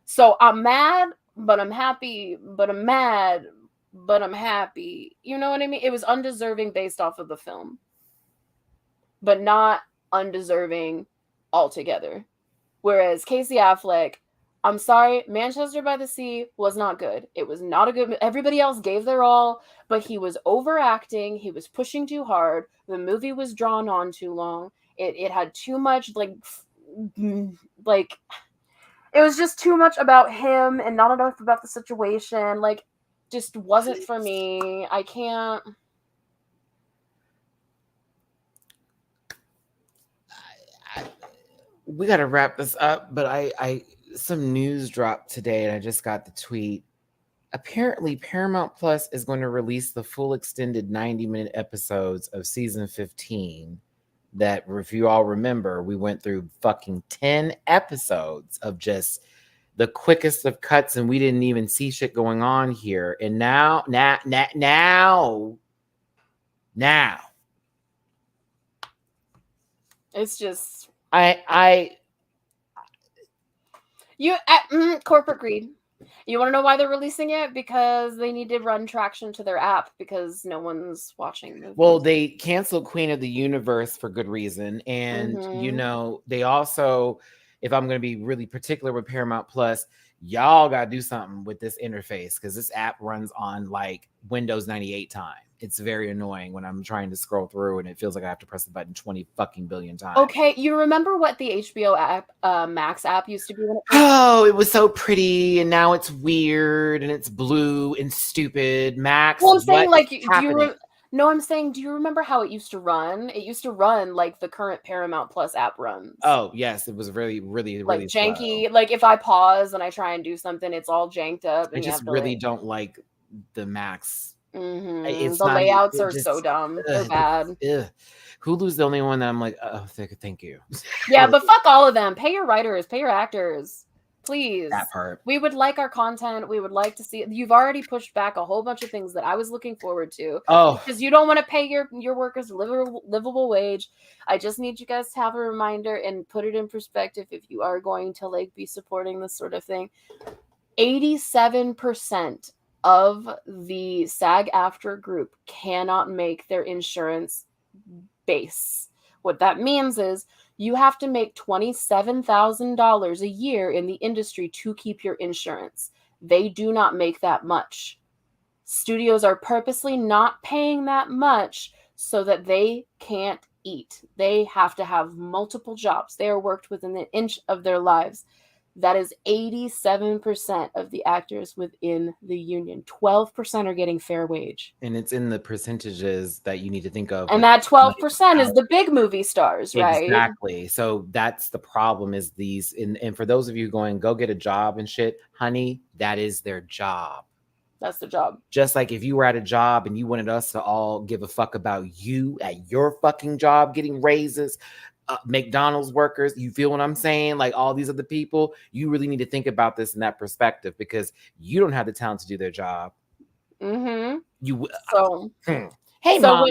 So I'm mad, but I'm happy, but I'm mad, but I'm happy. You know what I mean? It was undeserving based off of the film, but not undeserving altogether. Whereas Casey Affleck, I'm sorry, Manchester by the Sea was not good. It was not a good. Everybody else gave their all, but he was overacting. He was pushing too hard. The movie was drawn on too long. It had too much like it was just too much about him and not enough about the situation. Like, just wasn't for me. I can't. We got to wrap this up, but I some news dropped today and I just got the tweet. Apparently Paramount Plus is going to release the full extended 90-minute episodes of season 15 that, if you all remember, we went through fucking 10 episodes of just the quickest of cuts and we didn't even see shit going on here. And now it's just corporate greed. You want to know why they're releasing it? Because they need to run traction to their app because no one's watching movies. Well, they canceled Queen of the Universe for good reason. And, you know, they also, if I'm going to be really particular with Paramount Plus, y'all got to do something with this interface because this app runs on like Windows 98 time. It's very annoying when I'm trying to scroll through and it feels like I have to press the button 20 fucking billion times. Okay, you remember what the HBO app, Max app used to be? It was so pretty and now it's weird and it's blue and stupid. Max, well, I'm saying, like, do you remember how it used to run? It used to run like the current Paramount Plus app runs. Oh, yes. It was really, really, like really janky. slow. Like if I pause and I try and do something, it's all janked up. I just really don't like the Max. The layouts are so dumb. They're bad. Hulu's the only one that I'm like, oh, thank you. Yeah, but fuck all of them. Pay your writers, pay your actors. Please. That part. We would like our content. We would like to see it. You've already pushed back a whole bunch of things that I was looking forward to. Oh. Because you don't want to pay your workers a livable wage. I just need you guys to have a reminder and put it in perspective if you are going to like be supporting this sort of thing. 87% of the SAG-AFTRA group cannot make their insurance base. What that means is you have to make $27,000 a year in the industry to keep your insurance. They do not make that much. Studios are purposely not paying that much so that they can't eat. They have to have multiple jobs. They are worked within an inch of their lives. That is 87% of the actors within the union. 12% are getting fair wage. And it's in the percentages that you need to think of. And that 12% is the big movie stars, right? Exactly. So that's the problem is these. And for those of you going, go get a job and shit, honey, that is their job. That's the job. Just like if you were at a job and you wanted us to all give a fuck about you at your fucking job, getting raises, McDonald's workers, you feel what I'm saying? Like all these other people, you really need to think about this in that perspective because you don't have the talent to do their job. Mm-hmm. Hey, So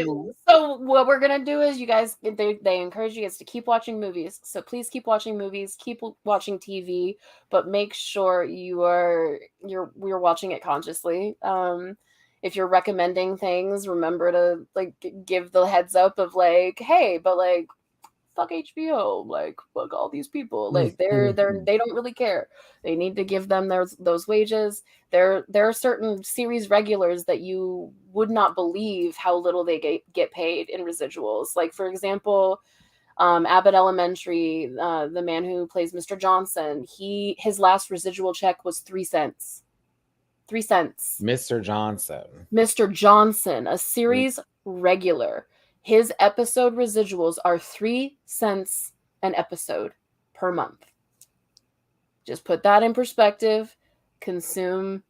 Mom. what we're gonna do is, you guys, they encourage you guys to keep watching movies. So please keep watching movies, keep watching TV, but make sure you're watching it consciously. If you're recommending things, remember to like give the heads up of like, hey, but like fuck HBO, like fuck all these people, like they don't really care. They need to give them those wages. There are certain series regulars that you would not believe how little they get paid in residuals. Like for example, Abbott Elementary, the man who plays Mr. Johnson, his last residual check was 3 cents. 3 cents. Mr. Johnson. Mr. Johnson, a series regular. His episode residuals are 3 cents an episode per month. Just put that in perspective. Consume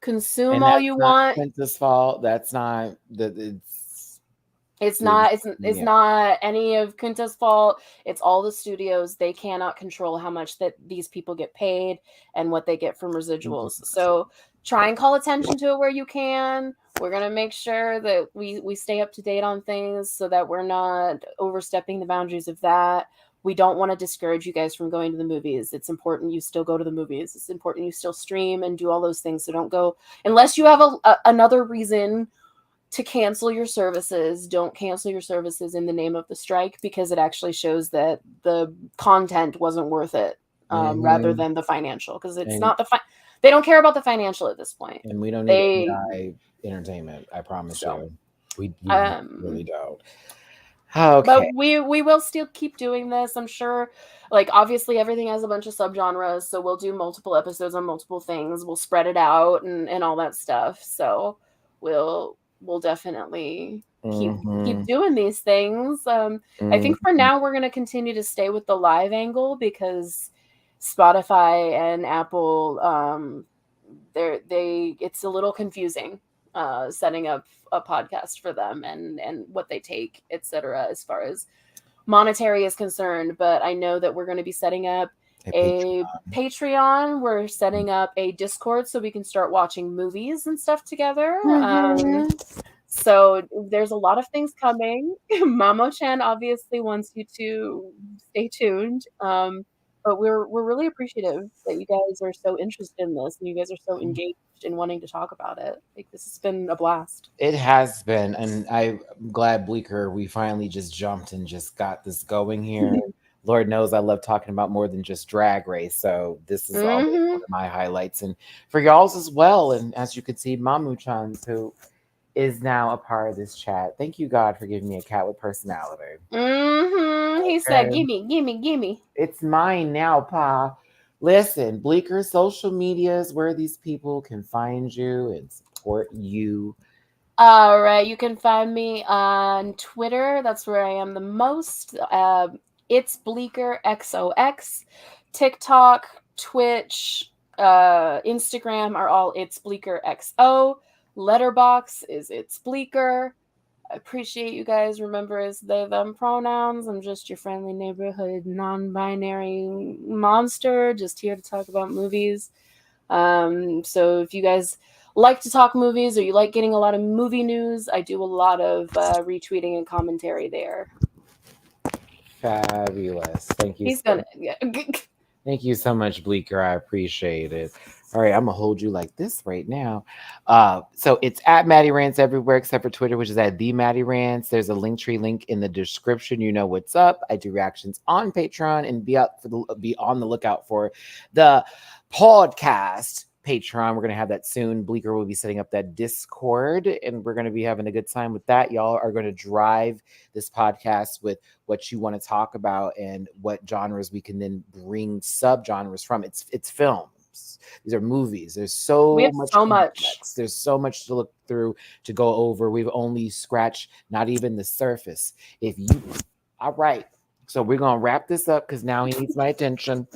And all you want. Quinta's fault. That's not that. It's not any of Quinta's fault. It's all the studios. They cannot control how much that these people get paid and what they get from residuals. So try and call attention to it where you can. We're going to make sure that we stay up to date on things so that we're not overstepping the boundaries of that. We don't want to discourage you guys from going to the movies. It's important you still go to the movies. It's important you still stream and do all those things. So don't go unless you have another reason to cancel your services. Don't cancel your services in the name of the strike, because it actually shows that the content wasn't worth it, rather than the financial, because it's not they don't care about the financial at this point. And we don't need AI entertainment. I promise you. We really don't. Okay. But we will still keep doing this. I'm sure, like, obviously everything has a bunch of subgenres, so we'll do multiple episodes on multiple things. We'll spread it out and all that stuff. So we'll definitely keep doing these things. I think for now we're going to continue to stay with the live angle, because Spotify and Apple, it's a little confusing setting up a podcast for them and what they take, etc., as far as monetary is concerned. But I know that we're going to be setting up a Patreon. We're setting up a Discord so we can start watching movies and stuff together. So there's a lot of things coming. Mamo-chan obviously wants you to stay tuned. But we're really appreciative that you guys are so interested in this and you guys are so engaged in wanting to talk about it. Like, this has been a blast. It has been, and I'm glad, Bleeker, we finally just jumped and just got this going here. Lord knows I love talking about more than just Drag Race, so this is always one of my highlights, and for y'all's as well. And as you can see, Mamu-chan, who is now a part of this chat. Thank you, God, for giving me a cat with personality. He said, gimme. It's mine now, Pa. Listen, Bleeker, social media is where these people can find you and support you. All right, you can find me on Twitter. That's where I am the most. It's BleekerXo. TikTok, Twitch, Instagram are all It's BleekerXo. Letterbox is It's Bleeker. I appreciate you guys. Remember, it's they, them pronouns. I'm just your friendly neighborhood non-binary monster, just here to talk about movies. So if you guys like to talk movies or you like getting a lot of movie news, I do a lot of retweeting and commentary there. Fabulous. Thank you. Thank you so much, Bleeker. I appreciate it. All right, I'm going to hold you like this right now. So it's at Matty Rants everywhere except for Twitter, which is at the Matty Rants. There's a Linktree link in the description. You know what's up. I do reactions on Patreon, and be on the lookout for the podcast Patreon. We're going to have that soon. Bleeker will be setting up that Discord, and we're going to be having a good time with that. Y'all are going to drive this podcast with what you want to talk about and what genres we can then bring subgenres from. It's films. These are movies. There's so much. There's so much to look through, to go over. We've only scratched not even the surface. All right. So we're going to wrap this up because now he needs my attention.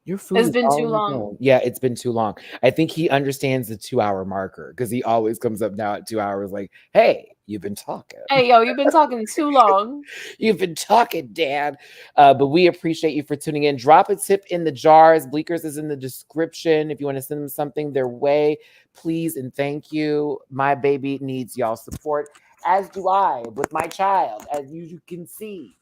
Your food has been too long. Yeah, it's been too long. I think he understands the 2-hour marker because he always comes up now at 2 hours like, hey, you've been talking. Hey, yo, you've been talking too long. You've been talking, Dad. But we appreciate you for tuning in. Drop a tip in the jars. Bleeker's is in the description. If you want to send them something their way, please and thank you. My baby needs y'all support. as do I with my child, as you can see.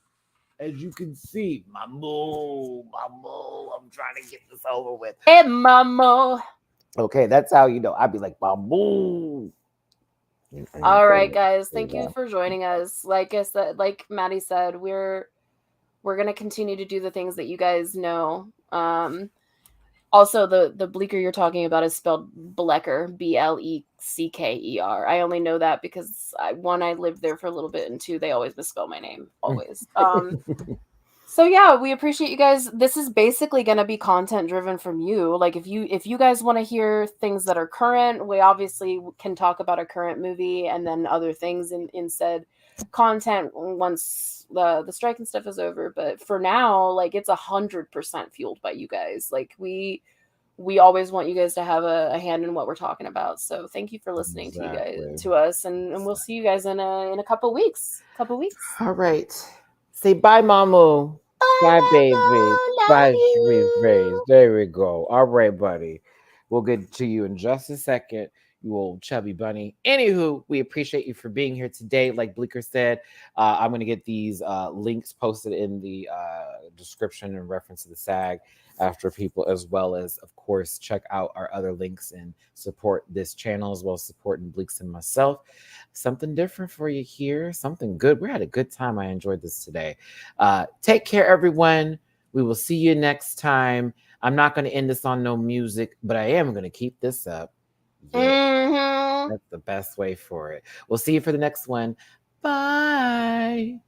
As you can see, my moo. I'm trying to get this over with. Hey, mama. Okay, that's how you know. I'd be like, my moo. All right, guys. Thank you for joining us. Like I said, like Matty said, we're gonna continue to do the things that you guys know. Also, the Bleeker you're talking about is spelled Bleeker, Blecker. I only know that because I lived there for a little bit, and two, they always misspell my name, always. So yeah, we appreciate you guys. This is basically going to be content driven from you. Like if you guys want to hear things that are current, we obviously can talk about a current movie and then other things in said content once the strike and stuff is over. But for now, like it's 100% fueled by you guys. Like we always want you guys to have a hand in what we're talking about. So thank you for listening to us, and we'll see you guys in a couple weeks. All right. Say bye, Mamu. Bye, baby. Bye, sweet face. There we go. All right, buddy. We'll get to you in just a second, you old chubby bunny. Anywho, we appreciate you for being here today. Like Bleeker said, I'm going to get these links posted in the description in reference to the SAG after people, as well as, of course, check out our other links and support this channel, as well as supporting Bleeks and myself. Something different for you here, something good. We had a good time. I enjoyed this today. Take care, everyone. We will see you next time. I'm not going to end this on no music, but I am going to keep this up. Yeah, that's the best way for it. We'll see you for the next one. Bye.